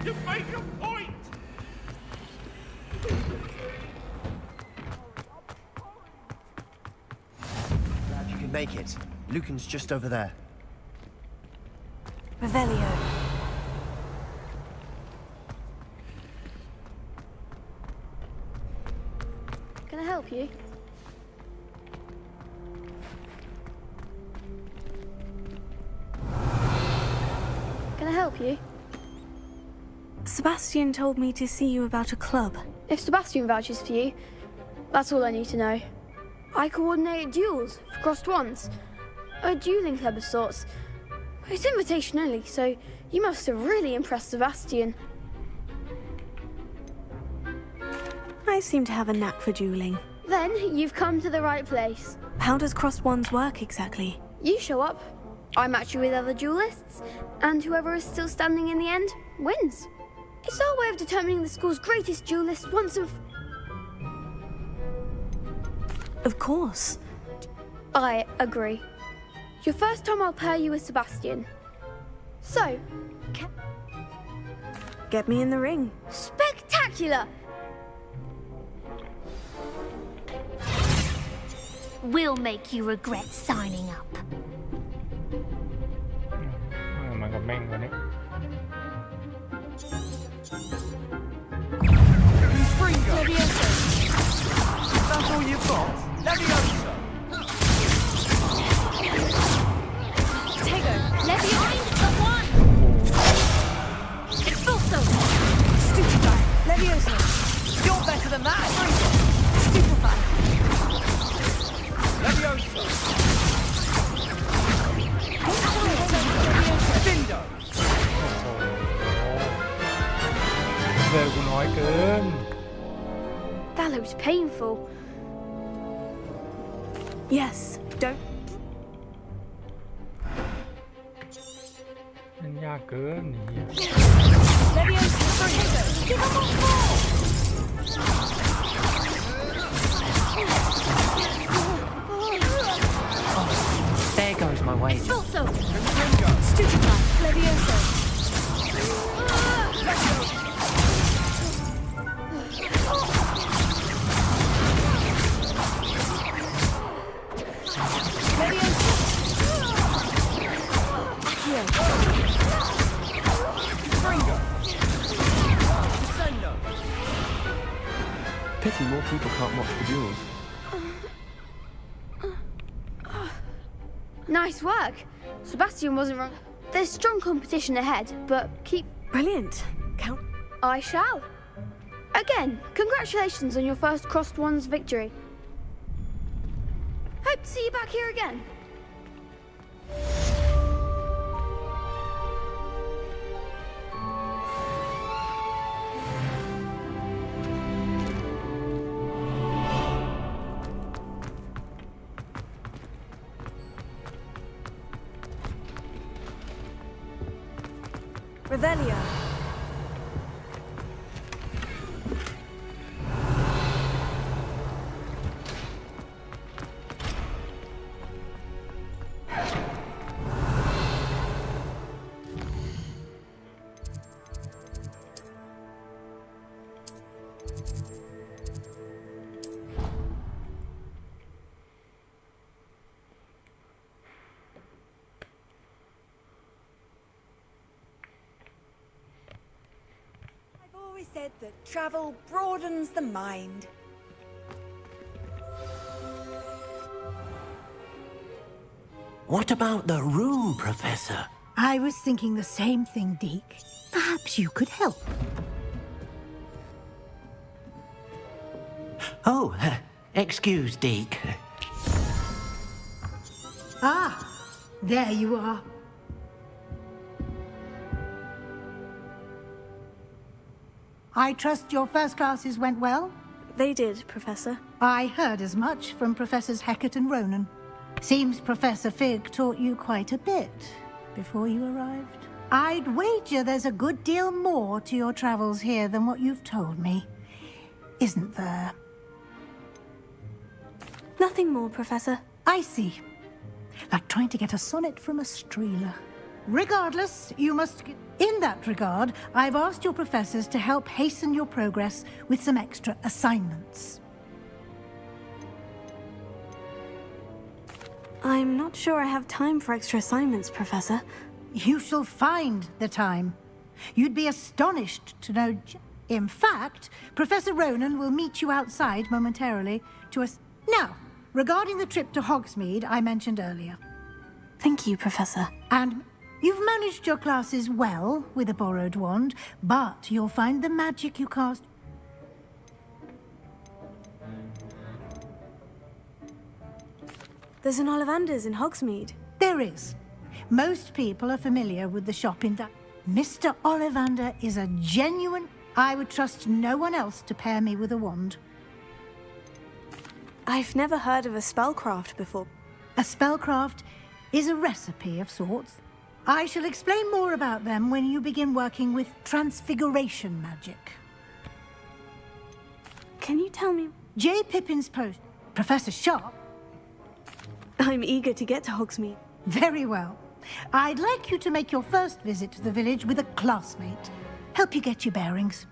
You make a point! Glad you could make it. Lucan's just over there. Revelio. Can I help you? Can I help you? Sebastian told me to see you about a club. If Sebastian vouches for you, that's all I need to know. I coordinate duels for crossed ones. A dueling club of sorts. It's invitation only, so you must have really impressed Sebastian. I seem to have a knack for dueling. Then you've come to the right place. How does crossed ones work exactly? You show up, I match you with other duelists, and whoever is still standing in the end wins. It's our way of determining the school's greatest duelist once and Of course. I agree. Your first time I'll pair you with Sebastian. So, Get me in the ring. spectacular! We'll make you regret signing up. มันกับแม่งวันนี้ Levioso. That's all you've got? Levioso. Tego, Levioso, the one! Expulso! Stupefy. Levioso. You're better than that. Stupefy. Levioso. Bindo. เจอกูน้อยเกิน That looks painful. Yes, don't. มันยากเกินนี่ Levioso. Tego. Give up on four. There goes my wager. Expulso! Stupefy. Levioso. Pity more people can't watch the duels. Nice work. Sebastian wasn't wrong. There's strong competition ahead, but keep... Brilliant. Count. I shall. Again, congratulations on your first crossed ones victory. Hope to see you back here again. Revelio. Always said that travel broadens the mind. What about the room, Professor? I was thinking the same thing, Deke. Perhaps you could help. Oh, excuse, Deke. Ah, there you are. I trust your first classes went well? They did, Professor. I heard as much from Professors Hecat and Ronan. Seems Professor Fig taught you quite a bit before you arrived. I'd wager there's a good deal more to your travels here than what you've told me. Isn't there? Nothing more, Professor. I see. Like trying to get a sonnet from a streeler. Regardless, you must... In that regard, I've asked your professors to help hasten your progress with some extra assignments. I'm not sure I have time for extra assignments, Professor. You shall find the time. You'd be astonished to know... In fact, Professor Ronan will meet you outside momentarily to us. Now, regarding the trip to Hogsmeade I mentioned earlier. Thank you, Professor. And you've managed your classes well with a borrowed wand, but you'll find the magic you cast... There's an Ollivander's in Hogsmeade. There is. Most people are familiar with the shop in that. Mr. Ollivander is a genuine... I would trust no one else to pair me with a wand. I've never heard of a spellcraft before. A spellcraft is a recipe of sorts. I shall explain more about them when you begin working with transfiguration magic. Can you tell me... J. Pippin's post. Professor Sharp. I'm eager to get to Hogsmeade. Very well. I'd like you to make your first visit to the village with a classmate. Help you get your bearings.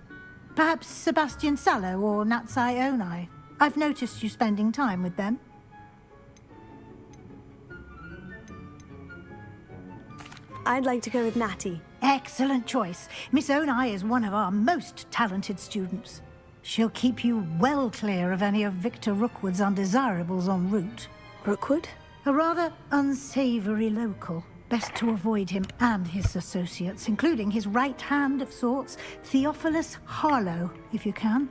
Perhaps Sebastian Sallow or Natsai Onai. I've noticed you spending time with them. I'd like to go with Natty. Excellent choice. Miss Onai is one of our most talented students. She'll keep you well clear of any of Victor Rookwood's undesirables en route. Rookwood? A rather unsavory local. Best to avoid him and his associates, including his right hand of sorts, Theophilus Harlow, if you can.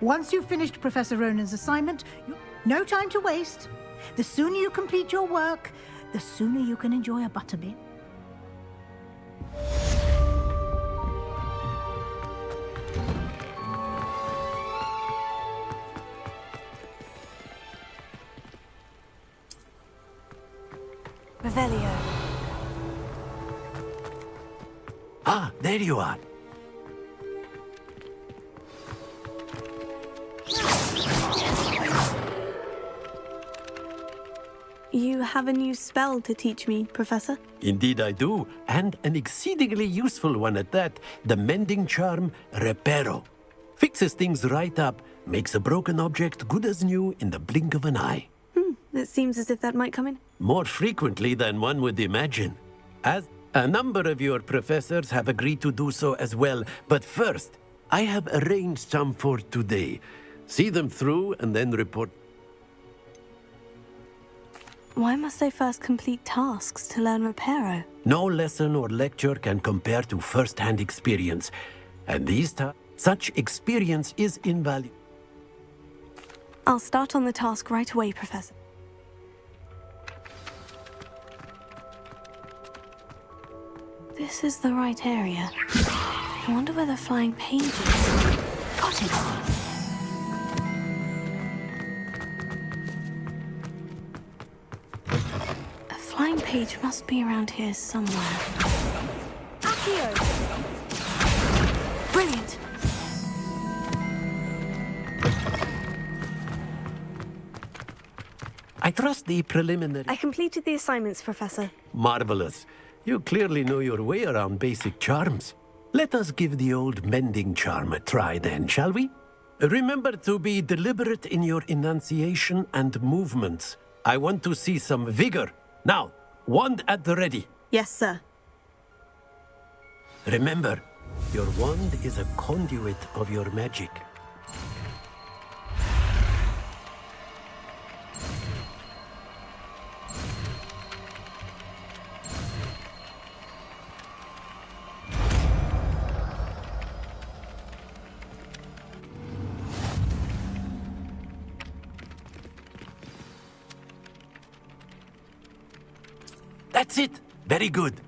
Once you've finished Professor Ronan's assignment, no time to waste. The sooner you complete your work, the sooner you can enjoy a butterbeer. Revelio. Ah, there you are. You have a new spell to teach me, Professor? Indeed I do, and an exceedingly useful one at that. The mending charm, Reparo. Fixes things right up, makes a broken object good as new in the blink of an eye. It seems as if that might come in. More frequently than one would imagine. As a number of your professors have agreed to do so as well. But first, I have arranged some for today. See them through and then report. Why must I first complete tasks to learn Reparo? No lesson or lecture can compare to first-hand experience. And such experience is invaluable. I'll start on the task right away, Professor. This is the right area. I wonder where the flying page is. Got it! A flying page must be around here somewhere. Accio! Brilliant! I trust the preliminary... I completed the assignments, Professor. Marvelous. You clearly know your way around basic charms. Let us give the old mending charm a try then, shall we? Remember to be deliberate in your enunciation and movements. I want to see some vigor. Now, wand at the ready. Yes, sir. Remember, your wand is a conduit of your magic. That's it. Very good.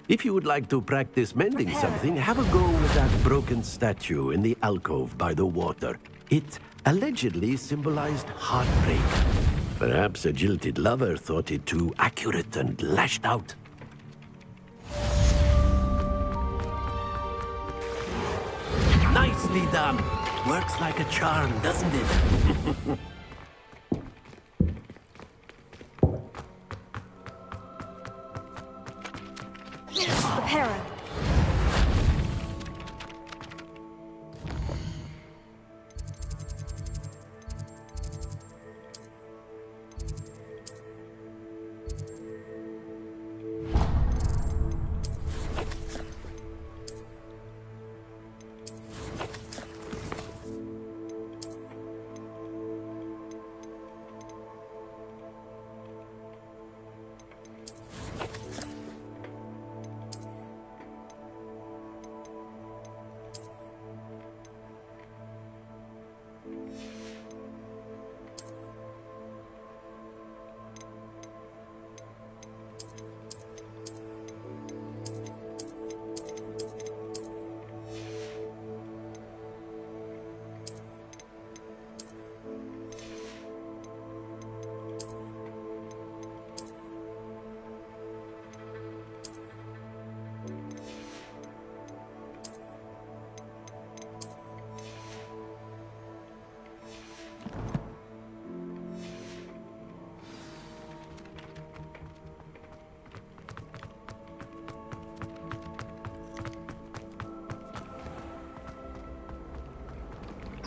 If you would like to practice mending something, have a go with that broken statue in the alcove by the water. It allegedly symbolized heartbreak. Perhaps a jilted lover thought it too accurate and lashed out. Nicely done. Works like a charm, doesn't it? Reparo.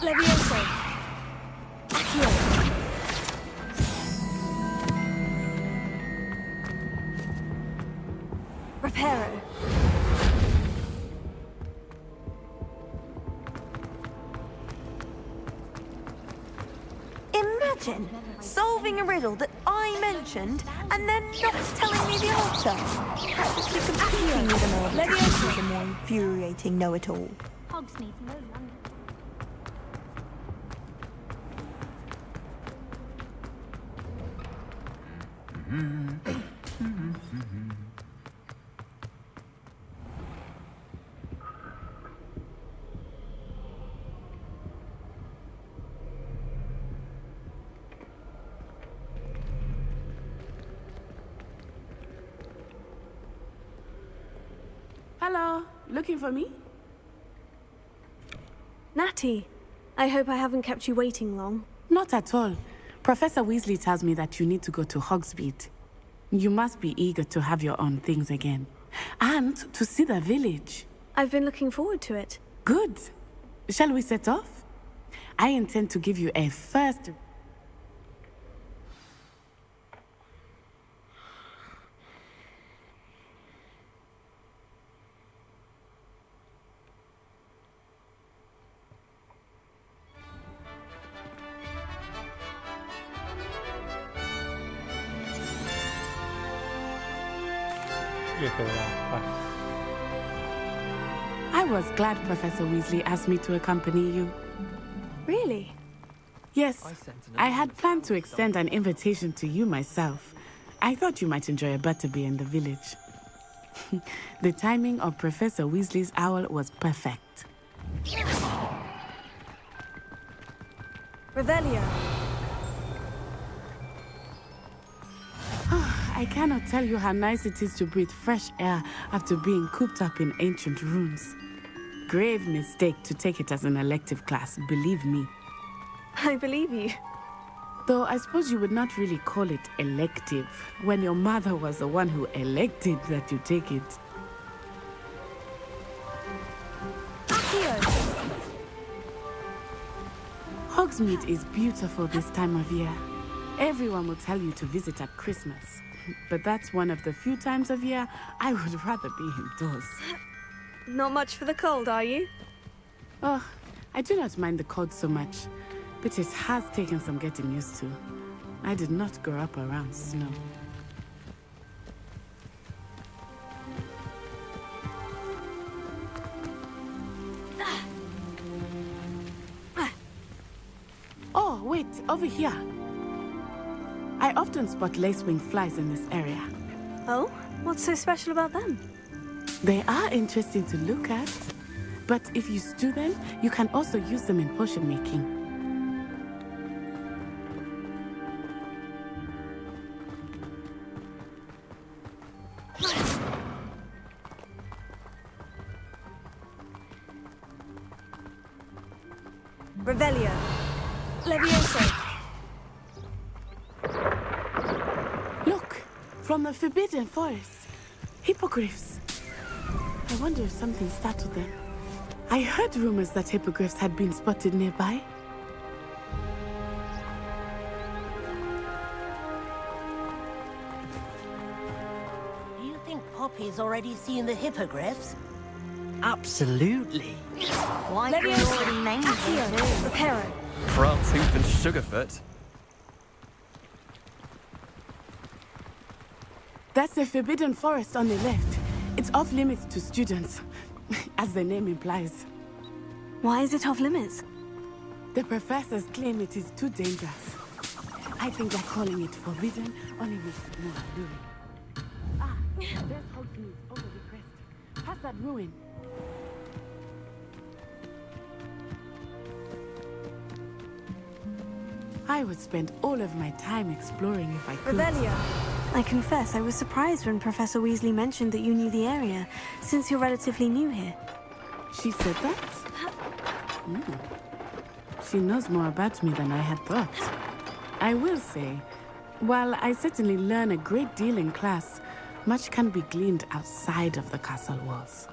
Levioso. Accio. Reparo. Imagine solving a riddle that I mentioned and then not telling me the answer. Practically competing with a more Leviosa, a more infuriating know-it-all. Hogsmeade's no London. Hello, looking for me? Natty, I hope I haven't kept you waiting long. Not at all. Professor Weasley tells me that you need to go to Hogsmeade. You must be eager to have your own things again. And to see the village. I've been looking forward to it. Good. Shall we set off? I intend to give you a first... I was glad Professor Weasley asked me to accompany you. Really? Yes, I had planned to extend an invitation to you myself. I thought you might enjoy a butterbeer in the village. The timing of Professor Weasley's owl was perfect. Revelio. I cannot tell you how nice it is to breathe fresh air after being cooped up in ancient rooms. Grave mistake to take it as an elective class, believe me. I believe you. Though I suppose you would not really call it elective when your mother was the one who elected that you take it. Hogsmeade is beautiful this time of year. Everyone will tell you to visit at Christmas. But that's one of the few times of year I would rather be indoors. Not much for the cold, are you? Oh, I do not mind the cold so much, but it has taken some getting used to. I did not grow up around snow. Oh, wait, over here. I often spot lacewing flies in this area. Oh? What's so special about them? They are interesting to look at, but if you stew them, you can also use them in potion making. Revelio. Levioso. Look, from the Forbidden Forest. Hippogriffs. I wonder if something startled them. I heard rumors that hippogriffs had been spotted nearby. Do you think Poppy's already seen the hippogriffs? Absolutely. Why do you already named them? Reparo. France, Hoof, and Sugarfoot. That's the Forbidden Forest on the left. It's off limits to students, as the name implies. Why is it off limits? The professors claim it is too dangerous. I think that calling it forbidden only makes it more alluring. Ah, there's Hogsmeade over the crest. Past that ruin. I would spend all of my time exploring if I could. Revelio. I confess I was surprised when Professor Weasley mentioned that you knew the area, since you're relatively new here. She said that? She knows more about me than I had thought. I will say, while I certainly learn a great deal in class, much can be gleaned outside of the castle walls.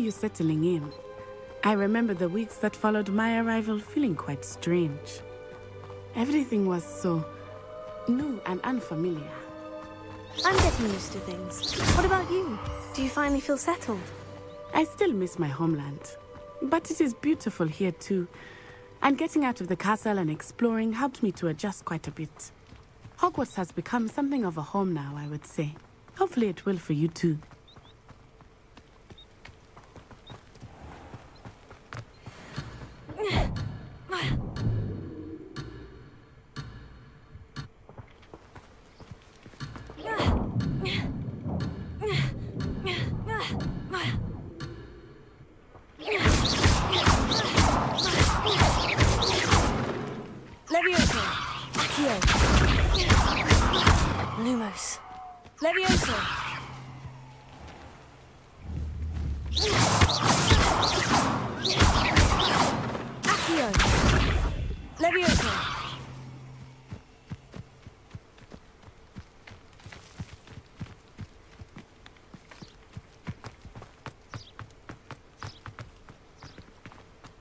you settling in? I remember the weeks that followed my arrival feeling quite strange. Everything was so new and unfamiliar. I'm getting used to things. What about you? Do you finally feel settled? I still miss my homeland, but it is beautiful here too. And getting out of the castle and exploring helped me to adjust quite a bit. Hogwarts has become something of a home now, I would say. Hopefully it will for you too. Levioso. Accio. Lumos. Levioso. Accio. Levioso.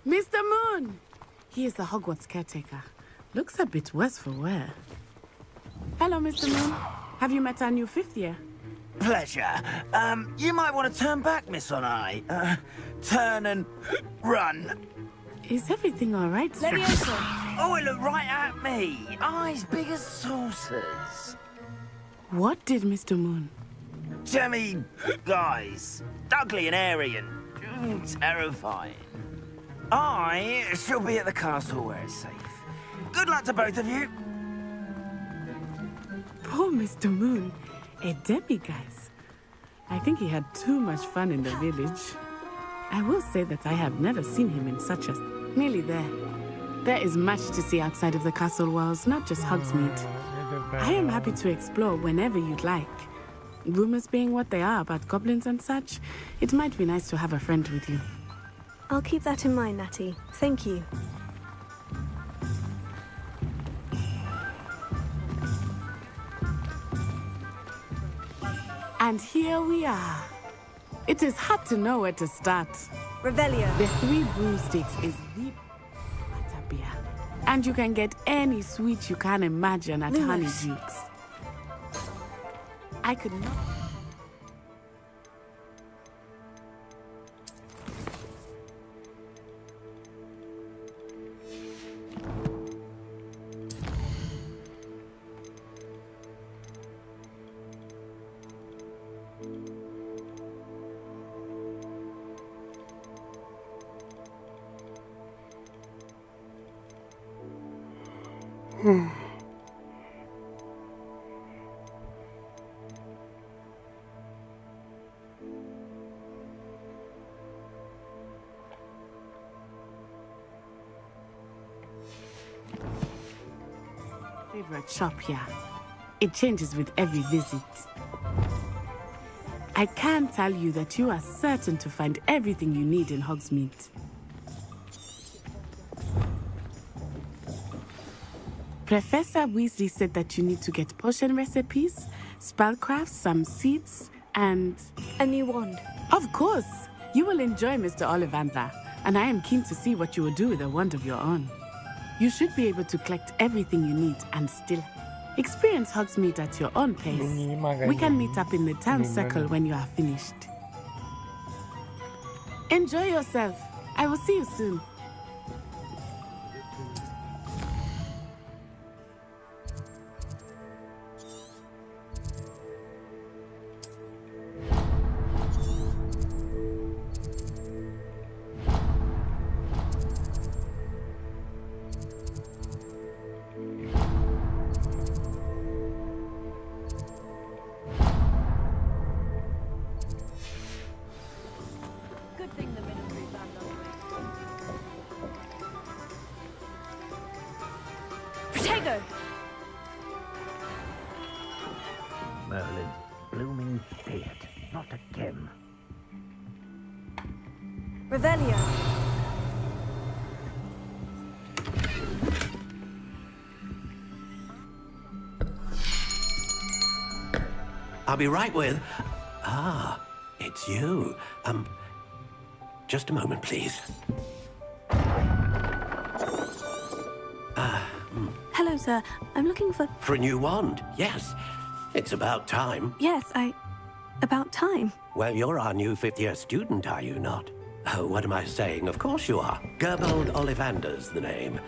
Mr. Moon! He is the Hogwarts caretaker. Looks a bit worse for wear. Hello, Mr. Moon. Have you met our new fifth year? Pleasure. You might want to turn back, Miss Onai. Turn and run. Is everything all right, sir? Levioso. Oh, it looked right at me. Eyes big as saucers. What did Mr. Moon? Jemmy guys. Ugly and airy and terrifying. I shall be at the castle where it's safe. Good luck to both of you. Poor Mr. Moon. A demiguise. I think he had too much fun in the village. I will say that I have never seen him in such a... Nearly there. There is much to see outside of the castle walls, not just Hogsmeade. I am happy to explore whenever you'd like. Rumors being what they are about goblins and such, it might be nice to have a friend with you. I'll keep that in mind, Natty. Thank you. And here we are. It is hard to know where to start. Revelio. The Three Broomsticks is the butterbeer. And you can get any sweet you can imagine at Honeyduke's. I could not... Favorite shop here. It changes with every visit. I can tell you that you are certain to find everything you need in Hogsmeade. Professor Weasley said that you need to get potion recipes, spellcrafts, some seeds, and... a new wand. Of course! You will enjoy Mr. Ollivander, and I am keen to see what you will do with a wand of your own. You should be able to collect everything you need and still experience Hogsmeade at your own pace. We can meet up in the town circle when you are finished. Enjoy yourself. I will see you soon. Protego! Merlin, blooming beard, not again. Revelio. I'll be right with... Ah, it's you. just a moment, please. Hello, sir. I'm looking for... For a new wand, yes. It's about time. Yes, About time. Well, you're our new fifth-year student, are you not? Oh, what am I saying? Of course you are. Gerbold Ollivander's the name.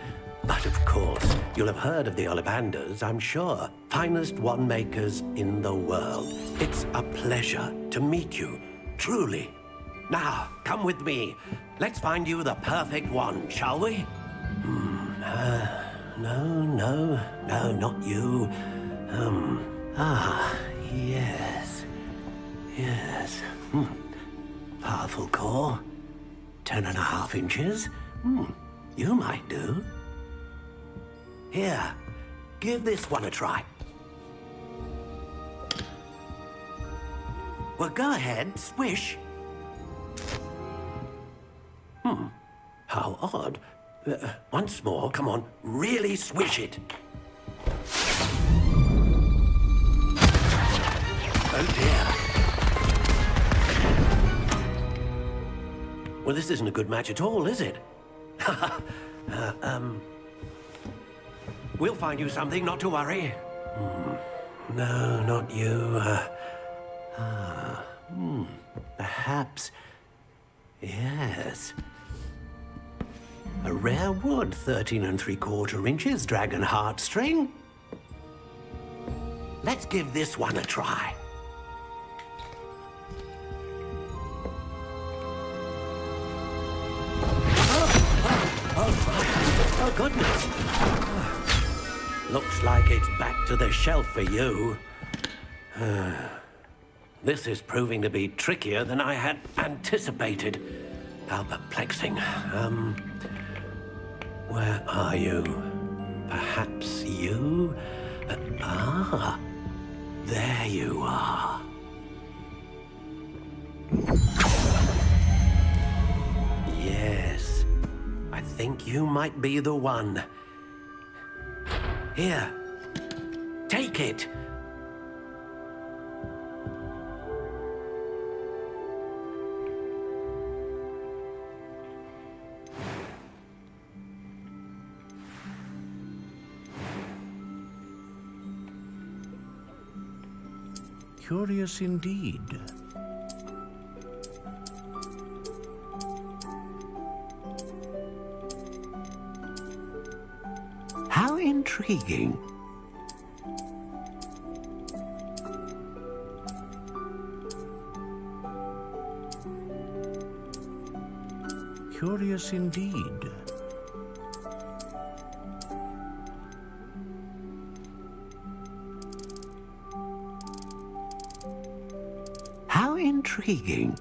But of course, you'll have heard of the Ollivanders, I'm sure. Finest wand makers in the world. It's a pleasure to meet you, truly. Now, come with me. Let's find you the perfect wand, shall we? No, not you. Yes. Powerful core. 10.5 inches. You might do. Here, give this one a try. Well, go ahead, swish. How odd. Once more, come on, really swish it. Oh dear. Well, this isn't a good match at all, is it? We'll find you something, not to worry. No, not you. Perhaps. Yes. A rare wood, 13 3/4 inches, dragon heartstring. Let's give this one a try. Oh, goodness. Looks like it's back to the shelf for you. This is proving to be trickier than I had anticipated. How perplexing. Where are you? Perhaps you? There you are. Yes, I think you might be the one. Here, take it. Curious indeed. How intriguing. Curious indeed. How intriguing.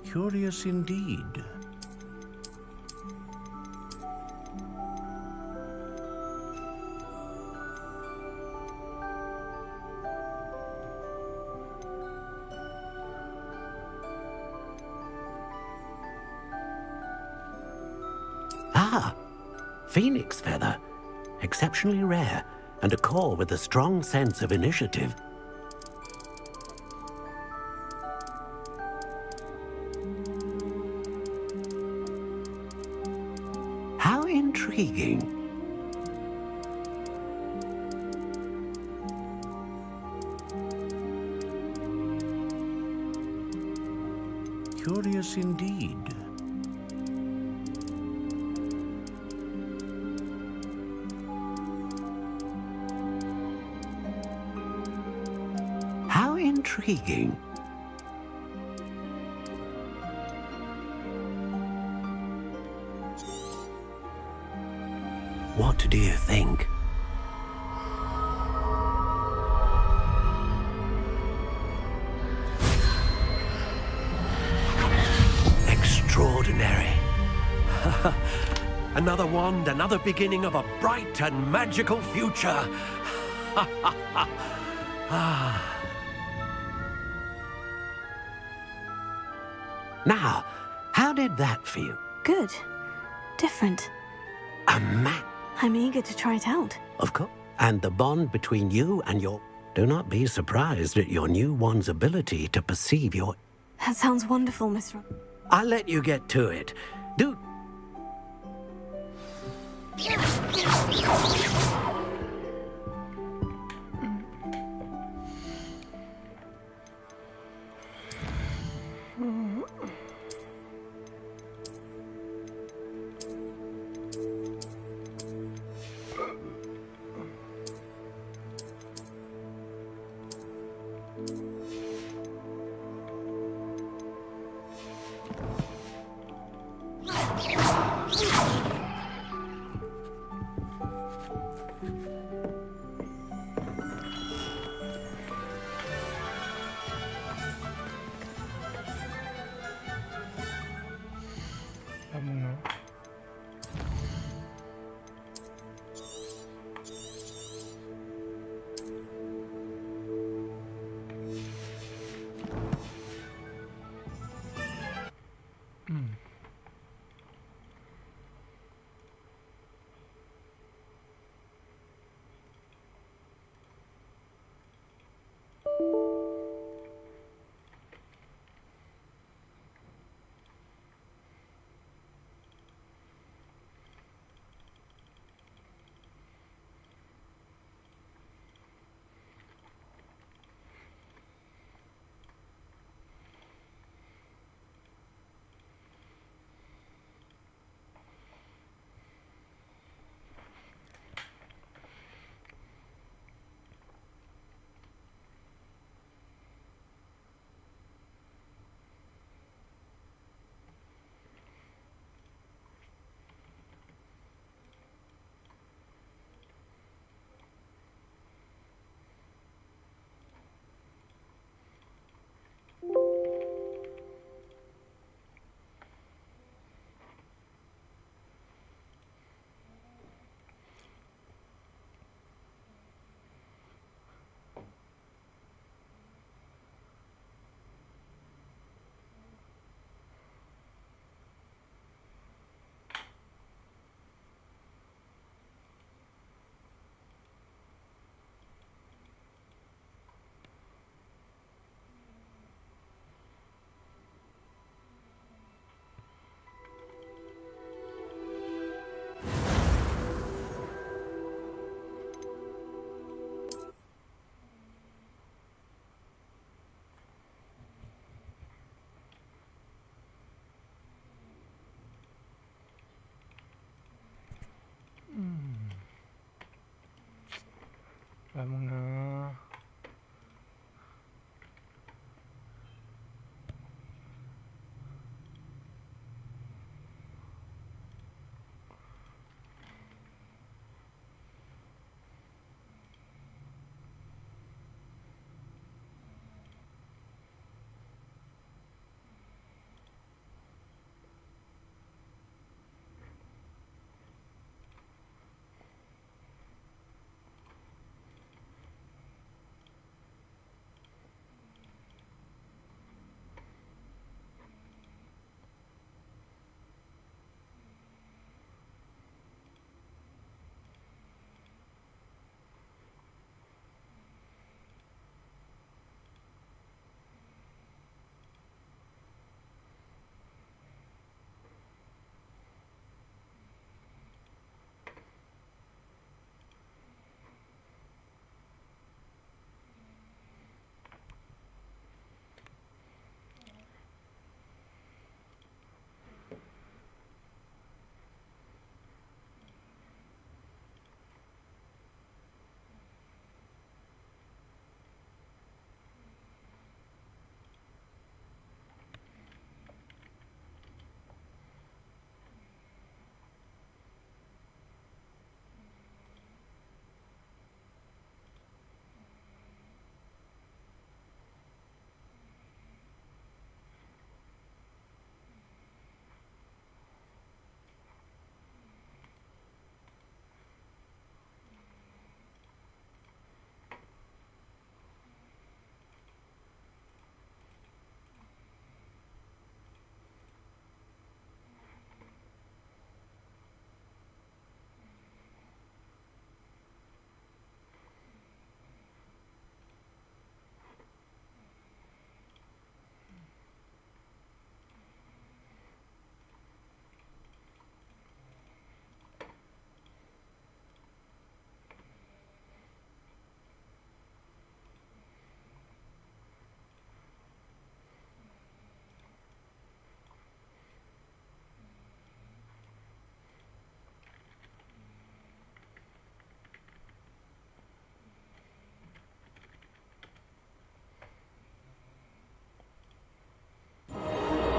Curious indeed. Phoenix feather. Exceptionally rare, and a core with a strong sense of initiative. How intriguing. Curious indeed. How intriguing. What do you think? Extraordinary. Another wand, another beginning of a bright and magical future. Now, how did that feel? Good. Different. A I'm eager to try it out. Of course. And the bond between you and your... Do not be surprised at your new one's ability to perceive your... That sounds wonderful, Mr. I'll let you get to it. Do... Vamos na...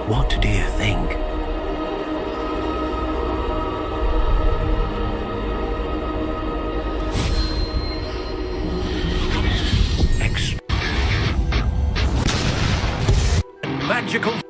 What do you think? Magical.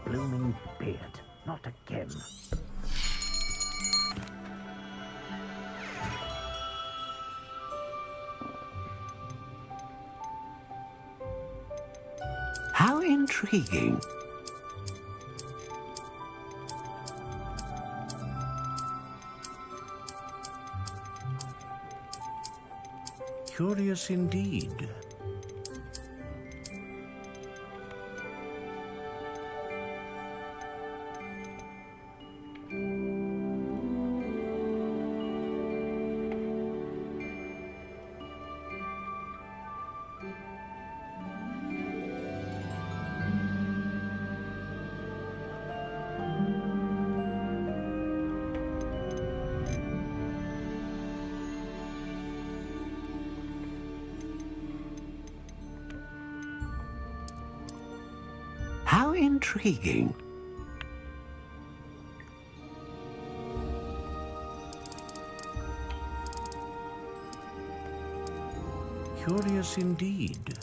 blooming beard. Not again. How intriguing. Curious indeed. How intriguing. Curious indeed.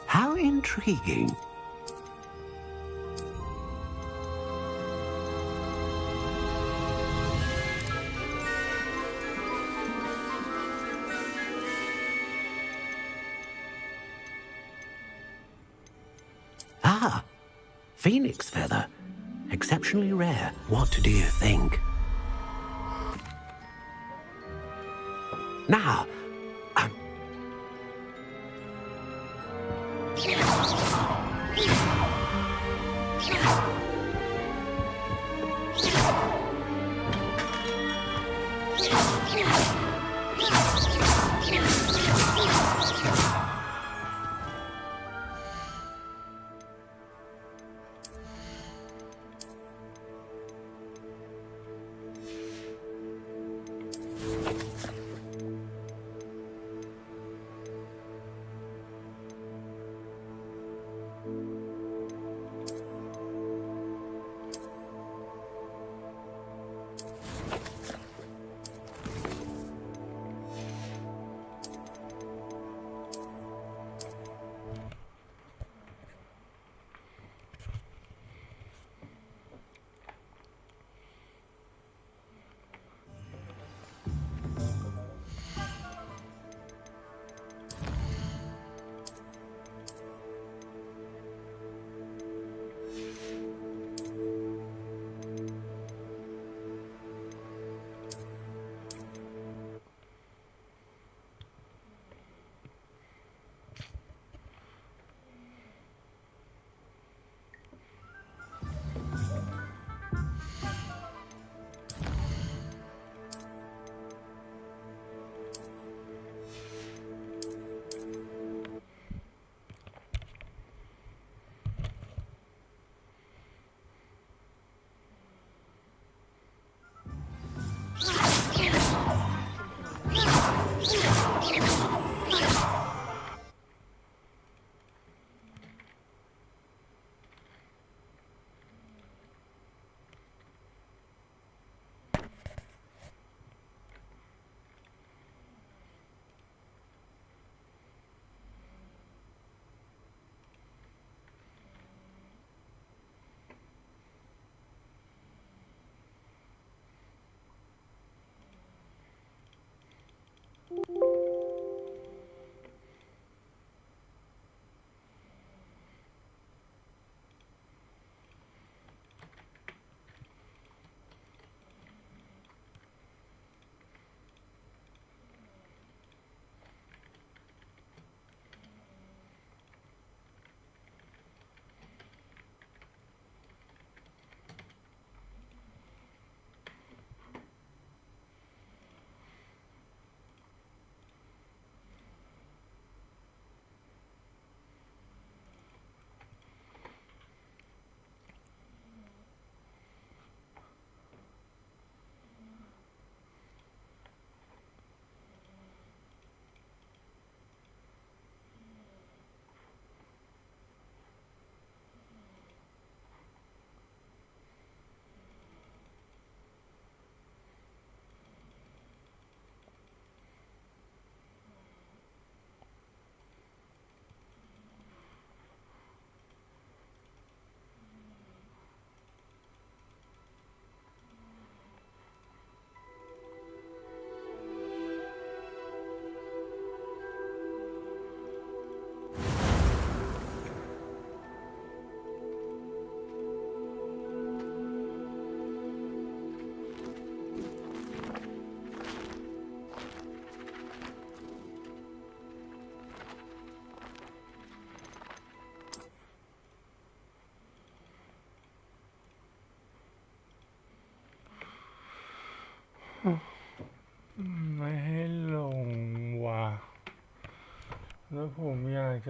How intriguing. Ah, phoenix feather. Exceptionally rare. What do you think? Now,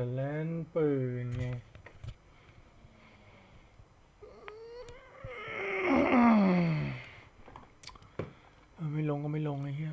จะเล่นปืนไงไม่ลงก็ไม่ลงไอ้เหี้ย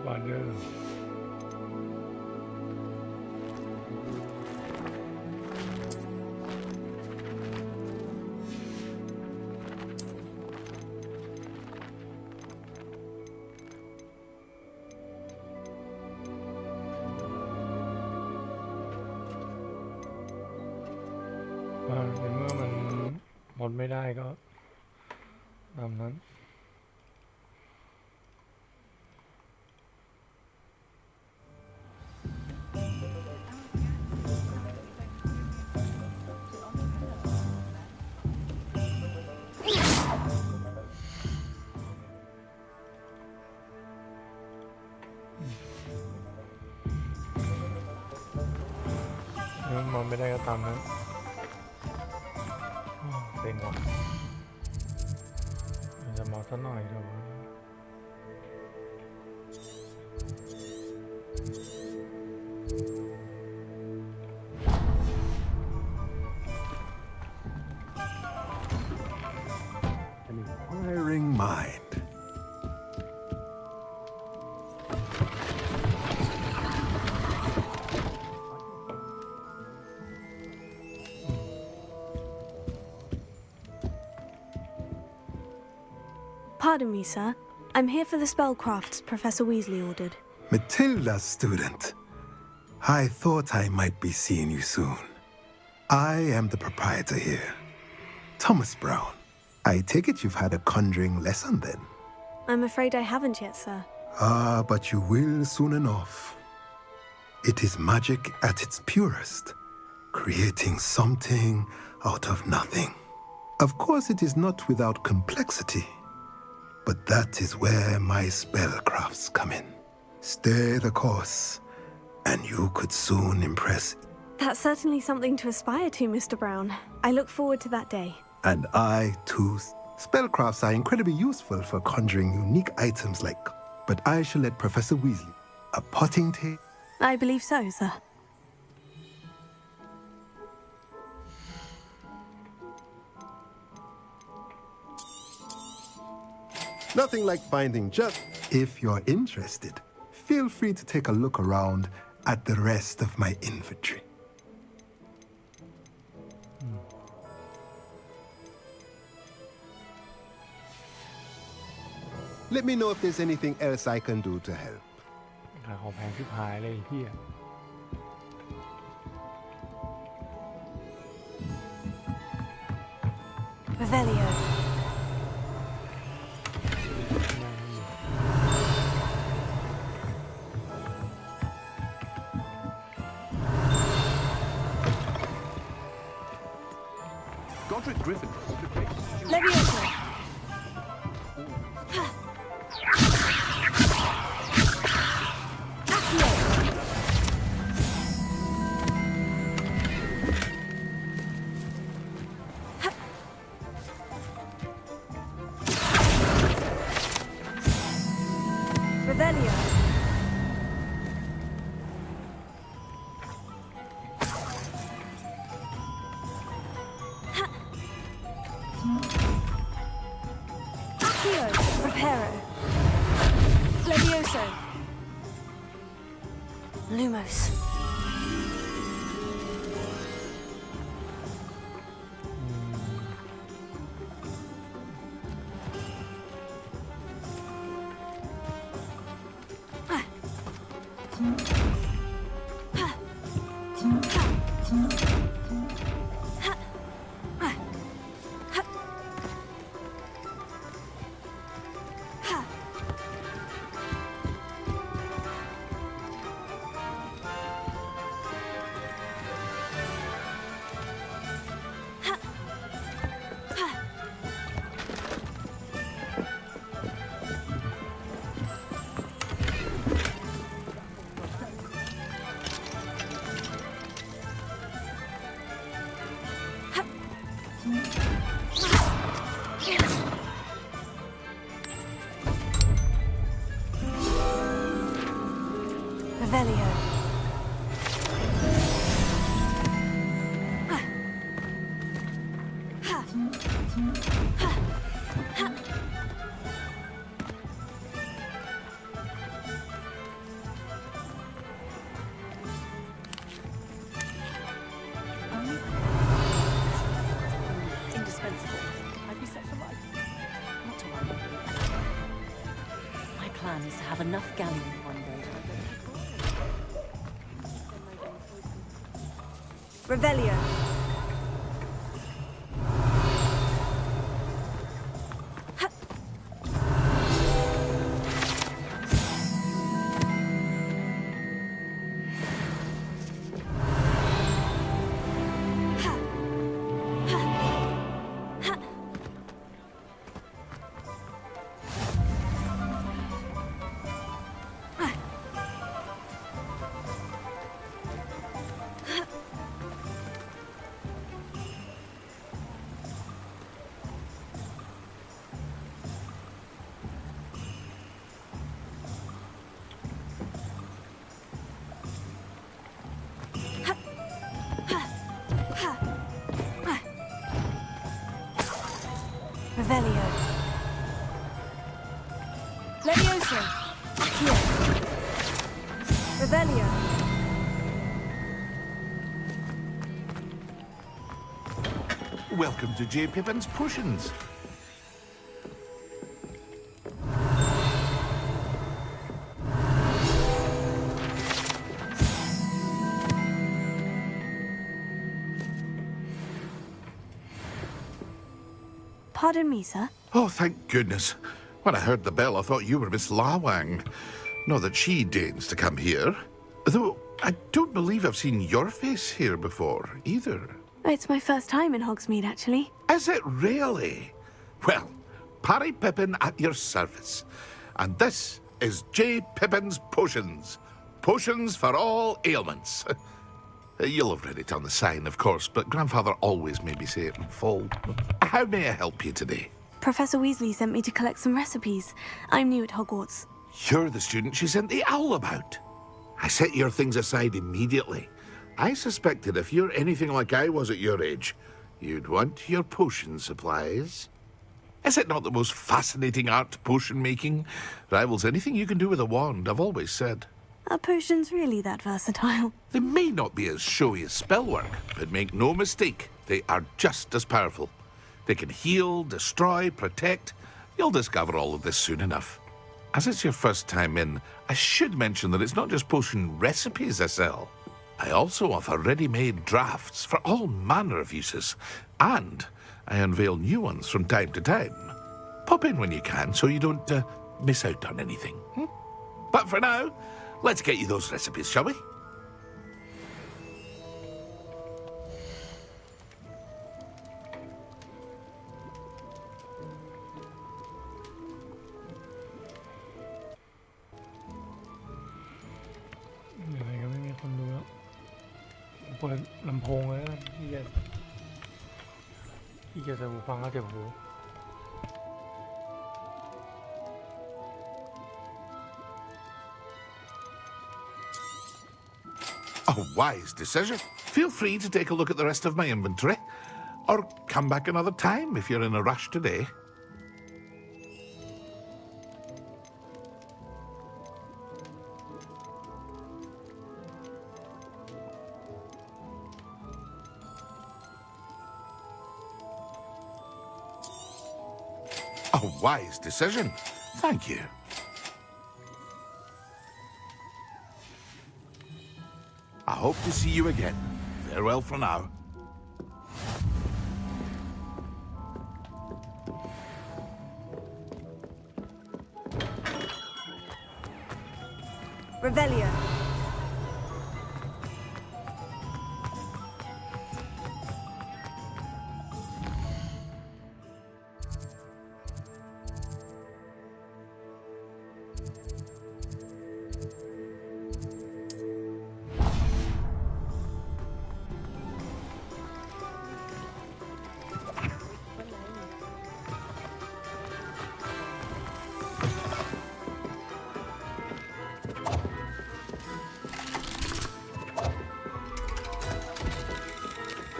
บาร์เดอร์ในเมื่อมันหมดไม่ได้ก็ตามนั้นมองไม่ได้ก็ตามนั้นเป็นหรอกจะมาสักหน่อยเถอะ An inquiring mind. Pardon me, sir. I'm here for the spellcrafts Professor Weasley ordered. Matilda's student. I thought I might be seeing you soon. I am the proprietor here, Thomas Brown. I take it you've had a conjuring lesson then? I'm afraid I haven't yet, sir. Ah, but you will soon enough. It is magic at its purest, creating something out of nothing. Of course, it is not without complexity, but that is where my spellcrafts come in. Stay the course, and you could soon impress. That's certainly something to aspire to, Mr. Brown. I look forward to that day. And I, too. Spellcrafts are incredibly useful for conjuring unique items like... But I shall let Professor Weasley, a potting table... I believe so, sir. Nothing like finding just... If you're interested, feel free to take a look around at the rest of my inventory. Let me know if there's anything else I can do to help. ของแพงชิบหายเลยพี่ Revelio. Godric Griffin. Levioso. Lumos. Revelio. Indispensable. I'd be set for life. Not to worry. My plan is to have enough galleon one day. Revelio. Revelio. Levioso. Here. Revelio. Welcome to J. Pippin's Potions. Pardon me, sir. Oh, thank goodness. When I heard the bell, I thought you were Miss Lawang. Not that she deigns to come here. Though I don't believe I've seen your face here before, either. It's my first time in Hogsmeade, actually. Is it really? Well, Parry Pippin at your service. And this is J. Pippin's Potions. Potions for all ailments. You'll have read it on the sign, of course, but Grandfather always made me say it in full. How may I help you today? Professor Weasley sent me to collect some recipes. I'm new at Hogwarts. You're the student she sent the owl about. I set your things aside immediately. I suspected if you're anything like I was at your age, you'd want your potion supplies. Is it not the most fascinating art, potion making? Rivals anything you can do with a wand, I've always said. Are potions really that versatile? They may not be as showy as spellwork, but make no mistake, they are just as powerful. They can heal, destroy, protect. You'll discover all of this soon enough. As it's your first time in, I should mention that it's not just potion recipes I sell. I also offer ready-made drafts for all manner of uses, and I unveil new ones from time to time. Pop in when you can so you don't miss out on anything. But for now, let's get you those recipes, shall we? A wise decision. Feel free to take a look at the rest of my inventory, or come back another time if you're in a rush today. A wise decision. Thank you. I hope to see you again. Farewell for now. Revelio.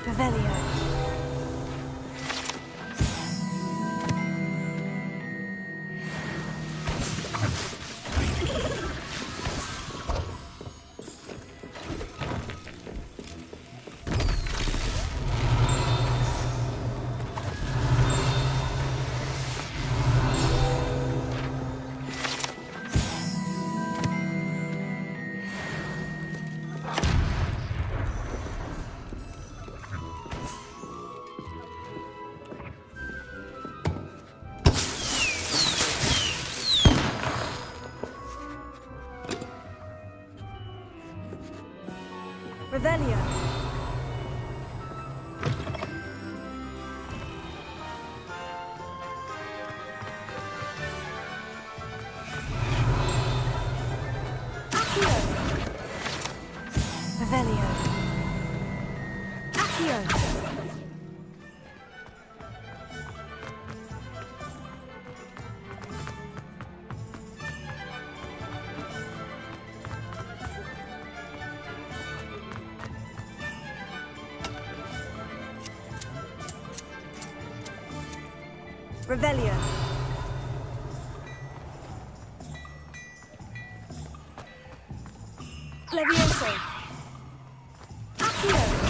Revelio. Revelio. Accio. Revelio. Accio. Revelio. Levioso. Accio.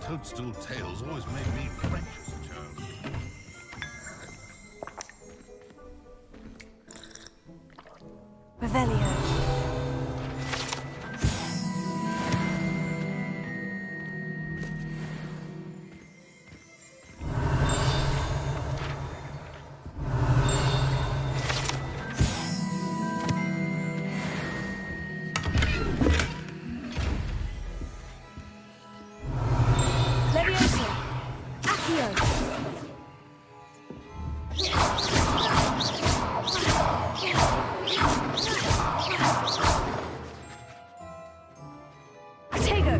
Toadstool tales always made me French as a child. Revelio. Levioso. Accio. Tego.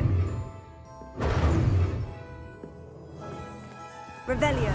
Revelio.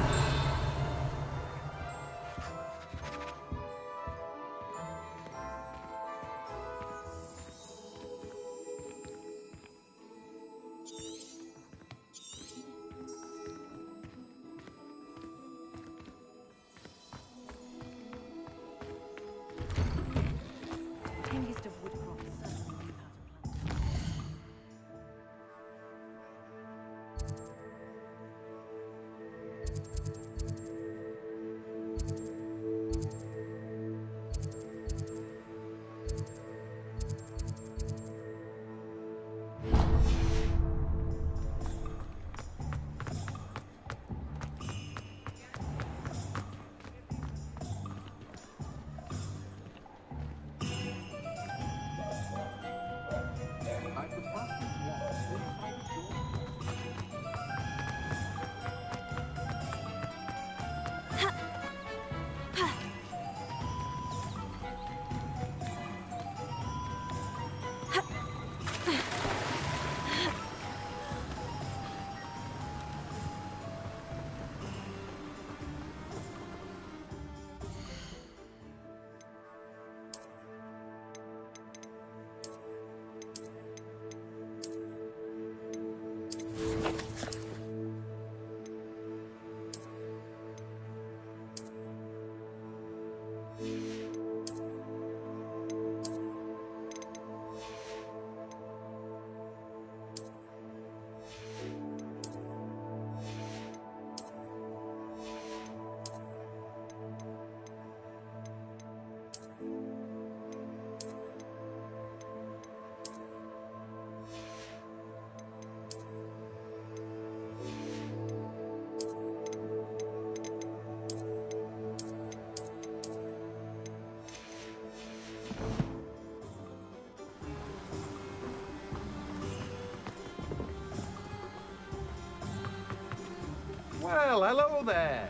Well, hello there.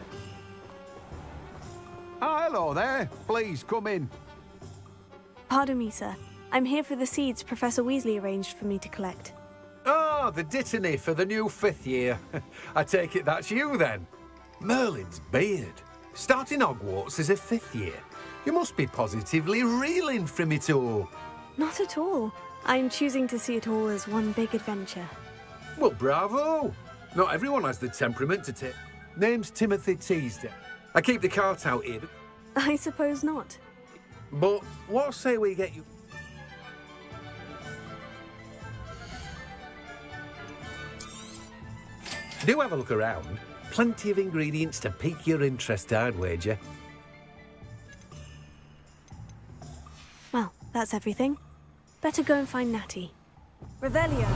Hello there. Please come in. Pardon me, sir. I'm here for the seeds Professor Weasley arranged for me to collect. Oh, the dittany for the new 5th year. I take it that's you then. Merlin's beard. Starting Hogwarts as a 5th year. You must be positively reeling from it all. Not at all. I'm choosing to see it all as one big adventure. Well, bravo. Not everyone has the temperament to take. Name's Timothy Teasdale. I keep the cart out here. I suppose not. But what say we get you... Do have a look around. Plenty of ingredients to pique your interest, I'd wager. Well, that's everything. Better go and find Natty. Revelio.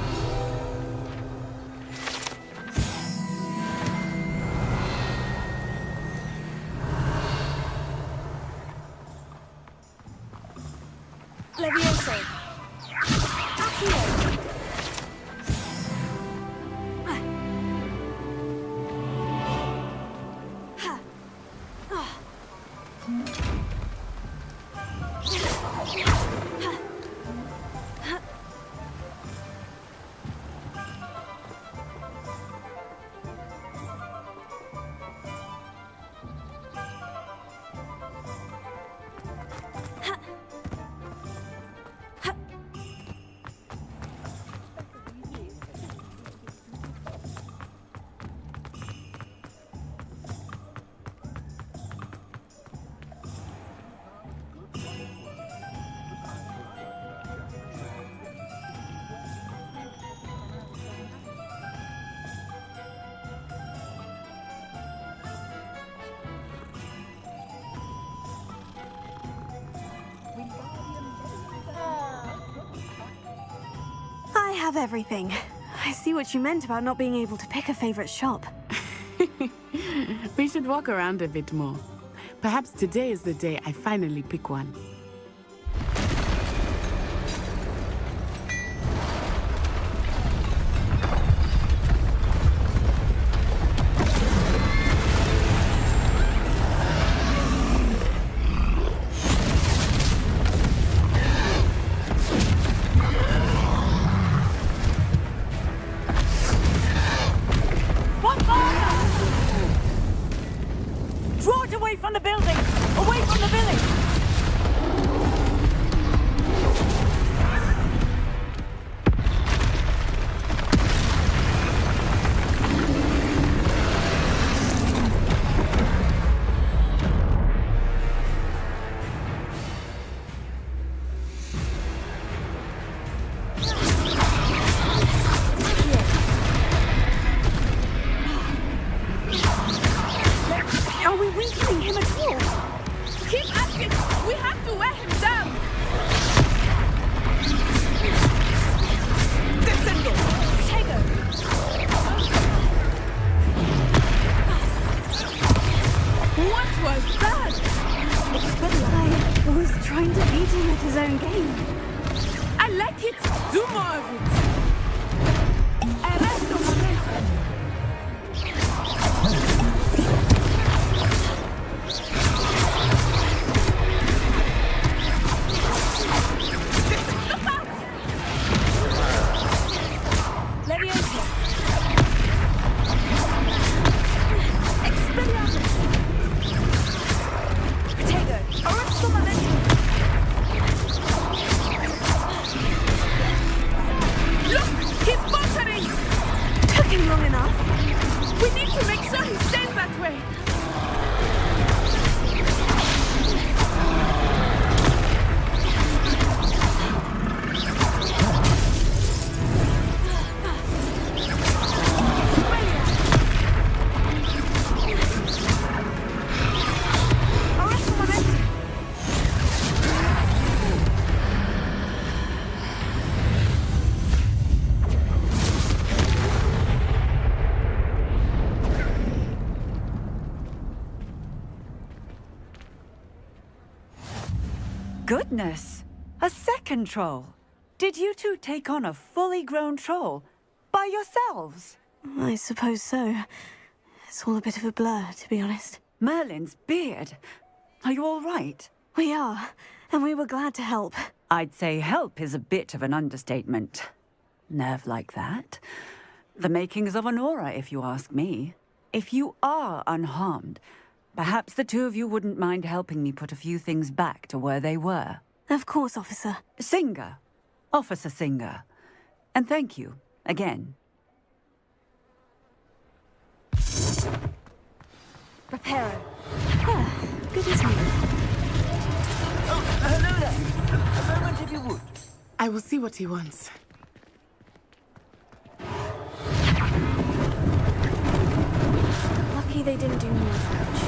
Levioso. Accio. I have everything. I see what you meant about not being able to pick a favorite shop. We should walk around a bit more. Perhaps today is the day I finally pick one. Draw it away from the building! Away from the village! Are we weakening him at all? Keep at it! We have to wear him down! Descendo! Tego! What was that? I was trying to beat him at his own game. I like it! Do more of it! Arresto momento! Levioso! Expelliarmus! Tego! Arresto momento! Look! He's faltering! Took him long enough. We need to make sure he stays that way! Arresto momento! Goodness! A second troll! Did you two take on a fully grown troll? By yourselves? I suppose so. It's all a bit of a blur, to be honest. Merlin's beard. Are you all right? We are, and we were glad to help. I'd say help is a bit of an understatement. Nerve like that. The makings of an aura, if you ask me. If you are unharmed, perhaps the two of you wouldn't mind helping me put a few things back to where they were. Of course, officer. Singer. Officer Singer. And thank you, again. Reparo. Ah, good as new. Oh, hello there. A moment if you would. I will see what he wants. Lucky they didn't do more damage.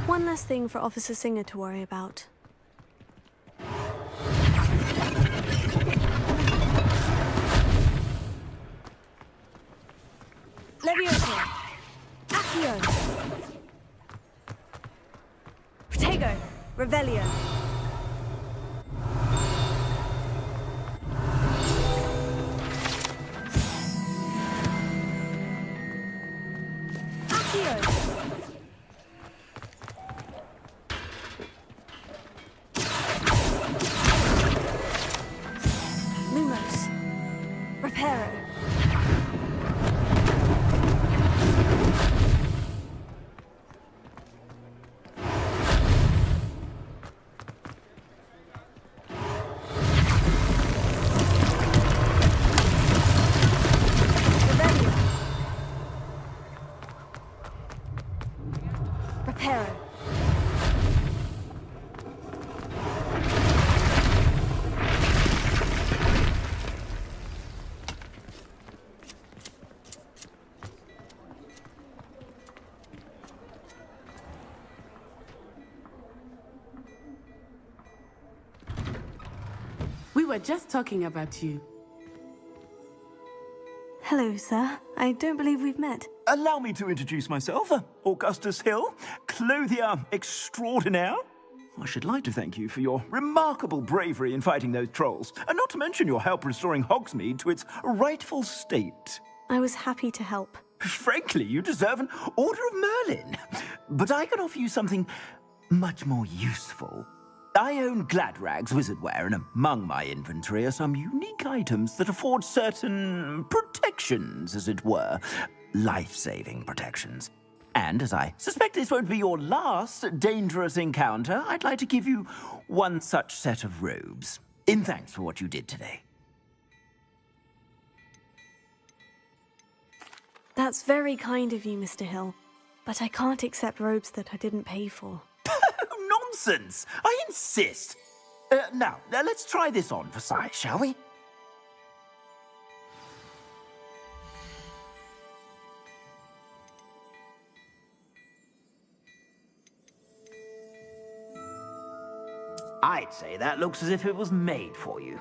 One less thing for Officer Singer to worry about. Levioso. Accio. Protego. Revelio. Lumos. Reparo. Reparo. We were just talking about you. Hello, sir. I don't believe we've met. Allow me to introduce myself, Augustus Hill, clothier extraordinaire. I should like to thank you for your remarkable bravery in fighting those trolls, and not to mention your help restoring Hogsmeade to its rightful state. I was happy to help. Frankly, you deserve an Order of Merlin. But I can offer you something much more useful. I own Gladrag's wizardware, and among my inventory are some unique items that afford certain protections, as it were. Life-saving protections. And as I suspect this won't be your last dangerous encounter, I'd like to give you one such set of robes, in thanks for what you did today. That's very kind of you, Mr. Hill. But I can't accept robes that I didn't pay for. Nonsense! I insist! Now, let's try this on for size, shall we? I'd say that looks as if it was made for you.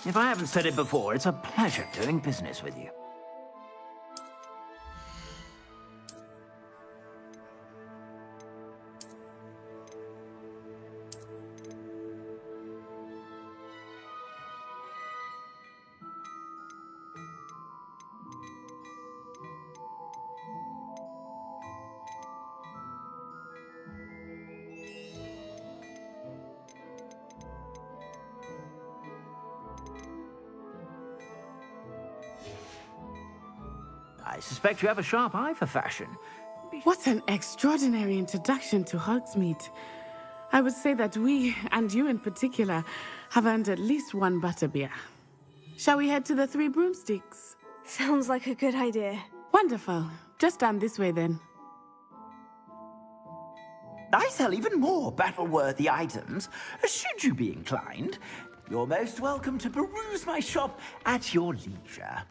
If I haven't said it before, it's a pleasure doing business with you. I suspect you have a sharp eye for fashion. What an extraordinary introduction to Hogsmeade. I would say that we, and you in particular, have earned at least one butterbeer. Shall we head to the Three Broomsticks? Sounds like a good idea. Wonderful. Just down this way then. I sell even more battle-worthy items. Should you be inclined, you're most welcome to peruse my shop at your leisure.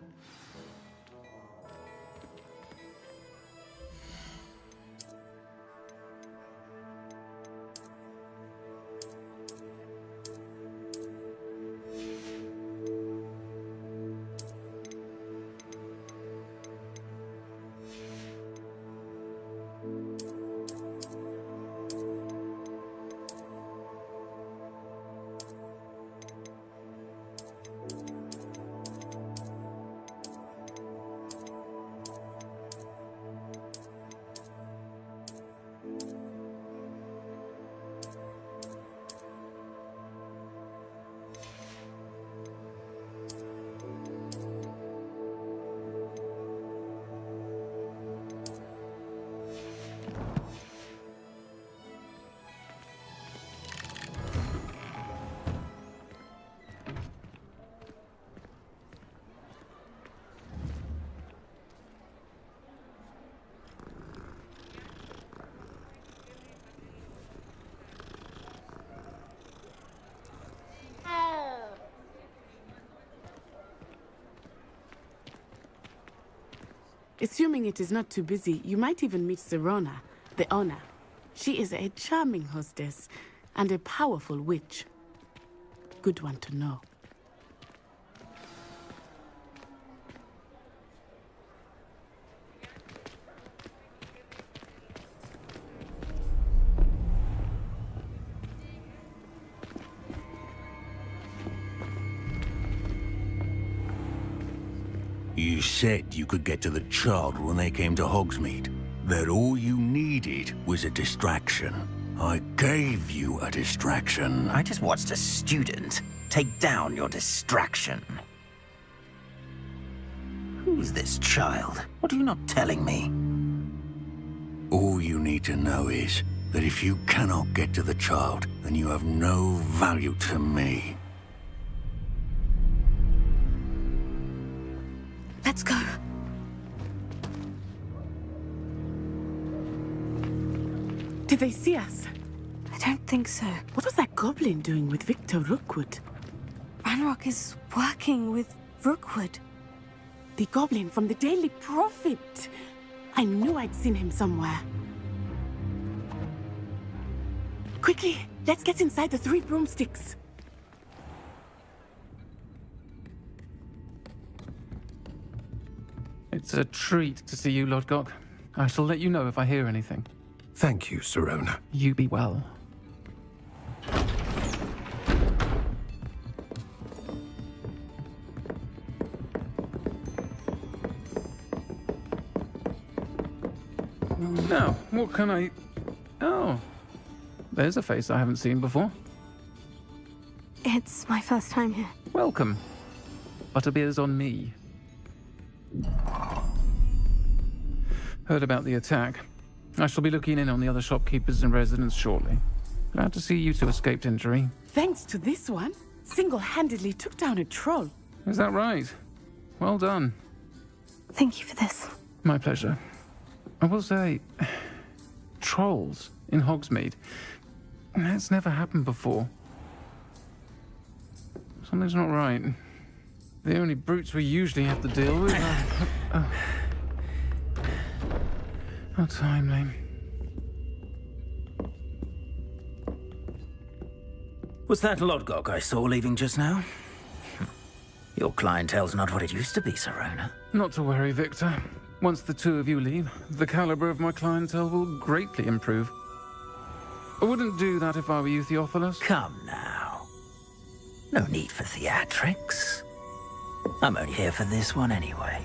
Assuming it is not too busy, you might even meet Sirona, the owner. She is a charming hostess and a powerful witch. Good one to know. You said you could get to the child when they came to Hogsmeade. That all you needed was a distraction. I gave you a distraction. I just watched a student take down your distraction. Who's this child? What are you not telling me? All you need to know is that if you cannot get to the child, then you have no value to me. Let's go. Did they see us? I don't think so. What was that goblin doing with Victor Rookwood? Ranrock is working with Rookwood. The goblin from the Daily Prophet. I knew I'd seen him somewhere. Quickly, let's get inside the 3 broomsticks. It's a treat to see you, Lodgok. I shall let you know if I hear anything. Thank you, Sirona. You be well. Now, what can I... Oh, there's a face I haven't seen before. It's my first time here. Welcome. Butterbeer's on me. Heard about the attack. I shall be looking in on the other shopkeepers and residents shortly. Glad to see you two escaped injury. Thanks to this one, single-handedly took down a troll. Is that right? Well done. Thank you for this. My pleasure. I will say, trolls in Hogsmeade. That's never happened before. Something's not right. The only brutes we usually have to deal with are... How timely. Was that Lodgok I saw leaving just now? Your clientele's not what it used to be, Sirona. Not to worry, Victor. Once the two of you leave, the caliber of my clientele will greatly improve. I wouldn't do that if I were you, Theophilus. Come now. No need for theatrics. I'm only here for this one anyway.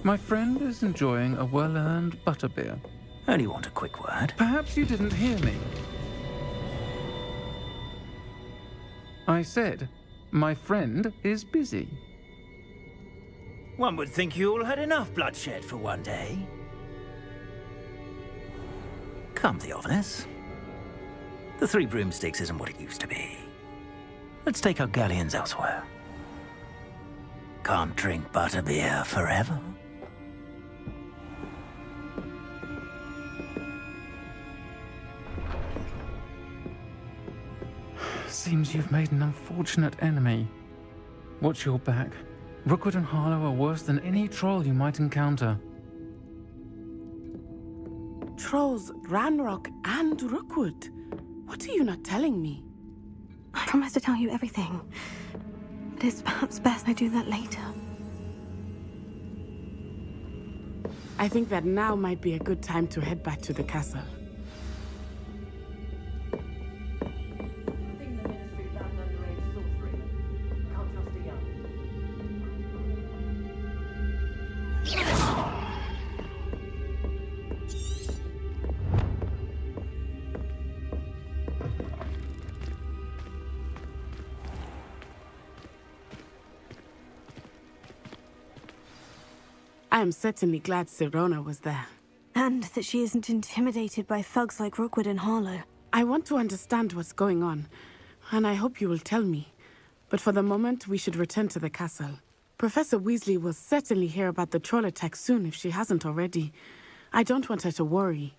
My friend is enjoying a well-earned butterbeer. Only want a quick word. Perhaps you didn't hear me. I said, my friend is busy. One would think you all had enough bloodshed for one day. Come, Theophilus. The 3 broomsticks isn't what it used to be. Let's take our galleons elsewhere. Can't drink butterbeer forever. Seems you've made an unfortunate enemy. Watch your back. Rookwood and Harlow are worse than any troll you might encounter. Trolls, Ranrock, and Rookwood. What are you not telling me? I promise to tell you everything. But it's perhaps best I do that later. I think that now might be a good time to head back to the castle. I am certainly glad Sirona was there. And that she isn't intimidated by thugs like Rookwood and Harlow. I want to understand what's going on, and I hope you will tell me. But for the moment, we should return to the castle. Professor Weasley will certainly hear about the troll attack soon if she hasn't already. I don't want her to worry.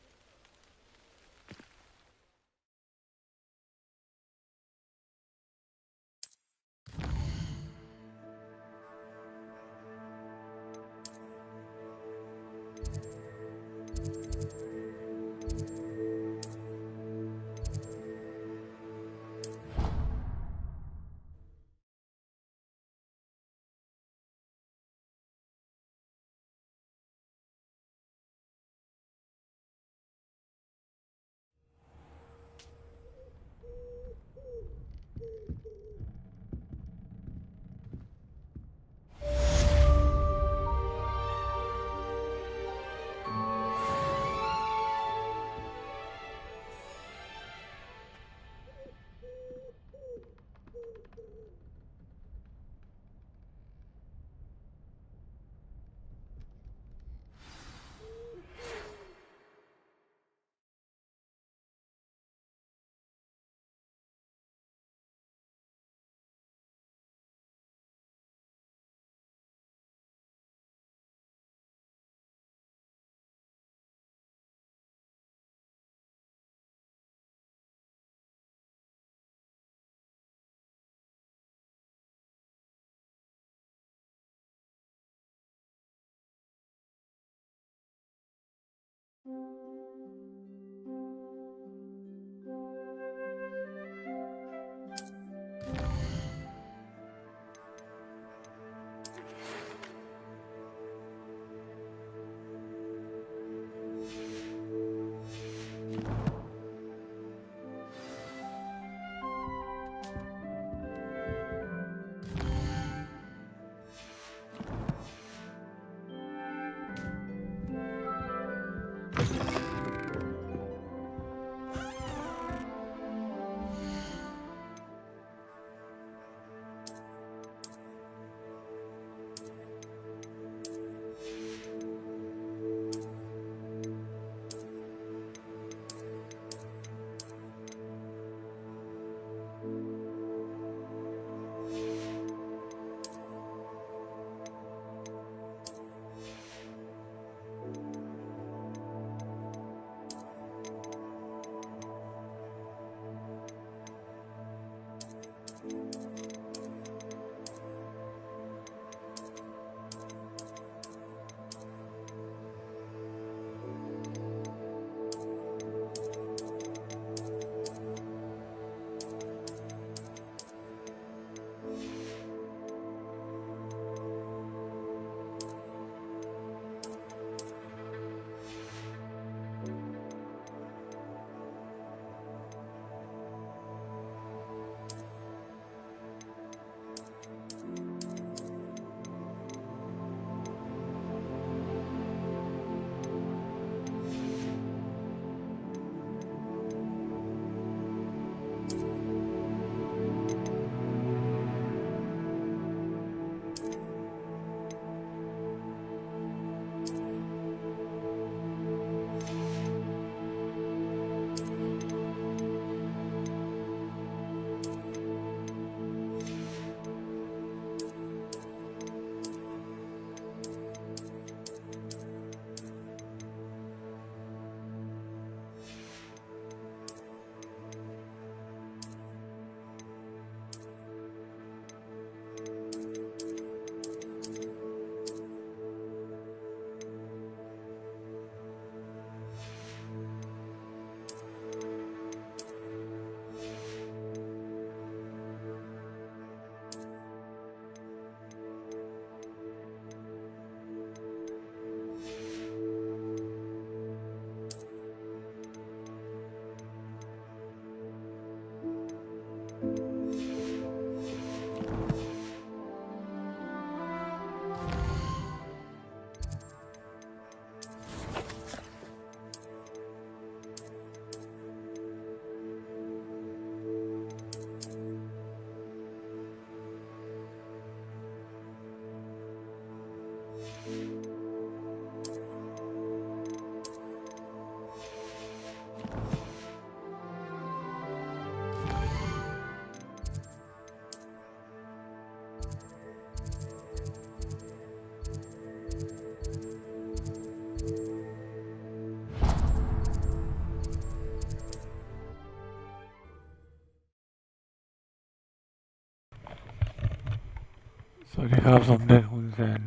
วัสดีครับสมเด็จคุณแซน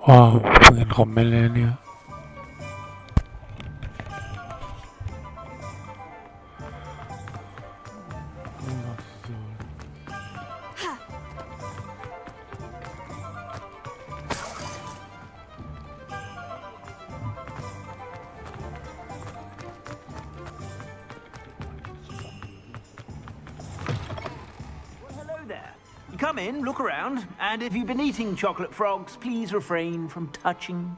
ว้าวเพิ่งเห็นคอมเมนต์เลยเนี่ยCome in, look around, and if you've been eating chocolate frogs, please refrain from touching.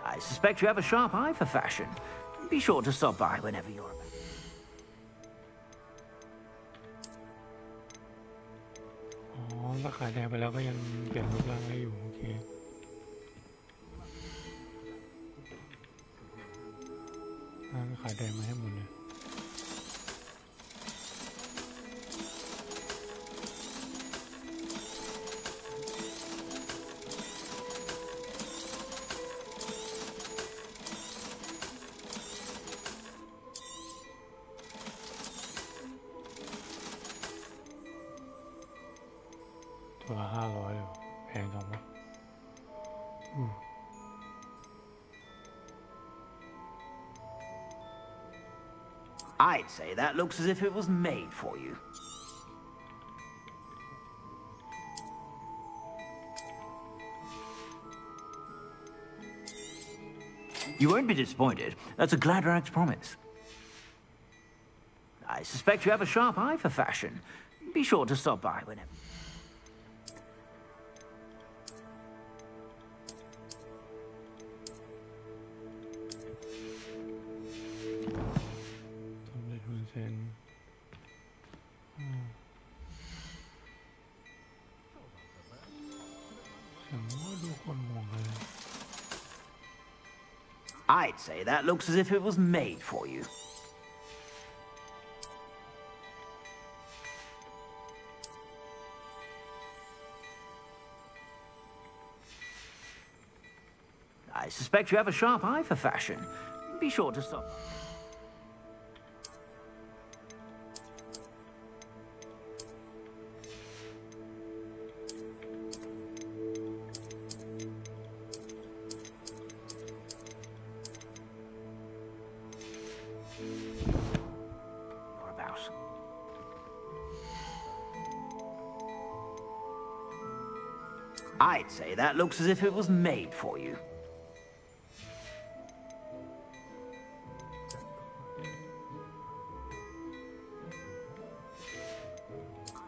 I suspect you have a sharp eye for fashion. Be sure to stop by whenever you're about. ถ้าขายแดงไปแล้วก็ยังเปลี่ยนรูปร่างได้อยู่โอเคขายแดงมาให้หมดเลยตัวละ500เลยแพงจังวะI'd say that looks as if it was made for you. You won't be disappointed. That's a Gladrax promise. I suspect you have a sharp eye for fashion. Be sure to stop by whenever. ดูคนมองเลย I'd say that looks as if it was made for you. I suspect you have a sharp eye for fashion. Be sure to stop. I'd say that looks as if it was made for you.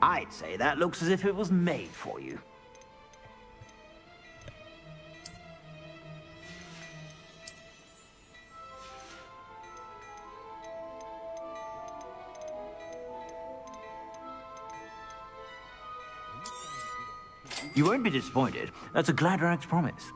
I'd say that looks as if it was made for you. You won't be disappointed. That's a Gladrax promise.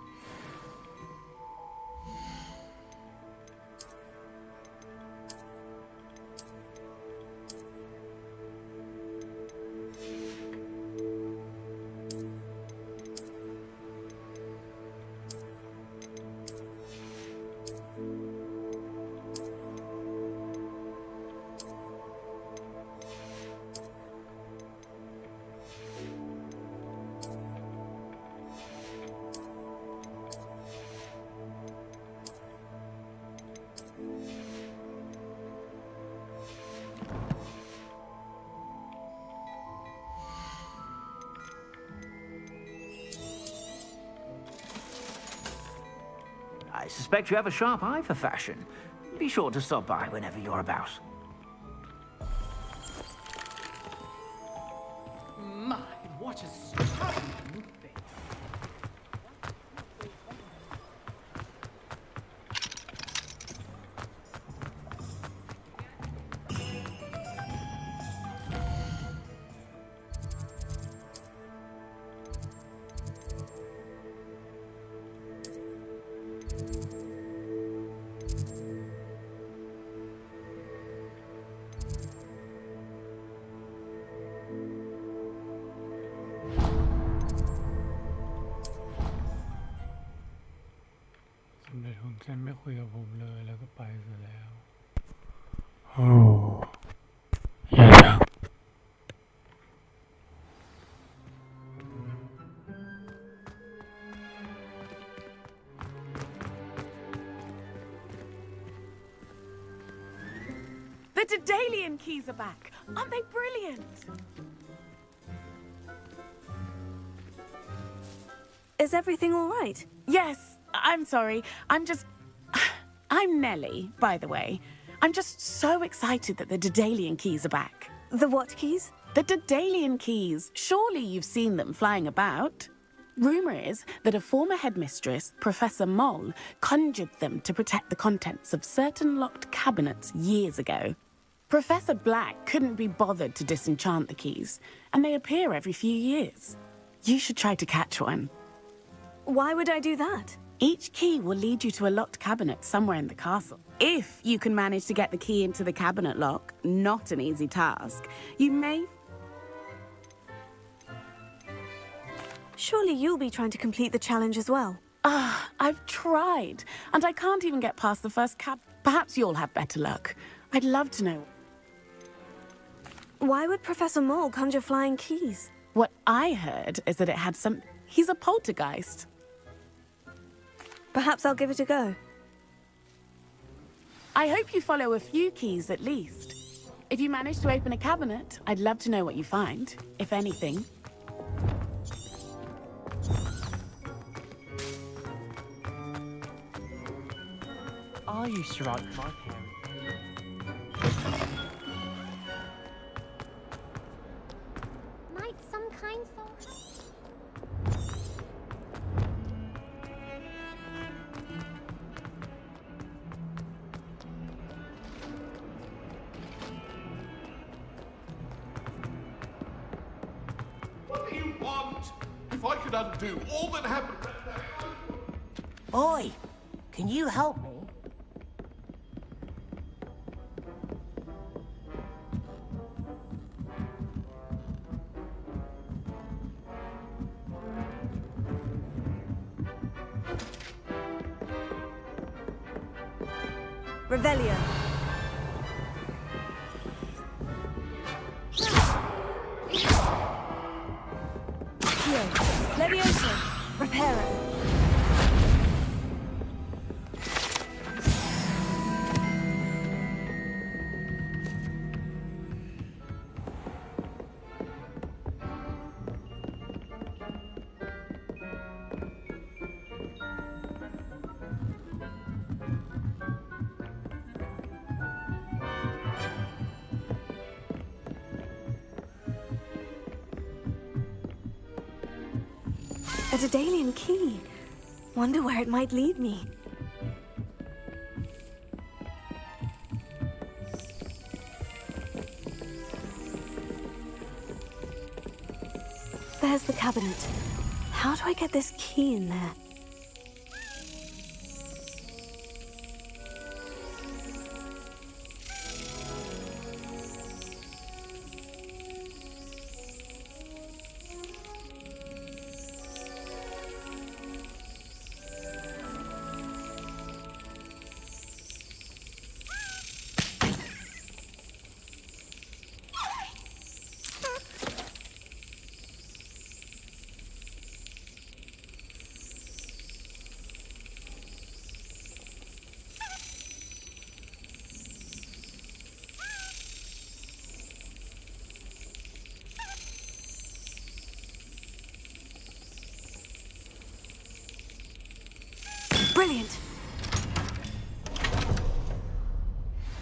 I suspect you have a sharp eye for fashion. Be sure to stop by whenever you're about. My, what a stunning thing. เลยทุนเซนไม่คุยกับผมเลยแล้วก็ไปซะแล้วโอ้แย่จัง The Daedalian keys are back. Aren't they brilliant? Is everything all right? Yes, I'm sorry. I'm Nellie, by the way. I'm just so excited that the Daedalian keys are back. The what keys? The Daedalian keys. Surely you've seen them flying about. Rumour is that a former headmistress, Professor Moll, conjured them to protect the contents of certain locked cabinets years ago. Professor Black couldn't be bothered to disenchant the keys, and they appear every few years. You should try to catch one. Why would I do that? Each key will lead you to a locked cabinet somewhere in the castle. If you can manage to get the key into the cabinet lock, not an easy task, you may... Surely you'll be trying to complete the challenge as well. I've tried, and I can't even get past the first Perhaps you'll have better luck. I'd love to know. Why would Professor Moll conjure flying keys? What I heard is that it had some... He's a poltergeist. Perhaps I'll give it a go. I hope you follow a few keys at least. If you manage to open a cabinet, I'd love to know what you find, if anything. Are you surrounded by parents? Might some kind soul What do you want? If I could undo all that happened... Boy, can you help me? Revelio. Heal. Levioso. Reparo. A Daedalian key. Wonder where it might lead me. There's the cabinet. How do I get this key in there? Brilliant!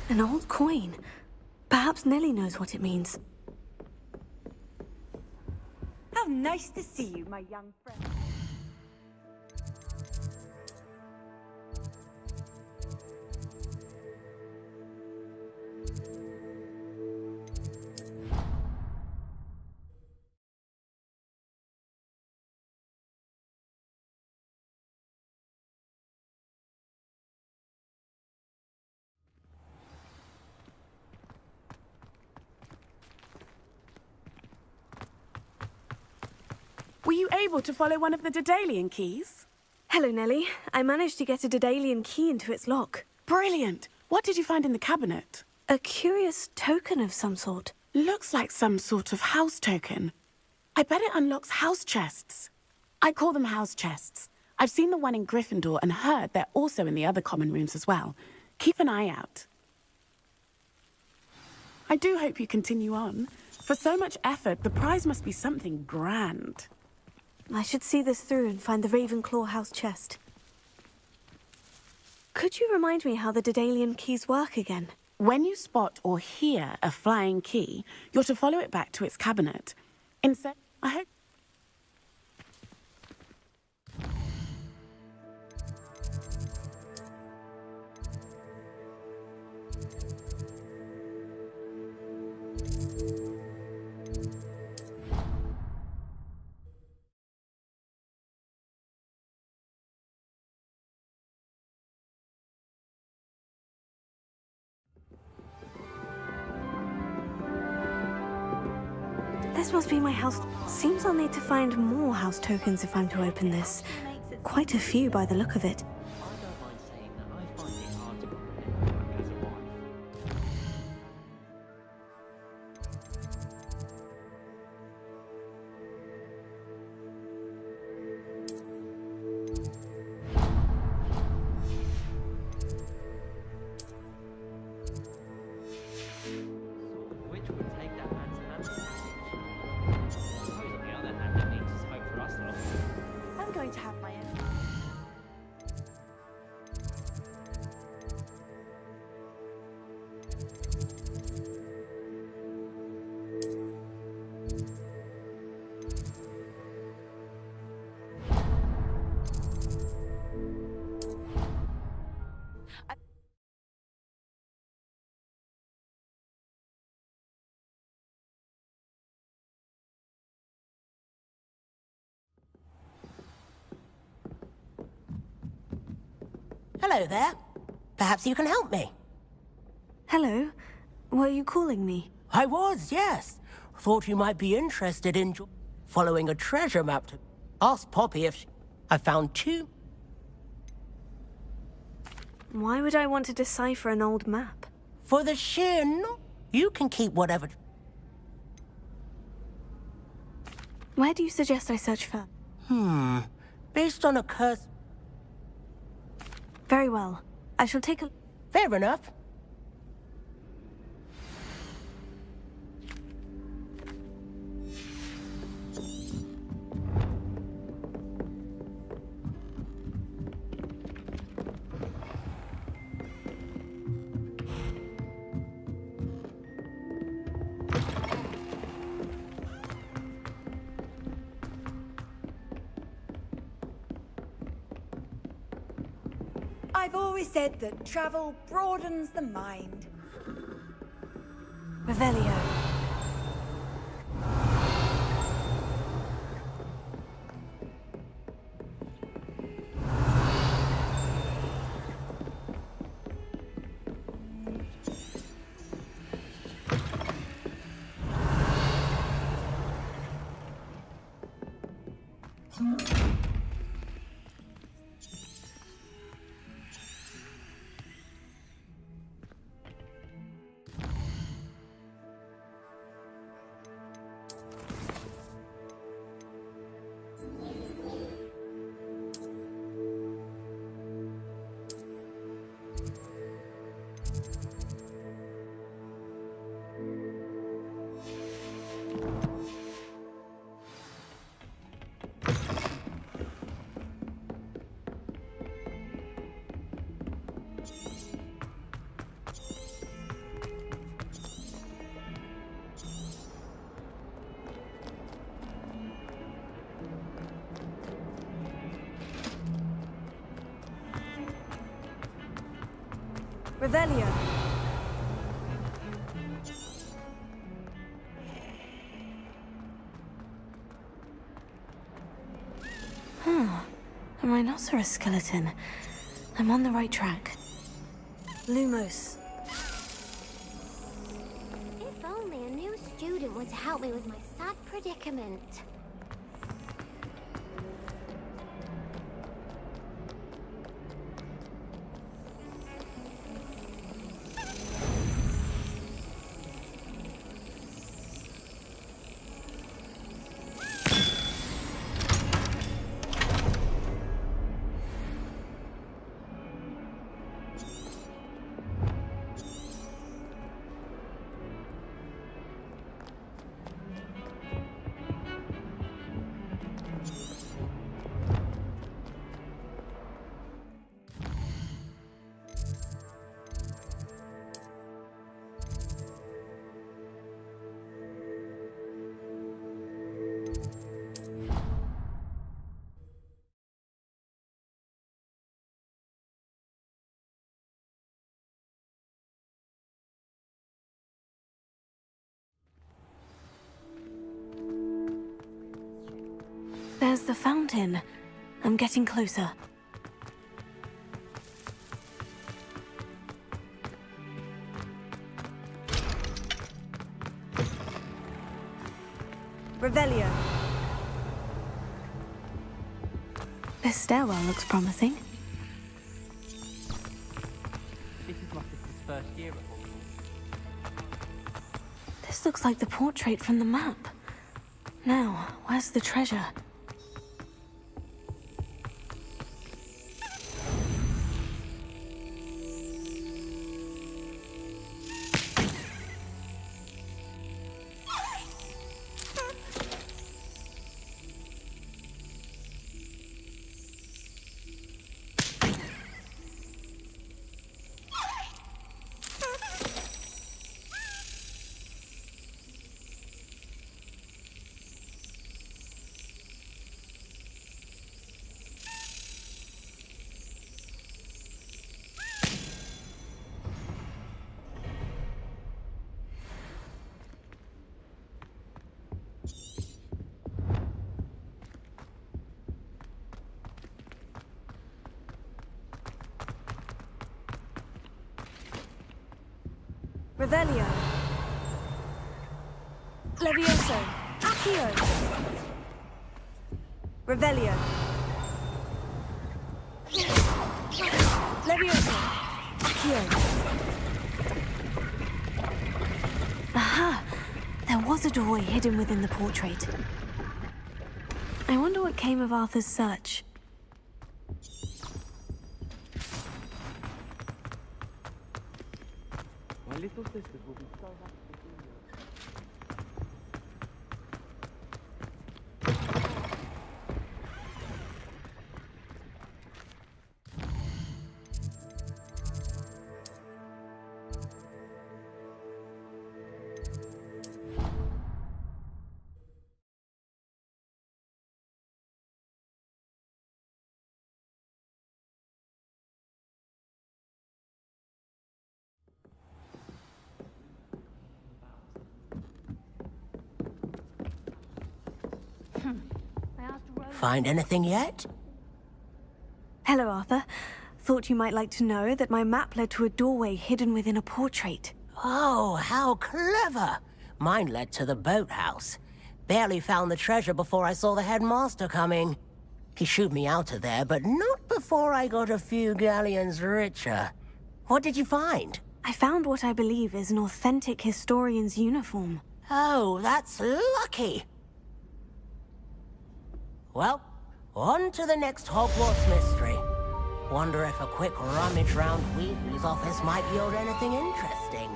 An old coin. Perhaps Nellie knows what it means. How nice to see you, my young friend. Were you able to follow one of the Daedalian keys? Hello, Nellie. I managed to get a Daedalian key into its lock. Brilliant! What did you find in the cabinet? A curious token of some sort. Looks like some sort of house token. I bet it unlocks house chests. I call them house chests. I've seen the one in Gryffindor and heard they're also in the other common rooms as well. Keep an eye out. I do hope you continue on. For so much effort, the prize must be something grand. I should see this through and find the Ravenclaw house chest. Could you remind me how the Daedalian keys work again? When you spot or hear a flying key, you're to follow it back to its cabinet. Instead, I hope... This must be my house. Seems I'll need to find more house tokens if I'm to open this. Quite a few by the look of it. I'm going to have my own. Hello there. Perhaps you can help me. Hello. Were you calling me? I was, yes. Thought you might be interested in following a treasure map to ask Poppy if I found two. Why would I want to decipher an old map? For the sheer you can keep whatever. Where do you suggest I search for? Based on a curse. Very well. I shall take a... Fair enough. I've always said that travel broadens the mind. Revelio. Revelio. A rhinoceros skeleton. I'm on the right track. Lumos. If only a new student would help me with my sad predicament. There's the fountain. I'm getting closer. Revelio. This stairwell looks promising. This is my sister's first year at Hogwarts. This looks like the portrait from the map. Now, where's the treasure? Revelio. Levioso. Accio. Revelio. Levioso. Accio. Aha! There was a doorway hidden within the portrait. I wonder what came of Arthur's search. My little sisters will be so happy to see you. Find anything yet? Hello, Arthur. Thought you might like to know that my map led to a doorway hidden within a portrait. Oh, how clever! Mine led to the boathouse. Barely found the treasure before I saw the headmaster coming. He shooed me out of there, but not before I got a few galleons richer. What did you find? I found what I believe is an authentic historian's uniform. Oh, that's lucky. Well, on to the next Hogwarts mystery. Wonder if a quick rummage round Weasley's office might yield anything interesting.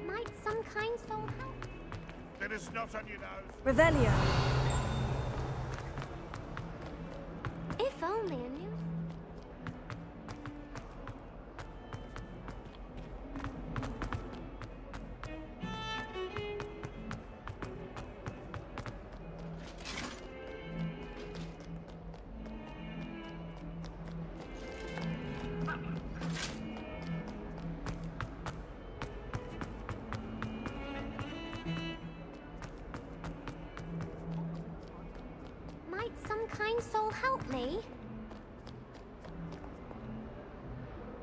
Might some kind soul help? There is not on your nose. Revelio. If only a new... Might some kind soul help me?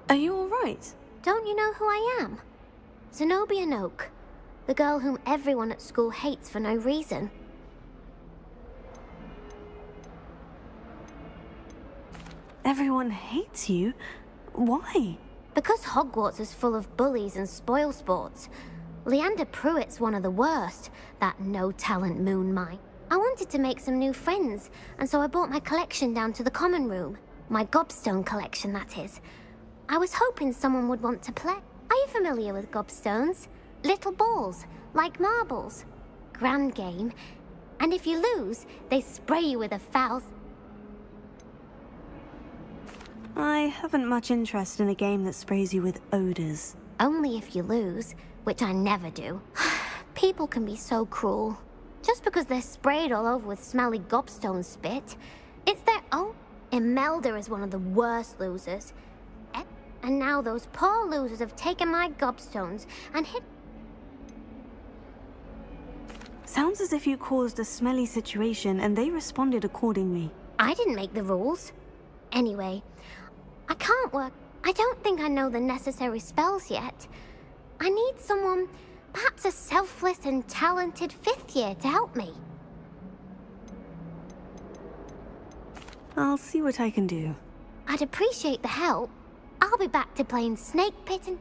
Are you all right? Don't you know who I am? Zenobia Noak, the girl whom everyone at school hates for no reason. Everyone hates you? Why? Because Hogwarts is full of bullies and spoilsports. Leander Pruitt's one of the worst, that no-talent moon mine. I wanted to make some new friends, and so I brought my collection down to the common room. My gobstone collection, that is. I was hoping someone would want to play. Are you familiar with gobstones? Little balls, like marbles. Grand game. And if you lose, they spray you with a foul... I haven't much interest in a game that sprays you with odors. Only if you lose, which I never do. People can be so cruel. Just because they're sprayed all over with smelly gobstone spit, it's their own. Imelda is one of the worst losers. And now those poor losers have taken my gobstones and hit... Sounds as if you caused a smelly situation and they responded accordingly. I didn't make the rules. Anyway, I can't work. I don't think I know the necessary spells yet. I need someone, perhaps a selfless and talented 5th year to help me. I'll see what I can do. I'd appreciate the help. I'll be back to playing Snake Pit and...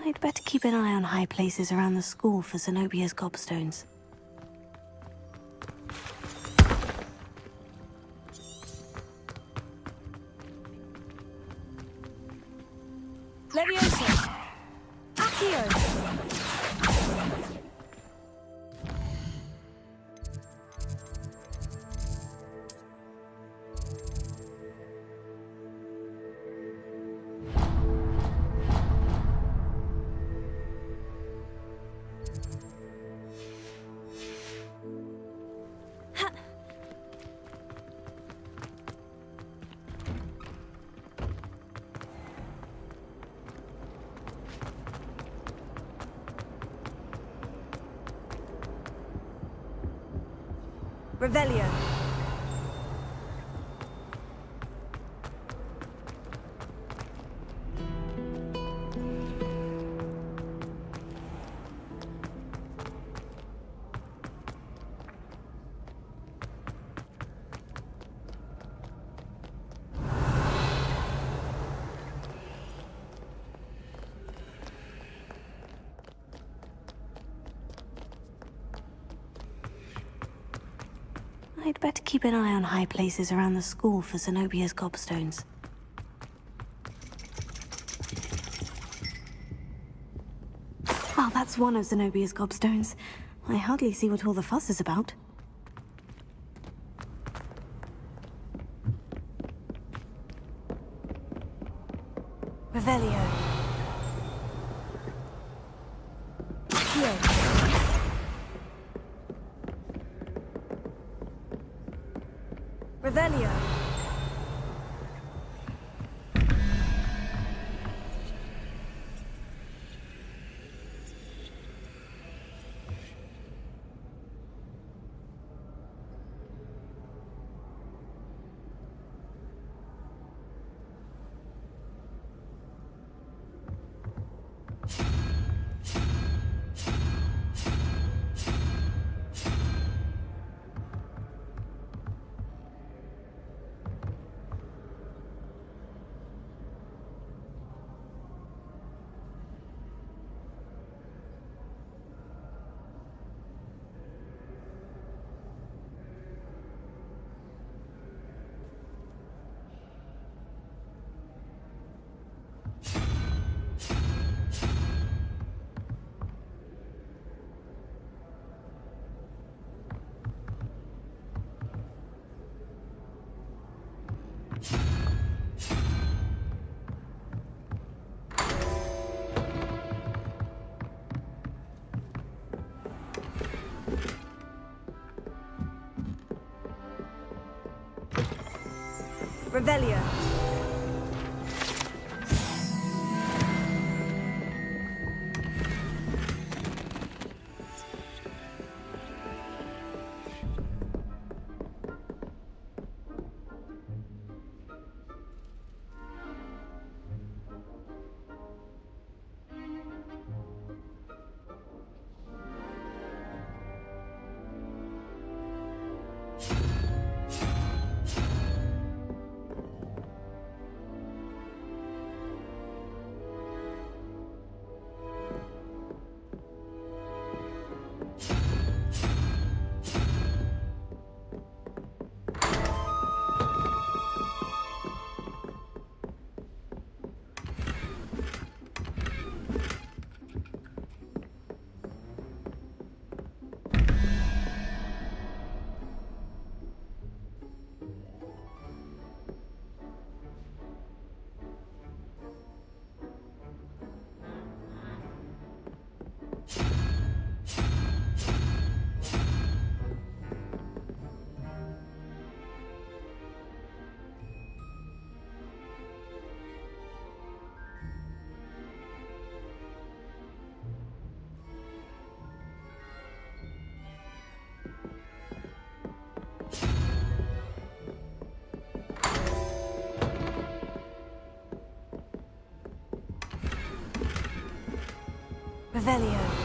I'd better keep an eye on high places around the school for Zenobia's gobstones. Leviosa! Accio! Revelio. I'd better keep an eye on high places around the school for Zenobia's gobstones. Oh, that's one of Zenobia's gobstones. I hardly see what all the fuss is about. Revelio. Accio. Revelio. Revelio. Revelio.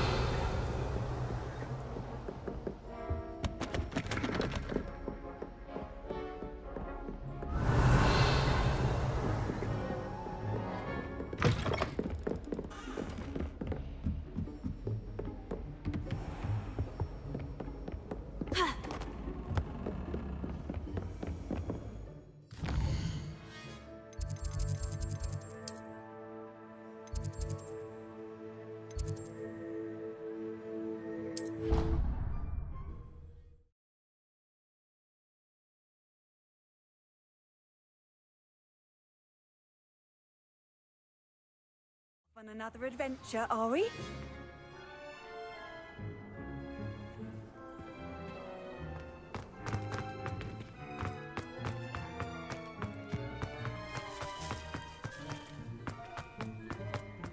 On another adventure, are we?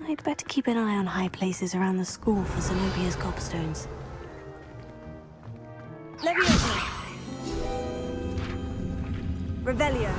I'd better keep an eye on high places around the school for Zenobia's gobstones. Leviosa. Revelio.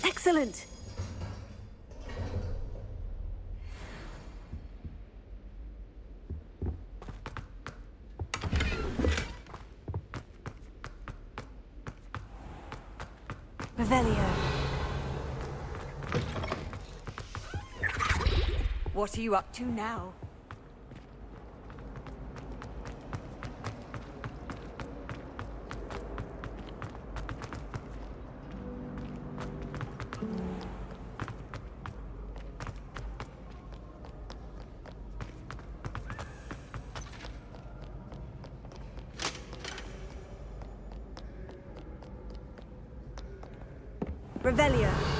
Excellent. Revelio. What are you up to now? Revelio.